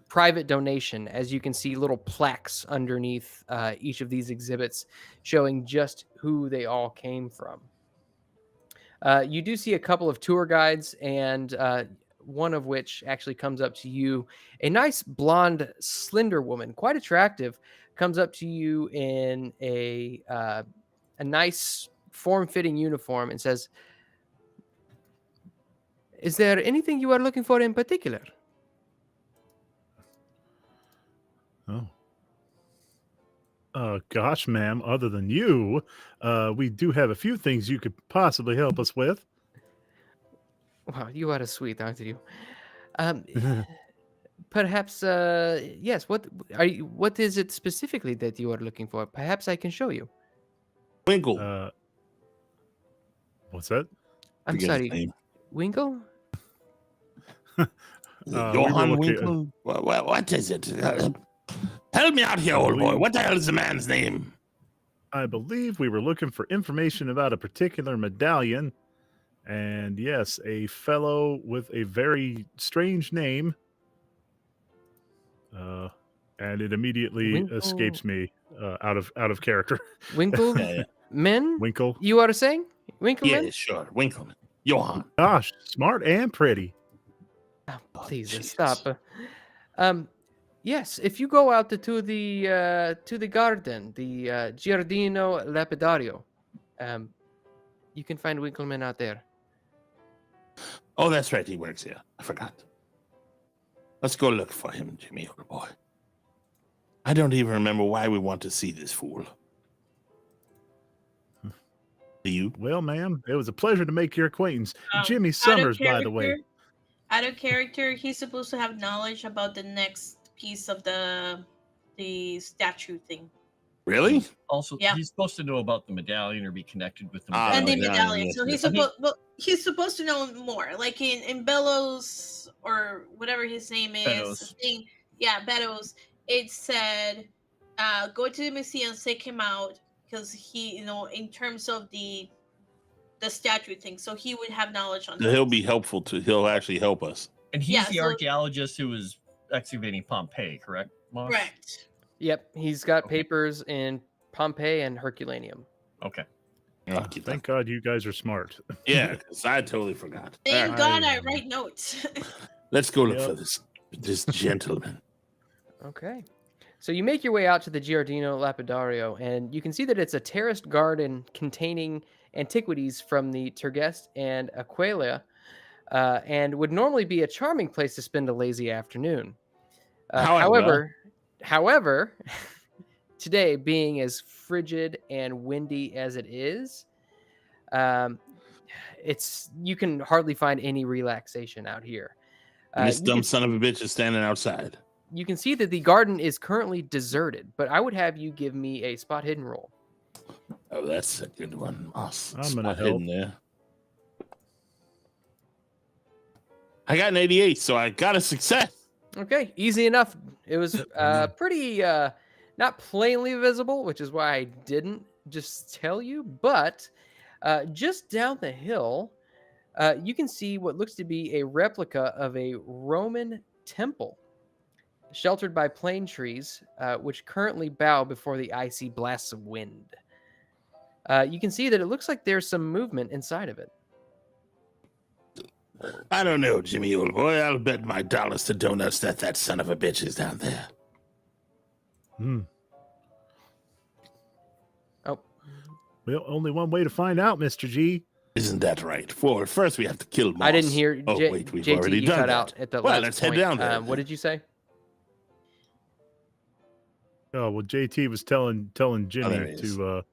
private donation. As you can see, little plaques underneath each of these exhibits showing just who they all came from. You do see a couple of tour guides, and one of which actually comes up to you. A nice blonde, slender woman, quite attractive, comes up to you in a nice form-fitting uniform and says, "Is there anything you are looking for in particular?" Oh. Gosh, ma'am, other than you, we do have a few things you could possibly help us with. Wow, you are a sweet, aren't you? Perhaps, yes. What is it specifically that you are looking for? Perhaps I can show you. Winkle. What's that? I'm Forget his sorry, name. Winkle? Johann we were looking- Winkle? What is it? Help me out here, old boy. What the hell is the man's name? I believe we were looking for information about a particular medallion. And yes, a fellow with a very strange name. And it immediately Winkle. escapes me out of character. Winkle? Yeah. Men? Winkle. You are saying? Winkleman? Yeah, sure. Winkleman. Johann. Gosh, smart and pretty. Oh, please Jesus. stop. Yes, if you go out to the garden, the Giardino Lapidario, you can find Winkleman out there. Oh, that's right. He works here. I forgot. Let's go look for him, Jimmy, old boy. I don't even remember why we want to see this fool. Do you? Well, ma'am, it was a pleasure to make your acquaintance. Jimmy Out of Summers, by the way. character- Out of character, he's supposed to have knowledge about the next piece of the statue thing. Really? Also, Yeah. he's supposed to know about the medallion or be connected with the Ah, And the medallion. medallion. yes, So yes. he's supposed to know more. Like in Bellows or whatever his name is. Beddoes. Beddoes. It said, go to the museum, seek him out, because he, in terms of the statue thing, so he would have knowledge on So that. he'll be helpful to. He'll actually help us. And he's Yeah, the so- archaeologist who was excavating Pompeii, correct, Moss? Correct. Yep, he's got Okay. papers in Pompeii and Herculaneum. Okay. Lucky Thank God you guys are smart. Yeah, 'cause I totally forgot. Thank All right, God I write notes. let's go look Yep. for this gentleman. Okay. So you make your way out to the Giardino Lapidario, and you can see that it's a terraced garden containing antiquities from the Tergest and Aquileia, and would normally be a charming place to spend a lazy afternoon. However, today being as frigid and windy as it is, you can hardly find any relaxation out here. And this You dumb can- son of a bitch is standing outside. You can see that the garden is currently deserted, but I would have you give me a spot hidden roll. Oh, that's a good one, Moss. I'm gonna Spot hidden there. I got an 88, so I got a success. Okay, easy enough. It was pretty not plainly visible, which is why I didn't just tell you, but just down the hill, you can see what looks to be a replica of a Roman temple, sheltered by plane trees, which currently bow before the icy blasts of wind. You can see that it looks like there's some movement inside of it. I don't know, Jimmy, old boy. I'll bet my dollars to donuts that son of a bitch is down there. Hmm. Oh, Well, only one way to find out, Mr. G. Isn't that right? Well, first we have to kill Moss. I didn't hear. Oh, wait, we've JT, already you done cut that. out at the Well, last let's point. head down there. What did you say? Oh, well, JT was telling Jimmy there he is. to,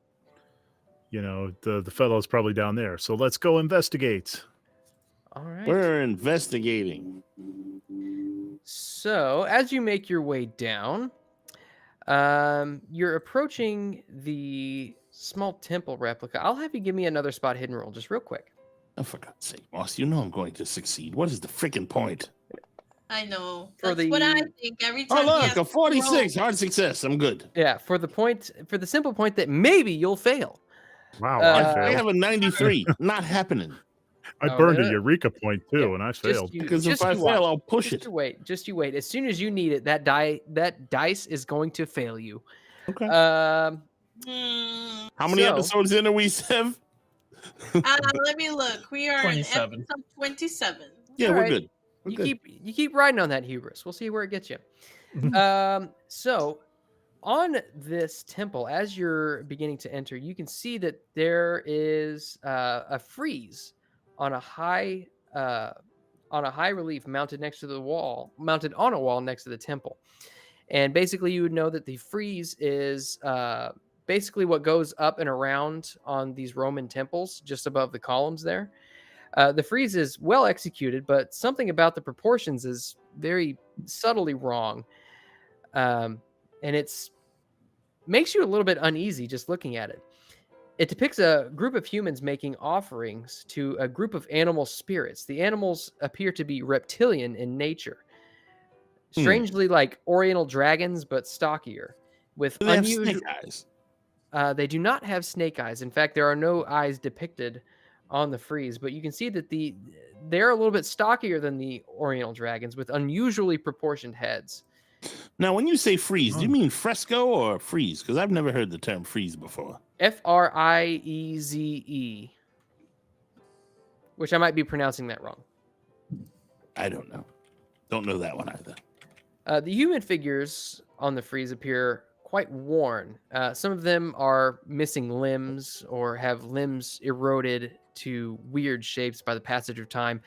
the fellow's probably down there. So let's go investigate. All right. We're investigating. So, as you make your way down, you're approaching the small temple replica. I'll have you give me another spot hidden roll, just real quick. Oh, for God's sake, Moss, you know I'm going to succeed. What is the freaking point? I know. For That's what I the- think every Oh, time. look, a 46. Hard success. I'm good. Yeah, for the simple point that maybe you'll fail. Wow, Uh, I I failed. have a 93. Not happening. I Oh, burned really? a Eureka point too, Yeah, and I just failed. you- Because if just I you fail, watch. I'll push Just it. you wait. Just you wait. As soon as you need it, that dice is going to fail you. Okay. Hmm. How many so- episodes in are we, Sev? Let me look. We are 27. in episode 27. Yeah, All we're right. good. We're You good. keep riding on that hubris. We'll see where it gets you. So on this temple, as you're beginning to enter, you can see that there is a frieze on a high relief mounted on a wall next to the temple. And basically, you would know that the frieze is basically what goes up and around on these Roman temples, just above the columns there. The frieze is well executed, but something about the proportions is very subtly wrong. And it's makes you a little bit uneasy just looking at it. It depicts a group of humans making offerings to a group of animal spirits. The animals appear to be reptilian in nature, strangely like oriental dragons, but stockier, with Do they have unusual. snake eyes? They do not have snake eyes. In fact, there are no eyes depicted on the frieze, but you can see that they're a little bit stockier than the oriental dragons, with unusually proportioned heads. Now, when you say freeze, do you Oh. mean fresco or freeze? Because I've never heard the term freeze before. Frieze, which I might be pronouncing that wrong. I don't know. Don't know that one either. The human figures on the frieze appear quite worn. Some of them are missing limbs or have limbs eroded to weird shapes by the passage of time.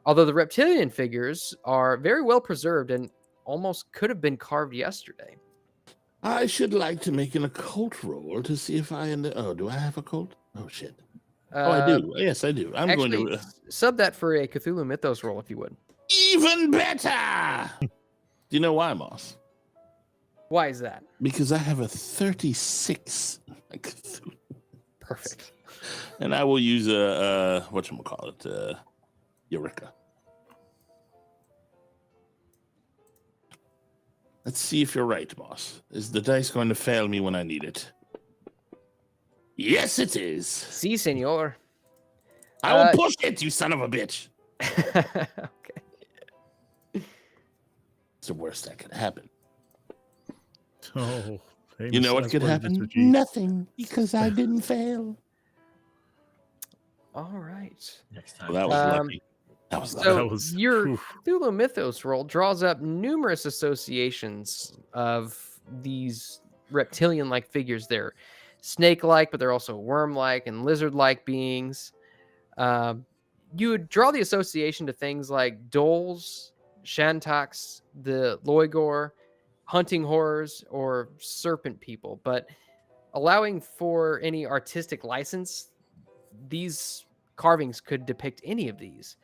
Although the reptilian figures are very well preserved and almost could have been carved yesterday. I should like to make an occult roll to see if I... Oh, do I have a cult? Oh, shit. Oh, I do. Yes, I do. I'm Actually, going to... sub that for a Cthulhu Mythos roll if you would. Even better! Do you know why, Moss? Why is that? Because I have a 36. Perfect. And I will use a whatchamacallit, Eureka. Let's see if you're right, boss. Is the dice going to fail me when I need it? Yes, it is. Si, senor. I will push it, you son of a bitch. Okay. It's the worst that could happen. Oh, You know what could happen? Nothing, because I didn't fail. All right. Next time. Well, that was Um, lucky. That was lucky. So That was- your oof. Cthulhu Mythos roll draws up numerous associations of these reptilian-like figures. They're snake-like, but they're also worm-like and lizard-like beings. You would draw the association to things like doles, shantoks, the loigor, hunting horrors, or serpent people. But allowing for any artistic license, these carvings could depict any of these.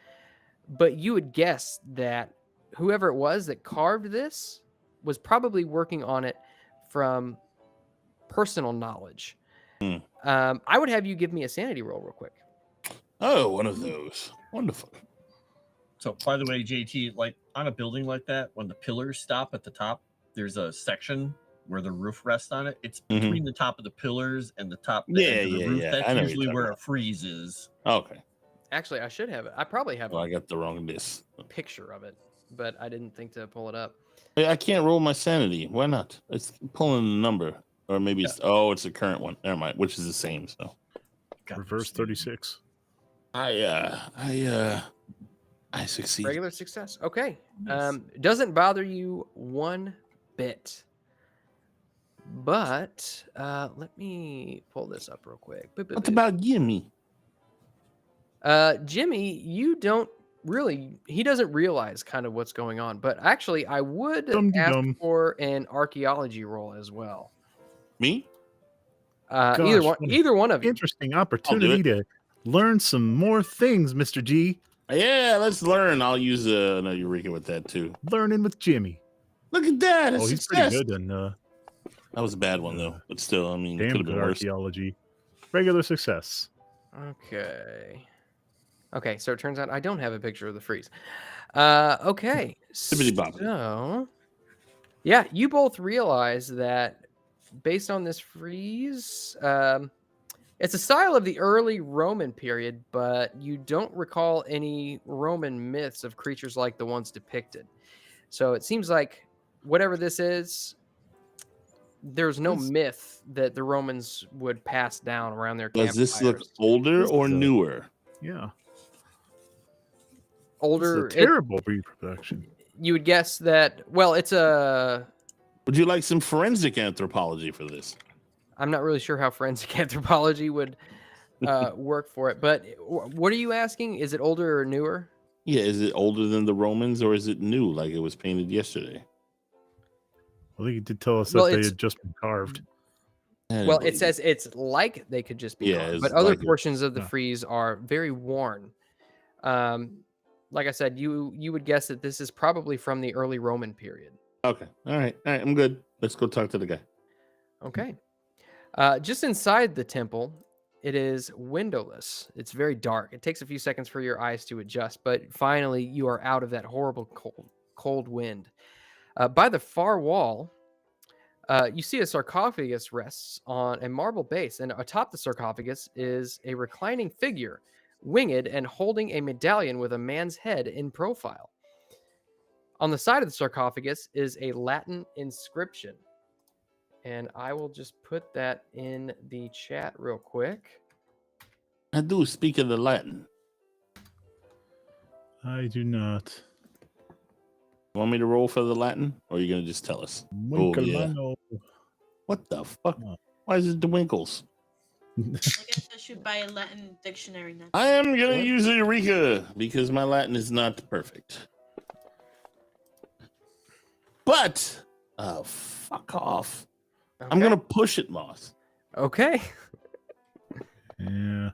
But you would guess that whoever it was that carved this was probably working on it from personal knowledge. Hmm. I would have you give me a sanity roll real quick. Oh, one of those. Wonderful. So, by the way, JT, like on a building like that, when the pillars stop at the top, there's a section where the roof rests on it. It's Mhm. between the top of the pillars and the top Yeah, edge of the yeah, roof. yeah. That's I know what usually you're where talking a freeze is. Okay. Actually, I should have it. I probably have Well, I a got the wrong list. picture of it, but I didn't think to pull it up. I can't roll my sanity. Why not? It's pulling a number. Or maybe it's it's the current one. Never mind, which is the same. So God, Reverse 36. I succeed. Regular success. Okay. Nice. Doesn't bother you one bit. But let me pull this up real quick. What about Jimmy? Jimmy, you don't really, he doesn't realize kind of what's going on. But actually, I would ask Dum-de-dum. for an archaeology roll as well. Me? Either Gosh, one, what either one of you. Interesting opportunity to learn some more things, Mr. G. Yeah, let's learn. I'll use a Eureka with that too. Learning with Jimmy. Look at that. Oh, he's pretty good. And That was a bad one though, but still, I mean, could damn have good been worse. archaeology. Regular success. Okay. Okay, so it turns out I don't have a picture of the freeze. Okay. Bibbidi-bobbidi. So, yeah, you both realize that based on this frieze, it's a style of the early Roman period, but you don't recall any Roman myths of creatures like the ones depicted. So it seems like whatever this is, there's no myth that the Romans would pass down around their campfires. Does this look older or newer? Yeah. Older? It's a terrible reproduction. You would guess that, well, it's a... Would you like some forensic anthropology for this? I'm not really sure how forensic anthropology would work for it, but what are you asking? Is it older or newer? Yeah, is it older than the Romans or is it new like it was painted yesterday? I think he did tell us Well, that they it's- had just been carved. Well, it says it's like they could just be Yeah, carved, it's but other like it. portions of the Yeah. frieze are very worn. Like I said, you would guess that this is probably from the early Roman period. Okay. All right. I'm good. Let's go talk to the guy. Okay. Just inside the temple, it is windowless. It's very dark. It takes a few seconds for your eyes to adjust, but finally you are out of that horrible cold wind. By the far wall, you see a sarcophagus rests on a marble base, and atop the sarcophagus is a reclining figure, winged and holding a medallion with a man's head in profile. On the side of the sarcophagus is a Latin inscription. And I will just put that in the chat real quick. I do speak of the Latin. I do not. You want me to roll for the Latin? Or are you going to just tell us? Oh, yeah. Winkelmano. What the fuck? Oh. Why is it the Winkles? I guess I should buy a Latin dictionary now. I am going to use a Eureka because my Latin is not perfect. But, oh, fuck off. I'm going to push it, Moss. Okay. Yeah.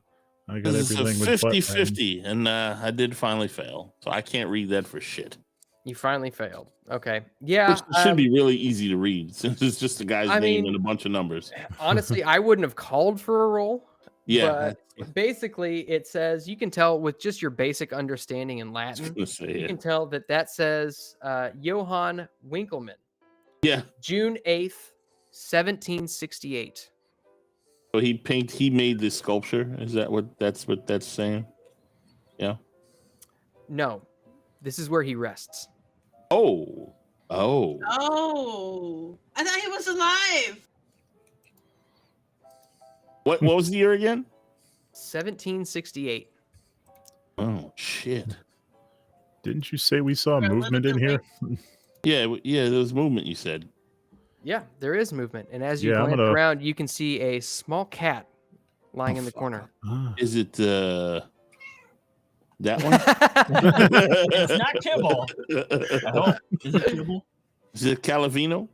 I got This is a every language but 50-50, and I did finally fail. So I can't read that for shit. You finally failed. Okay. Yeah. Which should be really easy to read since it's just a guy's I name mean, and a bunch of numbers. Honestly, I wouldn't have called for a roll. Yeah. But basically, it says you can tell with just your basic understanding in I was Latin, gonna say, you yeah. can tell that says Johann Winkelmann, Yeah. June 8th, 1768. So he made this sculpture. Is that what that's saying? Yeah. No, this is where he rests. Oh. Oh, I thought he was alive. What was the year again? 1768. Oh shit. Didn't you say we saw We're movement in living here? Yeah, there was movement, you said. Yeah, there is movement. And as you Yeah, I'm glance gonna- around, you can see a small cat lying in the corner. Ah. Is it that one? It's not kibble. I hope. Is it kibble? Is it Calavino?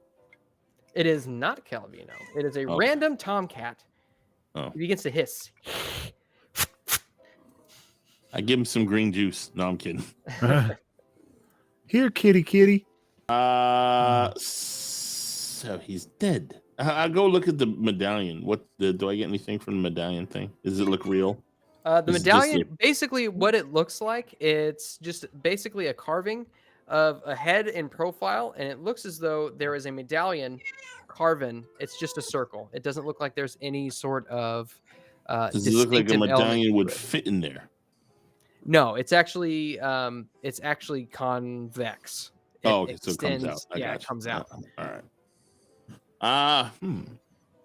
It is not Calvino. It is a Oh. random tomcat. Oh. He begins to hiss. I give him some green juice. No, I'm kidding. Here, kitty. So he's dead. I'll go look at the medallion. Do I get anything from the medallion thing? Does it look real? The This is just medallion, basically what it looks like, it's just basically a carving of a head in profile, and it looks as though there is a medallion carven. It's just a circle. It doesn't look like there's any sort of Does it look like a distinctive element medallion to would it. fit in there? No, it's actually convex. It Oh, okay, so it comes extends- out. I Yeah, got it you. comes out. All right.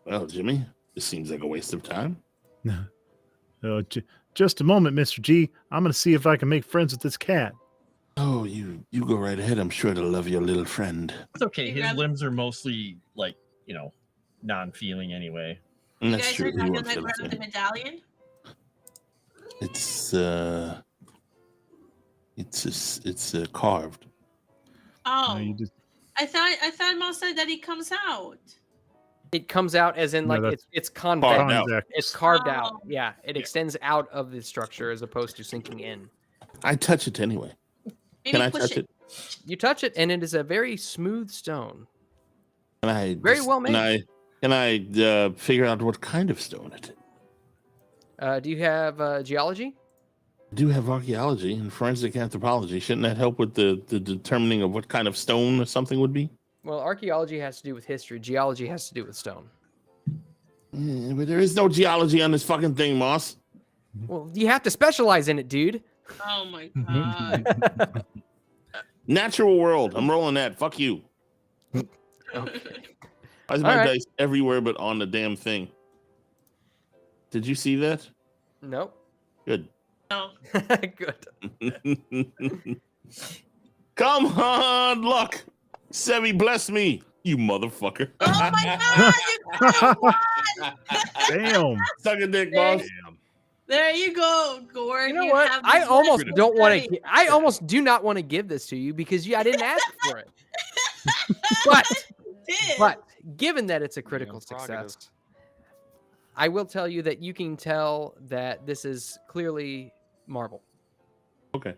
Well, Jimmy, this seems like a waste of time. Just a moment, Mr. G. I'm going to see if I can make friends with this cat. Oh, you go right ahead. I'm sure to love your little friend. It's okay. Hey, His grab- limbs are mostly like, non-feeling anyway. And You that's guys true. are He not won't gonna feel grab the the same. medallion? It's carved. Oh, You just- I thought Mom said that he comes out. It comes out as in No, like that's- it's convex. Carved out. Convex. It's carved Oh. out. Yeah, it extends out of the structure as opposed to sinking in. I touch it anyway. Maybe Can I push touch it? You touch it, and it is a very smooth stone. Can I Very well made. Can I figure out what kind of stone it is? Do you have geology? I do have archaeology and forensic anthropology. Shouldn't that help with the determining of what kind of stone or something would be? Well, archaeology has to do with history. Geology has to do with stone. But there is no geology on this fucking thing, Moss. Well, you have to specialize in it, dude. Oh my god. Natural world. I'm rolling that. Fuck you. Okay. Why is All my right. dice everywhere but on the damn thing? Did you see that? Nope. Good. No. Good. Come on, luck. Sevvy, bless me, you motherfucker. Oh my god, you got one! Damn. Suck a dick, boss. There you go, Gord. You know what? have I the almost blessing don't want today. to. I almost do not want to give this to you because I didn't ask for it. Did. But given that it's a critical prerogative. success, I will tell you that you can tell that this is clearly marble. Okay.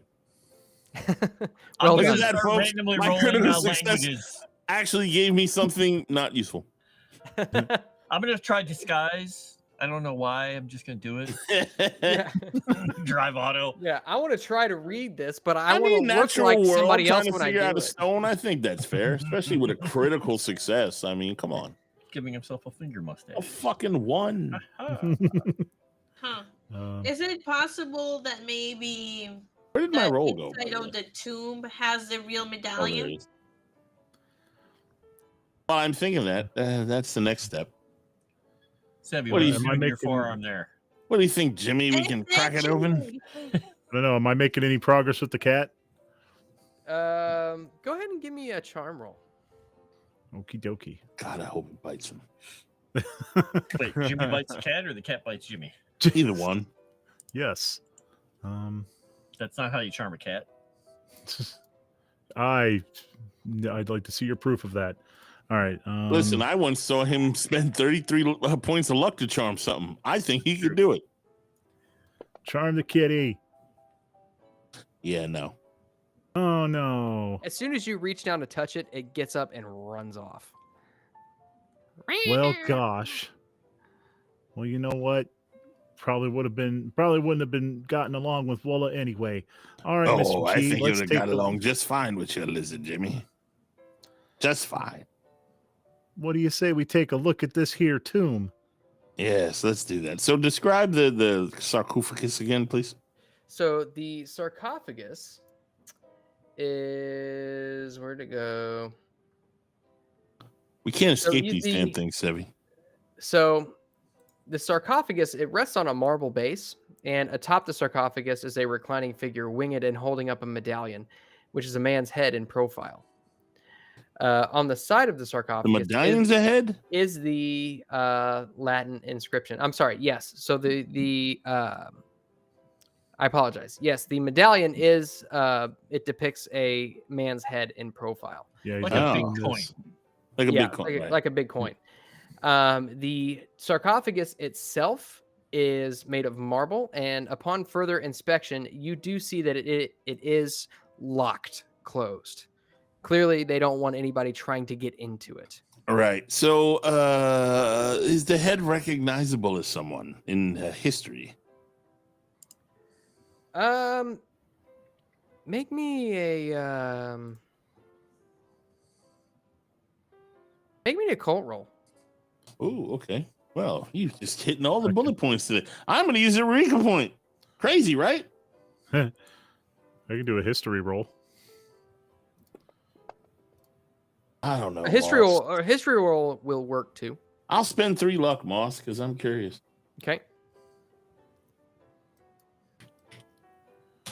Well Look done. at that, folks. Randomly My rolling critical out success languages. actually gave me something not useful. I'm gonna try disguise. I don't know why. I'm just gonna do it. Yeah. Drive auto. Yeah, I want to try to read this, but I, I want mean, to look natural like world somebody trying else to when I figure do out a it. stone. I think that's fair, especially with a critical success. I mean, come on, Giving himself a finger mustache. a fucking one. Huh. Uh, Is it possible that maybe Where did my the roll go? by inside the way? of the tomb has the real Oh, there medallion? it is. Well, I'm thinking that that's the next step. Sevvy, What what do are you- you am I doing your making- forearm there? What do you think, Jimmy? We can crack it open. I don't know. Am I making any progress with the cat? Go ahead and give me a charm roll. Okie dokie. God, I hope it bites him. Wait, Jimmy bites the cat or the cat bites Jimmy? Either one. Yes. That's not how you charm a cat. I'd like to see your proof of that. All right. Listen, I once saw him spend 33 points of luck to charm something. I think he could do it. charm the kitty. Yeah, no. Oh no. As soon as you reach down to touch it, it gets up and runs off. Well, gosh. Well, you know what? Probably wouldn't have been gotten along with Walla anyway. All right, Mr. Oh, I G, think let's you'd have take got a- along just fine with your lizard, Jimmy. Just fine. What do you say we take a look at this here tomb? Yes, let's do that. So describe the sarcophagus again, please. So the sarcophagus is where'd it go? We can't So escape you- these damn things, Sevvy. So the sarcophagus, it rests on a marble base, and atop the sarcophagus is a reclining figure, winged and holding up a medallion, which is a man's head in profile. On the side of the The sarcophagus medallion's ahead? is the Latin inscription. I'm sorry. Yes. So I apologize. Yes, the medallion is it depicts a man's head in profile. Yeah, he's Like got a big Oh. this- coin. Like a Yeah, big coin. like, right? like a big coin. The sarcophagus itself is made of marble, and upon further inspection, you do see that it is locked closed. Clearly, they don't want anybody trying to get into it. Right. So is the head recognizable as someone in history? Make me a cult roll. Oh, okay. Well, you just hitting all the bullet points today. I'm going to use a Eureka point. Crazy, right? I can do a history roll. I don't know. A history Moss. roll, or history roll will work too. I'll spend 3 luck, Moss, because I'm curious. Okay.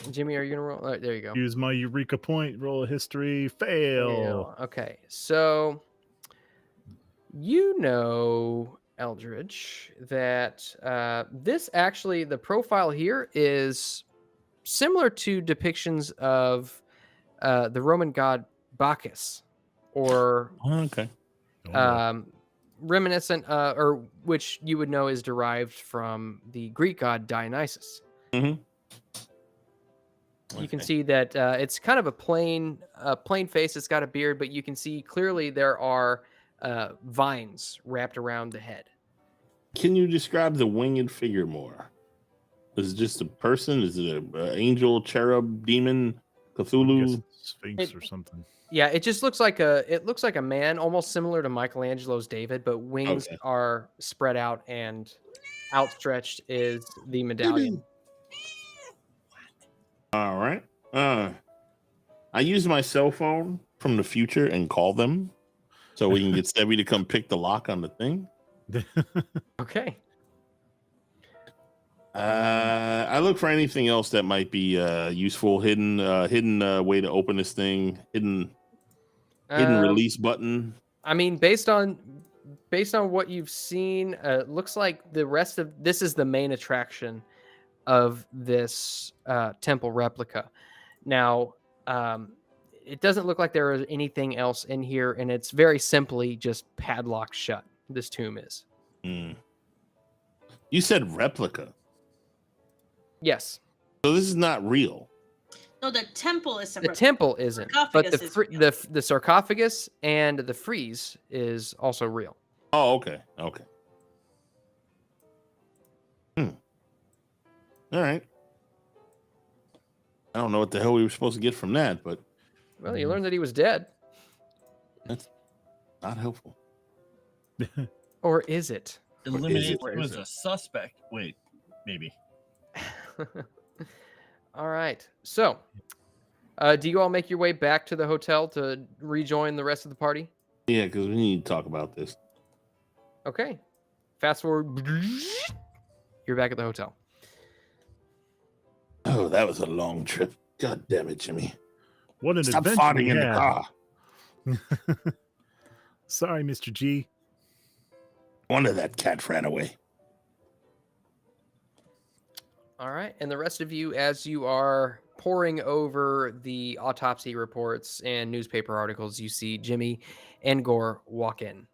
Jimmy, are you gonna roll? All right, there you go. Use my Eureka point. Roll a history. Fail. Okay, so you know, Eldritch, that this actually, the profile here is similar to depictions of the Roman god Bacchus, or Okay. reminiscent, or which you would know is derived from the Greek god Dionysus. You can Okay. see that it's kind of a plain face. It's got a beard, but you can see clearly there are vines wrapped around the head. Can you describe the winged figure more? Is it just a person? Is it an angel, cherub, demon, I guess Cthulhu? Sphinx or something. Yeah, it just looks like a man, almost similar to Michelangelo's David, but wings Okay. are spread out and outstretched is the medallion. All right. I use my cell phone from the future and call them so we can get Sevvy to come pick the lock on the thing. Okay. I look for anything else that might be useful, hidden way to open this thing, hidden release button. I mean, based on what you've seen, looks like the rest of this is the main attraction of this temple replica. Now, it doesn't look like there is anything else in here, and it's very simply just padlocked shut. This tomb is. Mm. You said replica, Yes, so this is not real. No, the temple is the separate. temple isn't, but sarcophagus is real. the sarcophagus and the frieze is also real. Oh, okay. Okay. All right. I don't know what the hell we were supposed to get from that, but Well, you learned that he was dead, that's not helpful. or is it? Eliminate Or him is as it? a suspect. Wait, maybe. All right. So, do you all make your way back to the hotel to rejoin the rest of the party? Yeah, because we need to talk about this. Okay. Fast forward. You're back at the hotel. Oh, that was a long trip. God damn it, Jimmy. What an Stop adventure farting we in the had. car. Sorry, Mr. G. Wonder that cat ran away. All right. And the rest of you, as you are poring over the autopsy reports and newspaper articles, you see Jimmy and Gore walk in.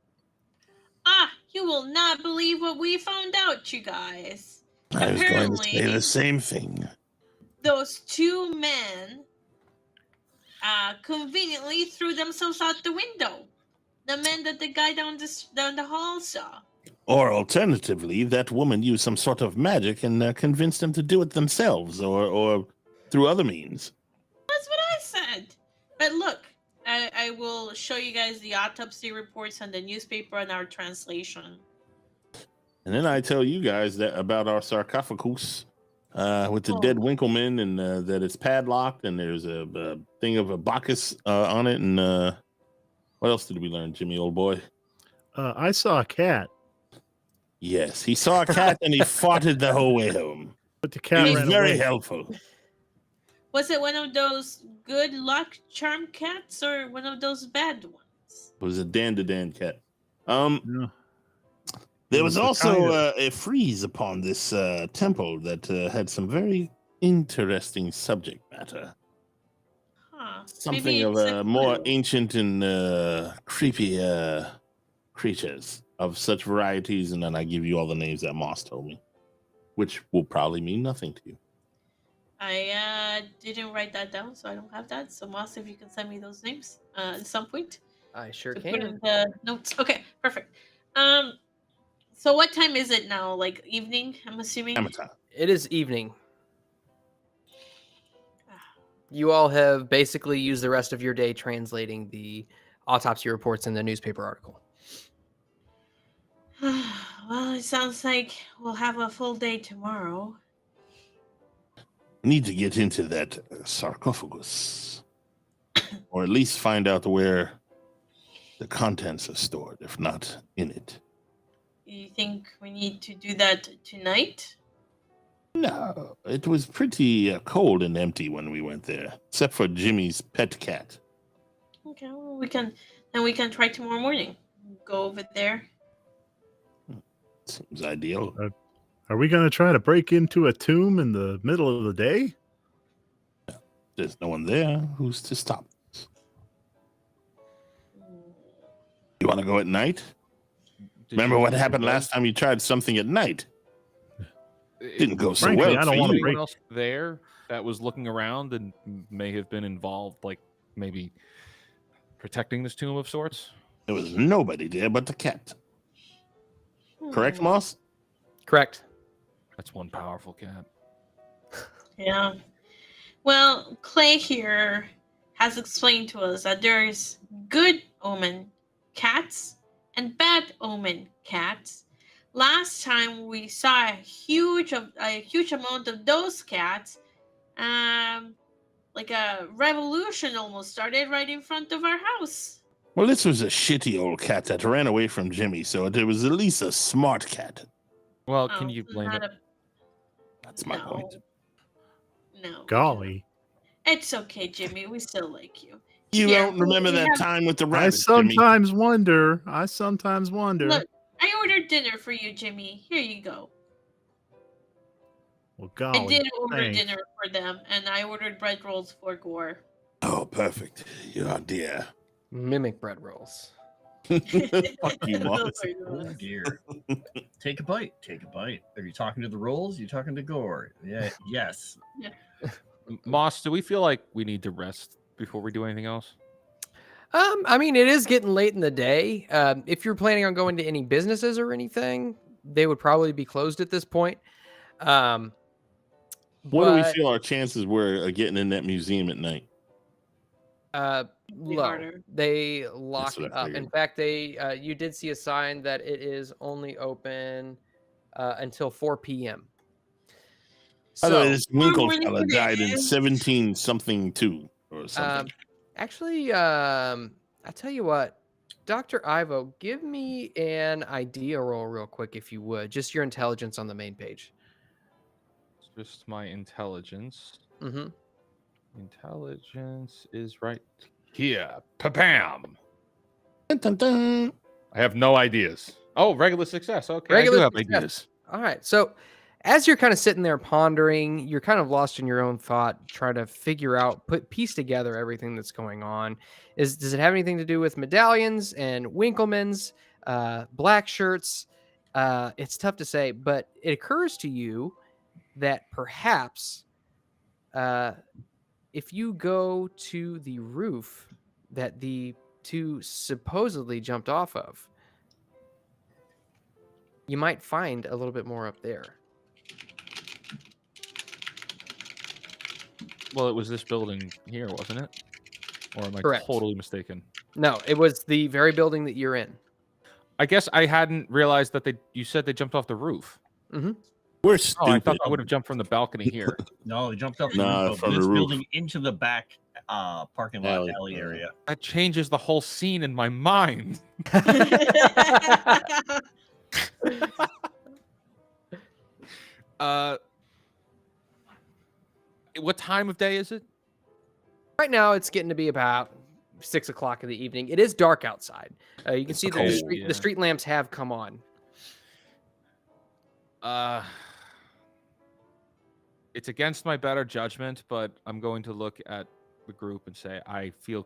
Ah, you will not believe what we found out, you guys. I was going to say Apparently- the same thing. Those two men conveniently threw themselves out the window. The men that the guy down the hall saw. Or alternatively, that woman used some sort of magic and convinced them to do it themselves or through other means. That's what I said. But look, I will show you guys the autopsy reports and the newspaper and our translation. And then I tell you guys that about our sarcophagus with the dead Winkleman and that it's padlocked and there's a thing of a Bacchus on it. And what else did we learn, Jimmy, old boy? I saw a cat, Yes, he saw a cat and he farted the whole way home. but the cat He was ran very away. helpful. Was it one of those good luck charm cats or one of those bad ones? It was a Dan cat. Yeah. There It was was the also kind of- a frieze upon this temple that had some very interesting subject matter. Huh. Something Maybe of it's a more clue. ancient and creepy creatures of such varieties, and then I give you all the names that Moss told me, which will probably mean nothing to you. I didn't write that down, so I don't have that. So Moss, if you can send me those names at some point I sure to put in can. the notes. Okay, perfect. So what time is it now? Like evening, I'm assuming. Amateur. It is evening. You all have basically used the rest of your day translating the autopsy reports in the newspaper article. Well, it sounds like we'll have a full day tomorrow. Need to get into that sarcophagus, or at least find out where the contents are stored, if not in it. You think we need to do that tonight? No, it was pretty cold and empty when we went there, except for Jimmy's pet cat. Okay, well, we can try tomorrow morning. Go over there. Seems ideal. Are we going to try to break into a tomb in the middle of the day? There's no one there. Who's to stop us? You want to go at night? Did Remember you what use happened your last time you tried something at night? Didn't go so Frankly, well I don't for wanna you. anyone break- else there that was looking around and may have been involved, like maybe protecting this tomb of sorts? There was nobody there but the cat. Correct, Moss? Correct. That's one powerful cat. Yeah. Well, Clay here has explained to us that there's good omen cats and bad omen cats. Last time we saw a huge amount of those cats. Like a revolution almost started right in front of our house. Well, this was a shitty old cat that ran away from Jimmy, so it was at least a smart cat. Well, Oh, can you blame not it? That's my point. No. Golly. It's okay, Jimmy. We still like you. You Here, don't remember we that have- time with the I rabbit, Jimmy? sometimes wonder. Look, I ordered dinner for you, Jimmy. Here you go. Well, I golly. did order thanks. dinner for them, and I ordered bread rolls for Gore. Oh, perfect. Oh, dear. Mimic bread rolls. Fuck you, Moss. Those are Oh those. dear. Take a bite. Take a bite. Are you talking to the rolls? You talking to Gore? Yeah. Yes. Moss, do we feel like we need to rest before we do anything else? I mean, it is getting late in the day. If you're planning on going to any businesses or anything, they would probably be closed at this point. What do we but, feel our chances were of getting in that museum at night? Be low. harder. They lock what it I up. In figured. fact, you did see a sign that it is only open until 4 p.m. By the way, So, this Winkle morning fella it died in is. 17 something two or something. actually, I tell you what, Dr. Ivo, give me an idea roll real quick, if you would. Just your intelligence on the main page. It's just my intelligence. Mm-hmm. Intelligence is right here. Pa-bam! Dun, dun, dun. I have no ideas. Oh, regular success. Okay, Regular I do have success. ideas. All right. So as you're kind of sitting there pondering, you're kind of lost in your own thought, trying to figure out, piece together everything that's going on. Does it have anything to do with medallions and Winklemans, black shirts? It's tough to say, but it occurs to you that perhaps if you go to the roof that the two supposedly jumped off of, you might find a little bit more up there. Well, it was this building here, wasn't it? Or am I Correct. totally mistaken? No, it was the very building that you're in. I guess I hadn't realized that you said they jumped off the roof. We're stupid. Oh, I thought they would have jumped from the balcony here. No, they jumped off the Nah, roof of from the this roof. building into the back parking lot alley Yeah. area. That changes the whole scene in my mind. What time of day is it? Right now, it's getting to be about 6 o'clock in the evening. It is dark outside. You can see that cold, the street lamps have come on. It's against my better judgment, but I'm going to look at the group and say I feel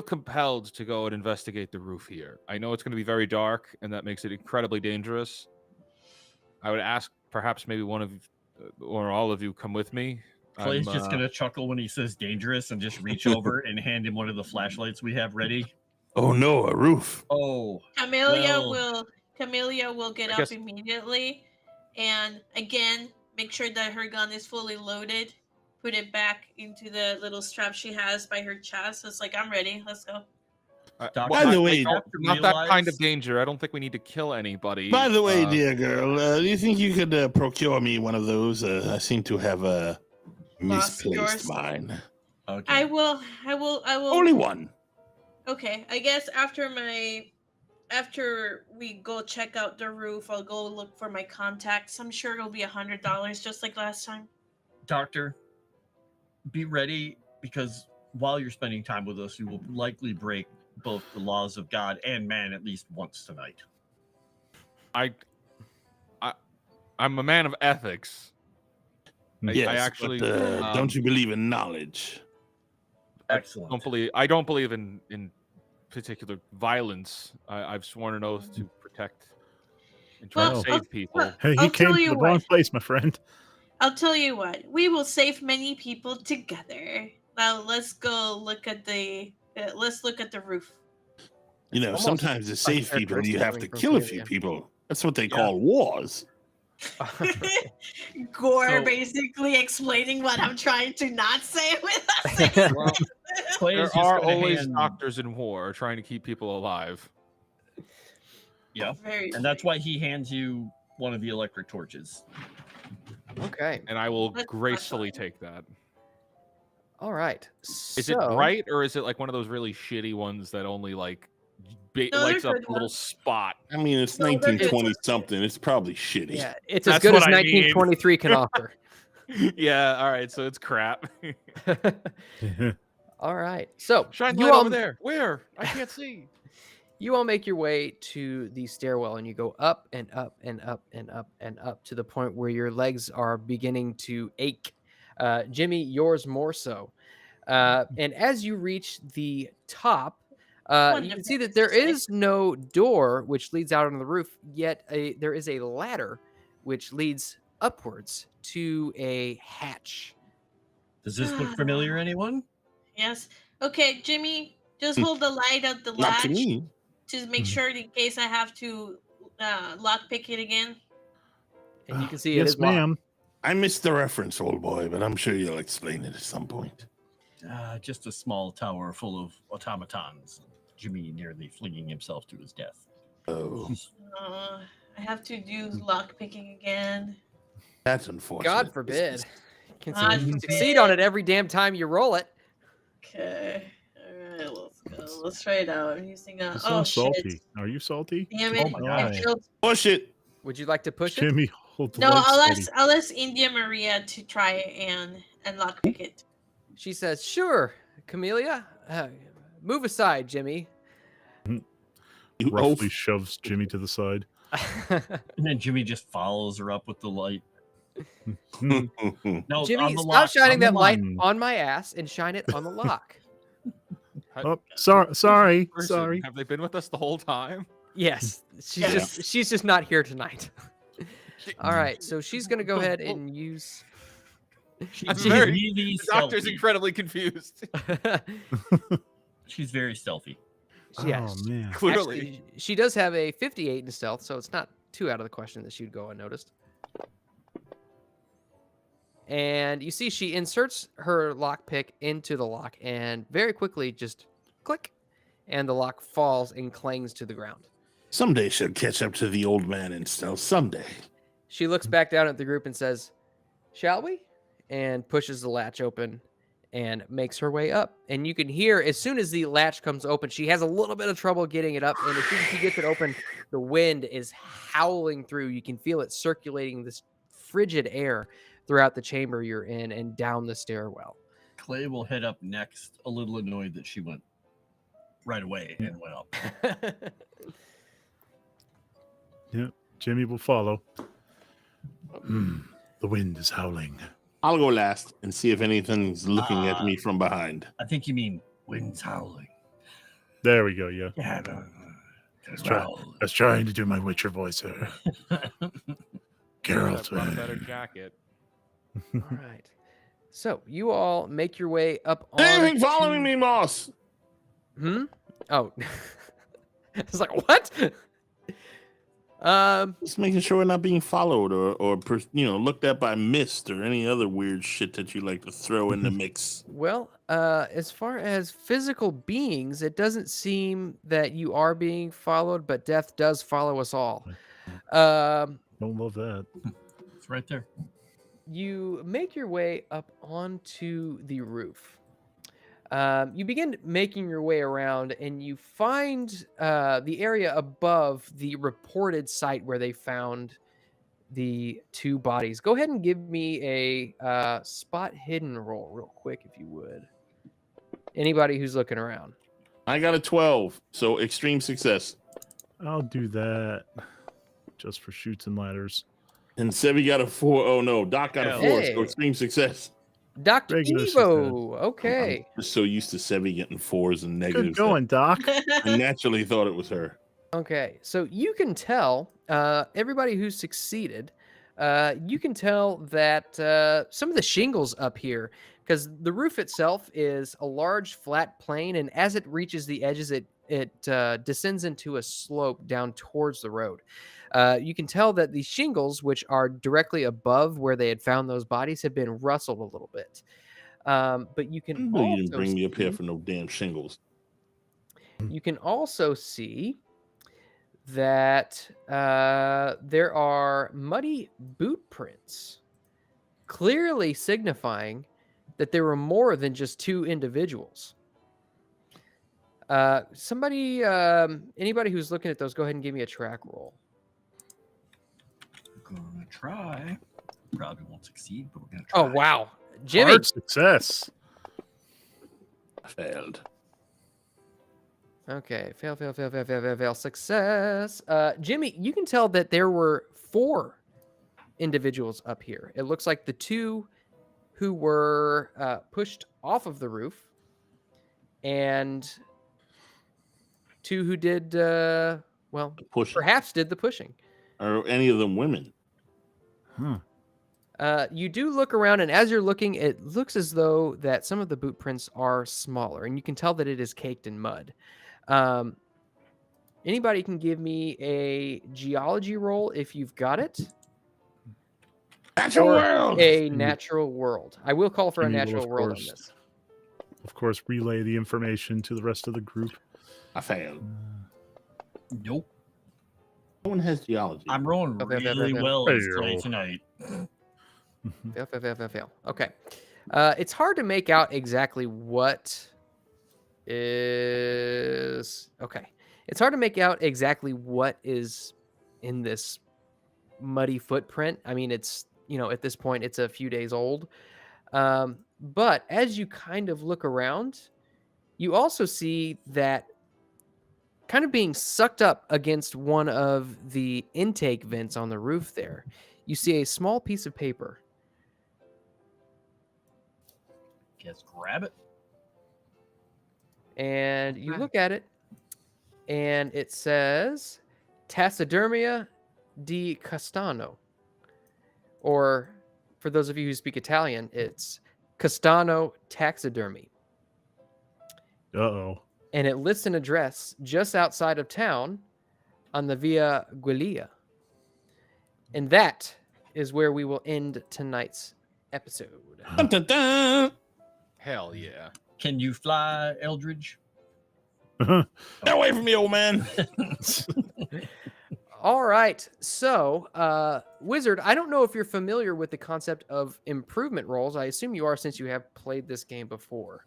compelled to go and investigate the roof here. I know it's going to be very dark, and that makes it incredibly dangerous. I would ask perhaps maybe one of or all of you come with me. Clay's just gonna chuckle when he says dangerous and just reach over and hand him one of the flashlights we have ready. Oh no, a roof. Oh, Camellia well, will get I up guess- immediately, and again make sure that her gun is fully loaded. Put it back into the little strap she has by her chest. It's like, I'm ready. Let's go. Doctor, By the I way, have to not that kind realize- of danger. I don't think we need to kill anybody. By the way, dear girl, do you think you could procure me one of those? I seem to have Lost misplaced yours? mine. Okay. I will. Only one. Okay, I guess after we go check out the roof, I'll go look for my contacts. I'm sure it'll be $100, just like last time. Doctor, be ready, because while you're spending time with us, you will likely break both the laws of God and man at least once tonight. I'm a man of ethics. Yes, I actually but, don't you believe in knowledge? Excellent. I don't believe in particular violence. I've sworn an oath to protect and try Well, to save people. Hey, he I'll came tell to you the wrong what. place, my friend. I'll tell you what. We will save many people together. Now let's go look at the. Let's look at the roof. You know, Almost sometimes to save people, you uncharacteristic have to coming from kill a few Camellia. people. That's what they Yeah. call wars. Gore So- basically explaining what I'm trying to not say with Well, Clay there is just are gonna always hand- doctors in war trying to keep people alive. Yeah, Very and that's why he hands you one of the electric torches. Okay. And I will Let's gracefully touch on it. take that. All right. Is it bright or is it like one of those really shitty ones that only like No, lights they're up good a little ones. spot? I mean, it's No, they're good. 1920 something. It's probably shitty. Yeah, it's as That's good as what I mean. 1923 can offer. Yeah, all right, so it's crap. All right. So Shine you light all over there. Where? I can't see. you all make your way to the stairwell and you go up and up and up and up and up to the point where your legs are beginning to ache. Jimmy, yours more so. And as you reach the top, you can see that there is no door which leads out on the roof, yet there is a ladder which leads upwards to a hatch. Does this look familiar, anyone? Yes. Okay, Jimmy, just hold the light at the Not latch to me. to make sure in case I have to lockpick it again. And you can see it Yes, is locked. ma'am. I missed the reference, old boy, but I'm sure you'll explain it at some point. Just a small tower full of automatons. Jimmy nearly flinging himself to his death. Oh, I have to do lockpicking again. that's unfortunate. God forbid. You God can forbid. succeed on it every damn time you roll it. Okay. Alright, let's go. Let's try it out. I'm using a. You Oh, sound salty. shit. Are you salty? Damn it. Oh my I gosh. failed. Push it. Would you like to push it? Jimmy, hold the No, light I'll steady. ask India Maria to try and lockpick it. She says, "Sure, Camellia. Move aside, Jimmy." You Roughly oaf. shoves Jimmy to the side. And then Jimmy just follows her up with the light. Hmm. No, Jimmy, on the stop lock, shining on the that light line. on my ass and shine it on the lock. Oh, sorry. Person, have they been with us the whole time? Yes, she's just not here tonight. All right, so she's gonna go ahead and use. She's I'm very- really The doctor's stealthy. incredibly confused. She's very stealthy. Yes. Oh man. Clearly. Actually, she does have a 58 in stealth, so it's not too out of the question that she would go unnoticed. And you see she inserts her lockpick into the lock and very quickly just click, and the lock falls and clangs to the ground. Someday she'll catch up to the old man in stealth. Someday. She looks back down at the group and says, "Shall we?" and pushes the latch open and makes her way up. And you can hear as soon as the latch comes open, she has a little bit of trouble getting it up. And as soon as she gets it open, the wind is howling through. You can feel it circulating this frigid air throughout the chamber you're in and down the stairwell. Clay will head up next, a little annoyed that she went right away and went up. Jimmy will follow. The wind is howling. I'll go last and see if anything's looking at me from behind. I think you mean wind's howling. There we go. Yeah. Yeah, I was trying to do my Witcher voice here. Geralt. I've got a better jacket. All right. So you all make your way up on. Anything following me, Moss? Oh. It's like, what? Just making sure we're not being followed or looked at by mist or any other weird shit that you like to throw in the mix. Well, as far as physical beings, it doesn't seem that you are being followed, but death does follow us all. Don't love that. It's right there. You make your way up onto the roof. You begin making your way around and you find the area above the reported site where they found the two bodies. Go ahead and give me a spot hidden roll real quick, if you would. Anybody who's looking around. I got a 12, so extreme success. I'll do that just for shoots and ladders. And Sevvy got a 4. Oh no, Doc got a 4, Hey. so extreme success. Dr. Regular Evo. Okay. I'm just so used to Sevvy getting 4s and Good negatives. going, Doc. I naturally thought it was her. Okay, so you can tell everybody who succeeded. You can tell that some of the shingles up here, because the roof itself is a large flat plane, and as it reaches the edges, it descends into a slope down towards the road. You can tell that the shingles, which are directly above where they had found those bodies, have been rustled a little bit. But you can No, you didn't also bring me up here see- for no damn shingles. you can also see that there are muddy boot prints, clearly signifying that there were more than just two individuals. Anybody who's looking at those, go ahead and give me a track roll. Gonna try. Probably won't succeed, but we're gonna try. Oh, wow. Jimmy. Hard success. I failed. Okay, fail, success. Jimmy, you can tell that there were 4 individuals up here. It looks like the 2 who were pushed off of the roof and 2 who did, Push. perhaps did the pushing. Are any of them women? You do look around, and as you're looking, it looks as though that some of the boot prints are smaller, and you can tell that it is caked in mud. Anybody can give me a geology roll if you've got it. Natural Or world. a natural world. I will call for a Jimmy will, natural of world on course. this. Of course, relay the information to the rest of the group. I failed. Nope. No one has geology. I'm rolling Okay, really well Fail. as Clay tonight. Fail. Okay. It's hard to make out exactly what is... Okay. It's hard to make out exactly what is in this muddy footprint. I mean, it's, at this point, it's a few days old. But as you kind of look around, you also see that kind of being sucked up against one of the intake vents on the roof there, you see a small piece of paper. Guess grab it. And you look at it, and it says Taxidermia di Castano. Or, for those of you who speak Italian, it's Castano Taxidermy. Uh-oh. And it lists an address just outside of town on the Via Giulia. And that is where we will end tonight's episode. Dun, dun, dun. Hell yeah. Can you fly, Eldridge? Get away from me, old man. All right. So, Wizard, I don't know if you're familiar with the concept of improvement rolls. I assume you are since you have played this game before.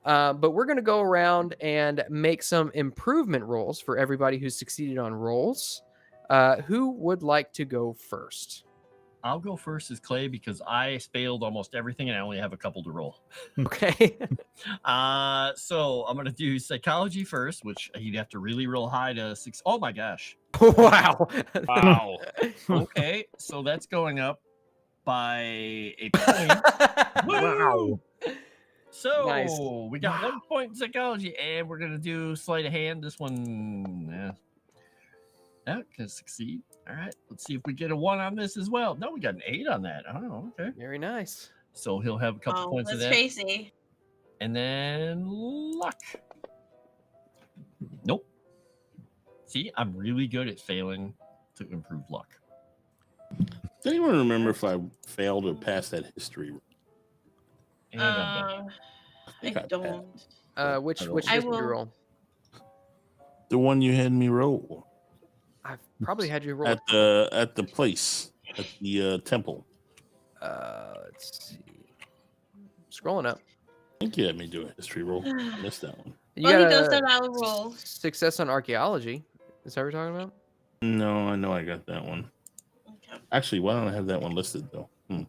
But we're going to go around and make some improvement rolls for everybody who's succeeded on rolls. Who would like to go first? I'll go first as Clay because I failed almost everything and I only have a couple to roll. Okay. So I'm going to do psychology first, which you'd have to really roll high to 6. Oh my gosh. Wow. Wow. Okay. So that's going up by a point. Wow. So Nice. we got 1 point in psychology, and we're gonna do sleight of hand. This one, yeah, can succeed. All right, let's see if we get a 1 on this as well. No, we got an 8 on that. Oh, okay. Very nice. So he'll have a couple points of that's that, crazy. and then luck. Nope. See, I'm really good at failing to improve luck. Does anyone remember if I failed or passed that history? And I'm done. I think I don't. Which I history will- roll? The one you had me roll I've probably had you roll. at the place at the temple. Let's see. Scrolling up. I think you had me do a history roll. I missed that one. You Well, he got does a that out roll. success on archaeology. Is that what we're talking about? No, I know I got that one. Okay. Actually, why don't I have that one listed though?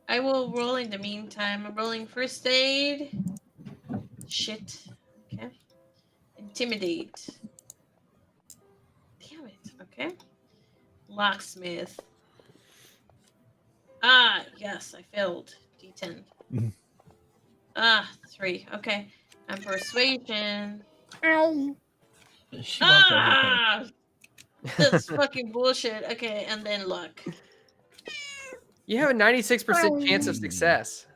I will roll in the meantime. I'm rolling first aid. Shit. Okay. Intimidate. Damn it. Okay. Locksmith. Yes, I failed. D10. Mhm. 3. Okay. And persuasion. She wants everything. That's fucking bullshit. Okay, and then luck. You have a 96% chance of success.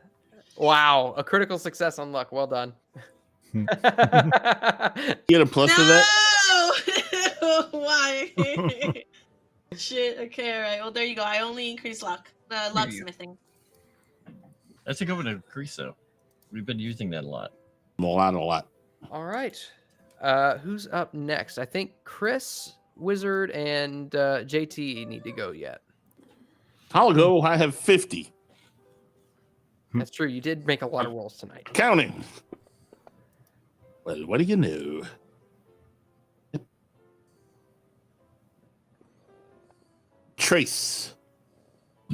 Wow, a critical success on luck. Well done. You get a plus for that? No! Why? Shit. Okay, all right. Well, there you go. I only increase luck. Locksmithing. That's a good one to increase, though. We've been using that a lot. A lot. All right. Who's up next? I think Chris, Wizard, and JT need to go yet. I'll go. I have 50. That's true. You did make a lot of rolls tonight. Counting. Well, what do you know? Trace.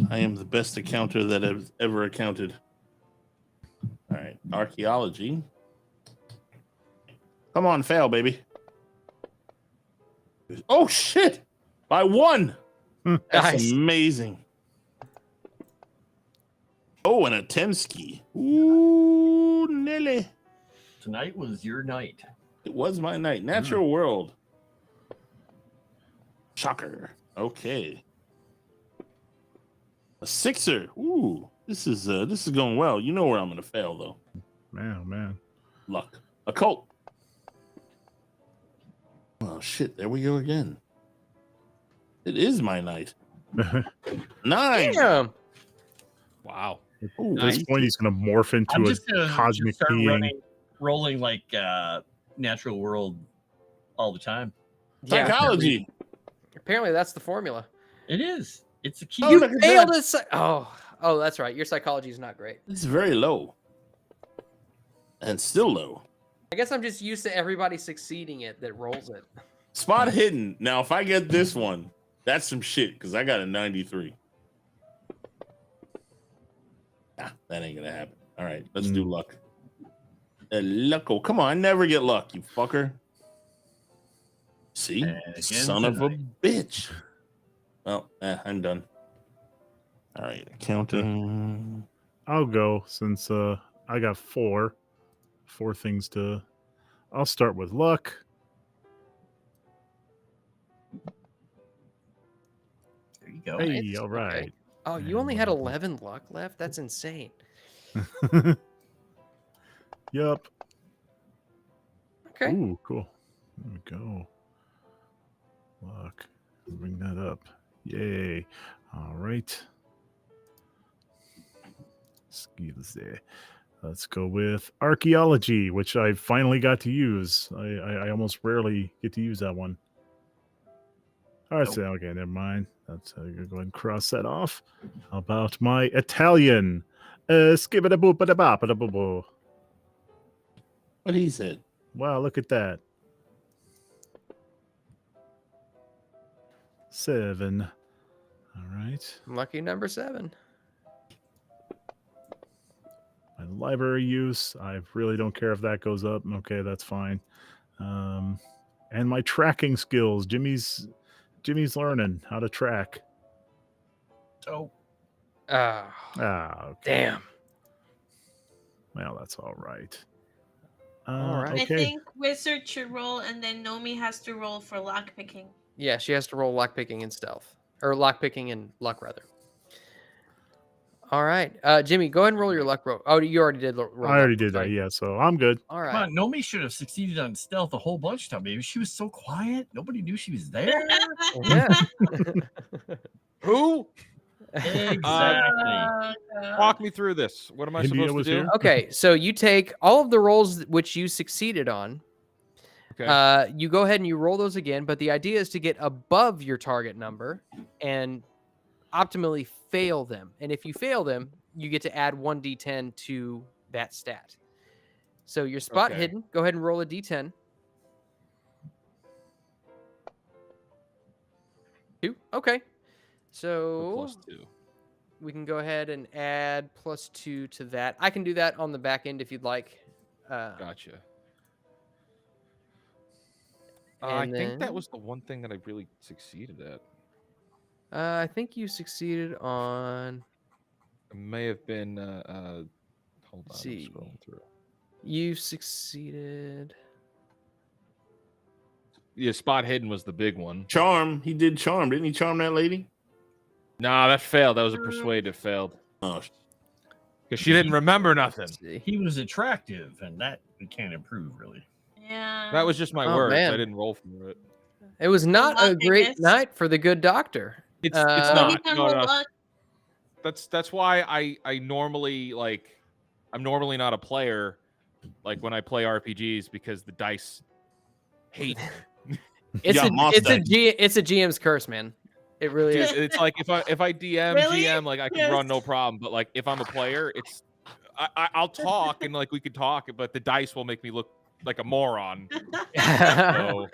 I am the best accounter that has ever accounted. All right. Archaeology. Come on, fail, baby. Oh, shit. By 1. That's Nice. amazing. Oh, and a 10 ski. Ooh, Nelly. Tonight was your night. It was my night. Natural world. Shocker. Okay. A 6er. Ooh, this is going well. You know where I'm gonna fail though. Man. Luck. Occult. Oh shit! There we go again. It is my night. 9. Damn. Wow. Ooh, At this point, he's going to morph into I'm a just gonna cosmic start being. rolling like natural world all the time. Yeah, Psychology. apparently that's the formula. It is. It's a key. Oh, You look at failed that. at oh, that's right. Your psychology is not great. It's very low. And still low. I guess I'm just used to everybody succeeding it that rolls it. Spot hidden. Now, if I get this one, that's some shit because I got a 93. Nah, that ain't gonna happen. All right, let's do luck. Lucko. Come on, I never get luck, you fucker. See? Again Son of a tonight. bitch. Well, I'm done. All right, counting. I'll go since I got 4 things to. I'll start with luck. There you go. Hey, Nice. all Okay. right. Oh, you only had 11 luck left? That's insane. Yup. Okay. Ooh, cool. There we go. Luck. Bring that up. Yay. All right. Skills there. Let's go with archaeology, which I finally got to use. I almost rarely get to use that one. All right, so okay, never mind. That's go ahead and cross that off. How about my Italian? Skibidi-boop-a-da-bop-a-da-boo-boo. What he said. Wow, look at that. 7. All right. Lucky number 7. My library use, I really don't care if that goes up. Okay, that's fine. And my tracking skills. Jimmy's learning how to track. Oh, Oh, Okay. damn. Well, that's all right. All right. I Okay. think Wizard should roll, and then Nomi has to roll for lockpicking. Yeah, she has to roll lockpicking and stealth. Or lockpicking and luck, rather. All right. Jimmy, go ahead and roll your luck roll. Oh, you already did roll. I already luck. did that, Sorry. yeah, so I'm good. All come right. on. Nomi should have succeeded on stealth a whole bunch of time. Maybe she was so quiet. Nobody knew she was there. Yeah. Who? Exactly. Walk me through this. What am I India supposed was to do? here? Okay, so you take all of the rolls which you succeeded on. Okay. You go ahead and you roll those again, but the idea is to get above your target number and optimally fail them. And if you fail them, you get to add 1d10 to that stat. So your spot Okay. hidden, go ahead and roll a d10. 2. Okay. So +2. we can go ahead and add +2 to that. I can do that on the back end if you'd like. Gotcha. I And think that then- was the one thing that I really succeeded at. I think you succeeded on. It may have been. Hold on, I'm See. scrolling through. You succeeded. Yeah, spot hidden was the big one. Charm. He did charm. Didn't he charm that lady? Nah, that failed. That was a persuade that failed. Oh, Because she didn't remember nothing. He was attractive, and that we can't improve, really. Yeah. That was just my Oh, words. man. I didn't roll for it. It was not a luck, I great guess. night for the good doctor. It's Oh, he not. can No, roll no. luck. That's why I normally I'm normally not a player like when I play RPGs because the dice hate me. It's Yeah, monster. it's a GM's curse, man. It really is. It's like if I DM Really? GM, like I can Yes. run no problem, but like if I'm a player, it's I'll talk and like we could talk, but the dice will make me look like a moron. So,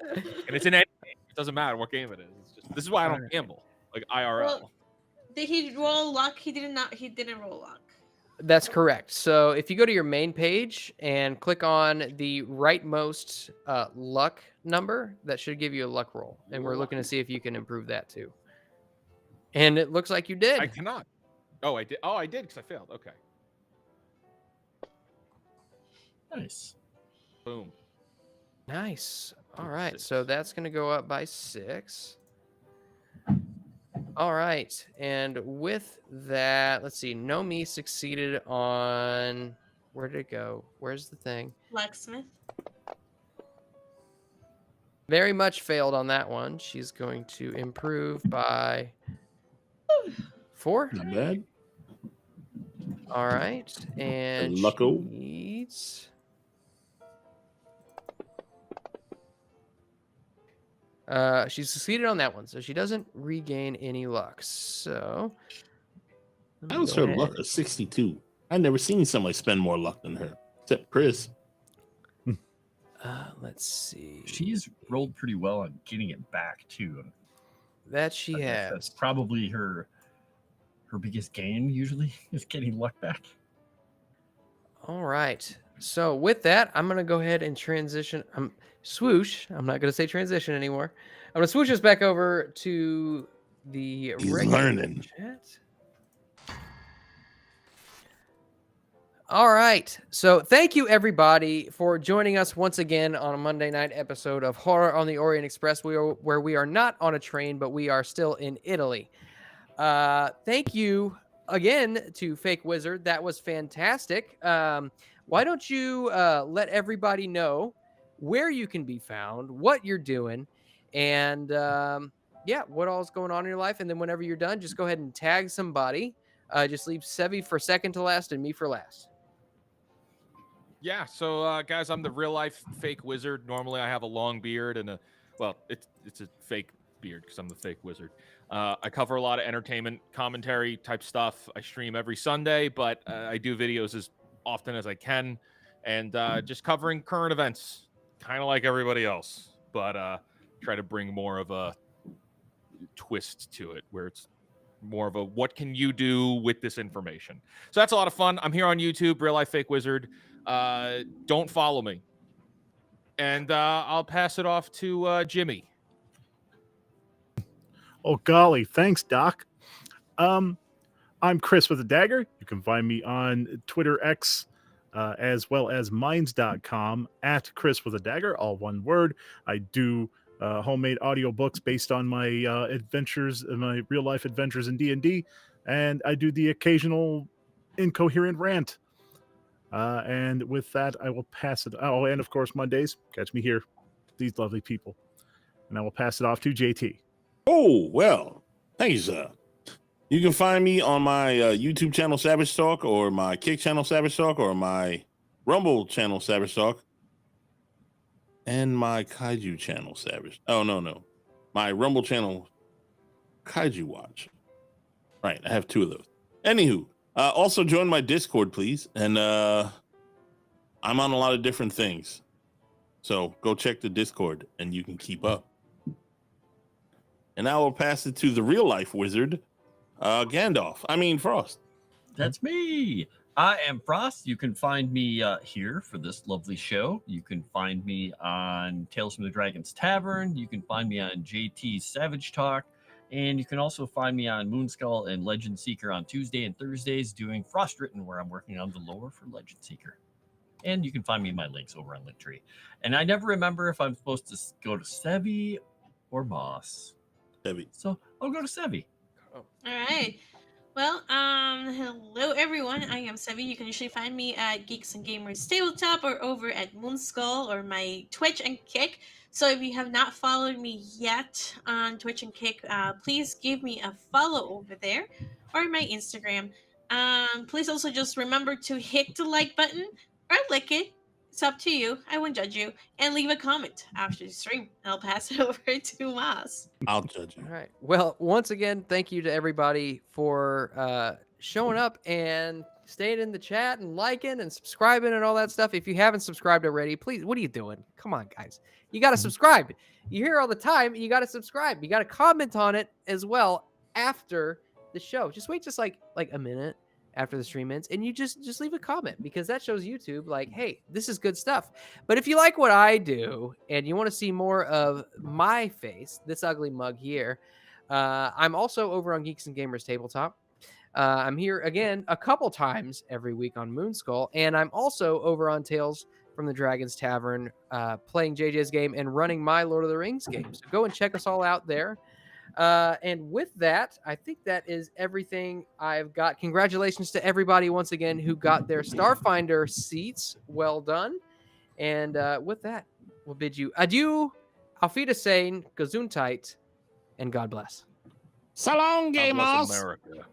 and it's in any game. It doesn't matter what game it is. It's just, this is why I don't gamble like IRL. Well, did he roll luck? He didn't roll luck. That's correct. So if you go to your main page and click on the rightmost luck number, that should give you a luck roll. And we're looking to see if you can improve that too. And it looks like you did. I cannot. Oh, I did. Oh, I did because I failed. Okay. Nice. Boom. Nice. All right. So that's going to go up by 6. All right. And with that, let's see. Nomi succeeded on. Where did it go? Where's the thing? Blacksmith. Very much failed on that one. She's going to improve by 4. not bad. All right. And she Lucko. needs. She succeeded on that one, so she doesn't regain any luck. So I was her luck of 62. I've never seen somebody spend more luck than her, except Chris. Let's see. She's rolled pretty well on getting it back too. That she I guess has. That's probably her biggest gain. Usually is getting luck back. All right. So with that, I'm gonna go ahead and transition. Swoosh. I'm not gonna say transition anymore. I'm gonna swoosh us back over to the He's regular learning. chat. All right. So thank you everybody for joining us once again on a Monday night episode of Horror on the Orient Express. Where we are not on a train, but we are still in Italy. Thank you again to Fake Wizard. That was fantastic. Why don't you let everybody know where you can be found, what you're doing, and what all's going on in your life. And then whenever you're done, just go ahead and tag somebody. Just leave Sevvy for second to last and me for last. Yeah, so guys, I'm the real life fake wizard. Normally I have a long beard and it's a fake beard because I'm the fake wizard. I cover a lot of entertainment commentary type stuff. I stream every Sunday, but I do videos as often as I can and just covering current events, kind of like everybody else, but try to bring more of a twist to it where it's more of a what can you do with this information. So that's a lot of fun. I'm here on YouTube, Real Life Fake Wizard. Don't follow me. And I'll pass it off to Jimmy. Oh, golly. Thanks, Doc. I'm KrisWithADagger. You can find me on Twitter X as well as minds.com at KrisWithADagger, all one word. I do homemade audiobooks based on my adventures, my real life adventures in D&D, and I do the occasional incoherent rant. And with that, I will pass it. Oh, and of course, Mondays, catch me here, these lovely people. And I will pass it off to JT. Oh, well, thank you, sir. You can find me on my YouTube channel, Savage Talk, or my Kick channel, Savage Talk, or my Rumble channel, Savage Talk, and my Kaiju channel, Savage. Oh, no. My Rumble channel, Kaiju Watch. Right, I have 2 of those. Anywho, also join my Discord, please. And I'm on a lot of different things. So go check the Discord and you can keep up. And I will pass it to the real life wizard, Froste. That's me. I am Frost. You can find me here for this lovely show. You can find me on Tales from the Dragon's Tavern. You can find me on JT's Savage Talk. And you can also find me on Moonskull and Legend Seeker on Tuesday and Thursdays doing Frost Written, where I'm working on the lore for Legend Seeker. And you can find me in my links over on Linktree. And I never remember if I'm supposed to go to Sevvy or Moss. Sevvy. So I'll go to Sevvy. All right. Well, hello everyone. I am Sevvy. You can usually find me at Geeks and Gamers Tabletop or over at Moonskull or my Twitch and Kick. So if you have not followed me yet on Twitch and Kick, please give me a follow over there or my Instagram. Please also just remember to hit the like button or lick it. It's up to you. I won't judge you. And leave a comment after the stream. I'll pass it over to Moss. I'll judge you. All right. Well, once again, thank you to everybody for showing up and staying in the chat and liking and subscribing and all that stuff. If you haven't subscribed already, please, what are you doing? Come on, guys. You got to subscribe. You hear all the time. You got to subscribe. You got to comment on it as well after the show. Just wait just like a minute after the stream ends, and you just leave a comment, because that shows YouTube like, hey, this is good stuff. But if you like what I do and you want to see more of my face, this ugly mug here, I'm also over on Geeks and Gamers Tabletop. I'm here again a couple times every week on Moonskull, and I'm also over on Tales from the Dragon's Tavern, playing JJ's game and running my Lord of the Rings game. So go and check us all out there. And with that, I think that is everything I've got. Congratulations to everybody once again who got their Starfinder seats. Well done. And with that, we'll bid you adieu, auf Wiedersehen, Gesundheit, and God bless. So long, God bless gamers. America.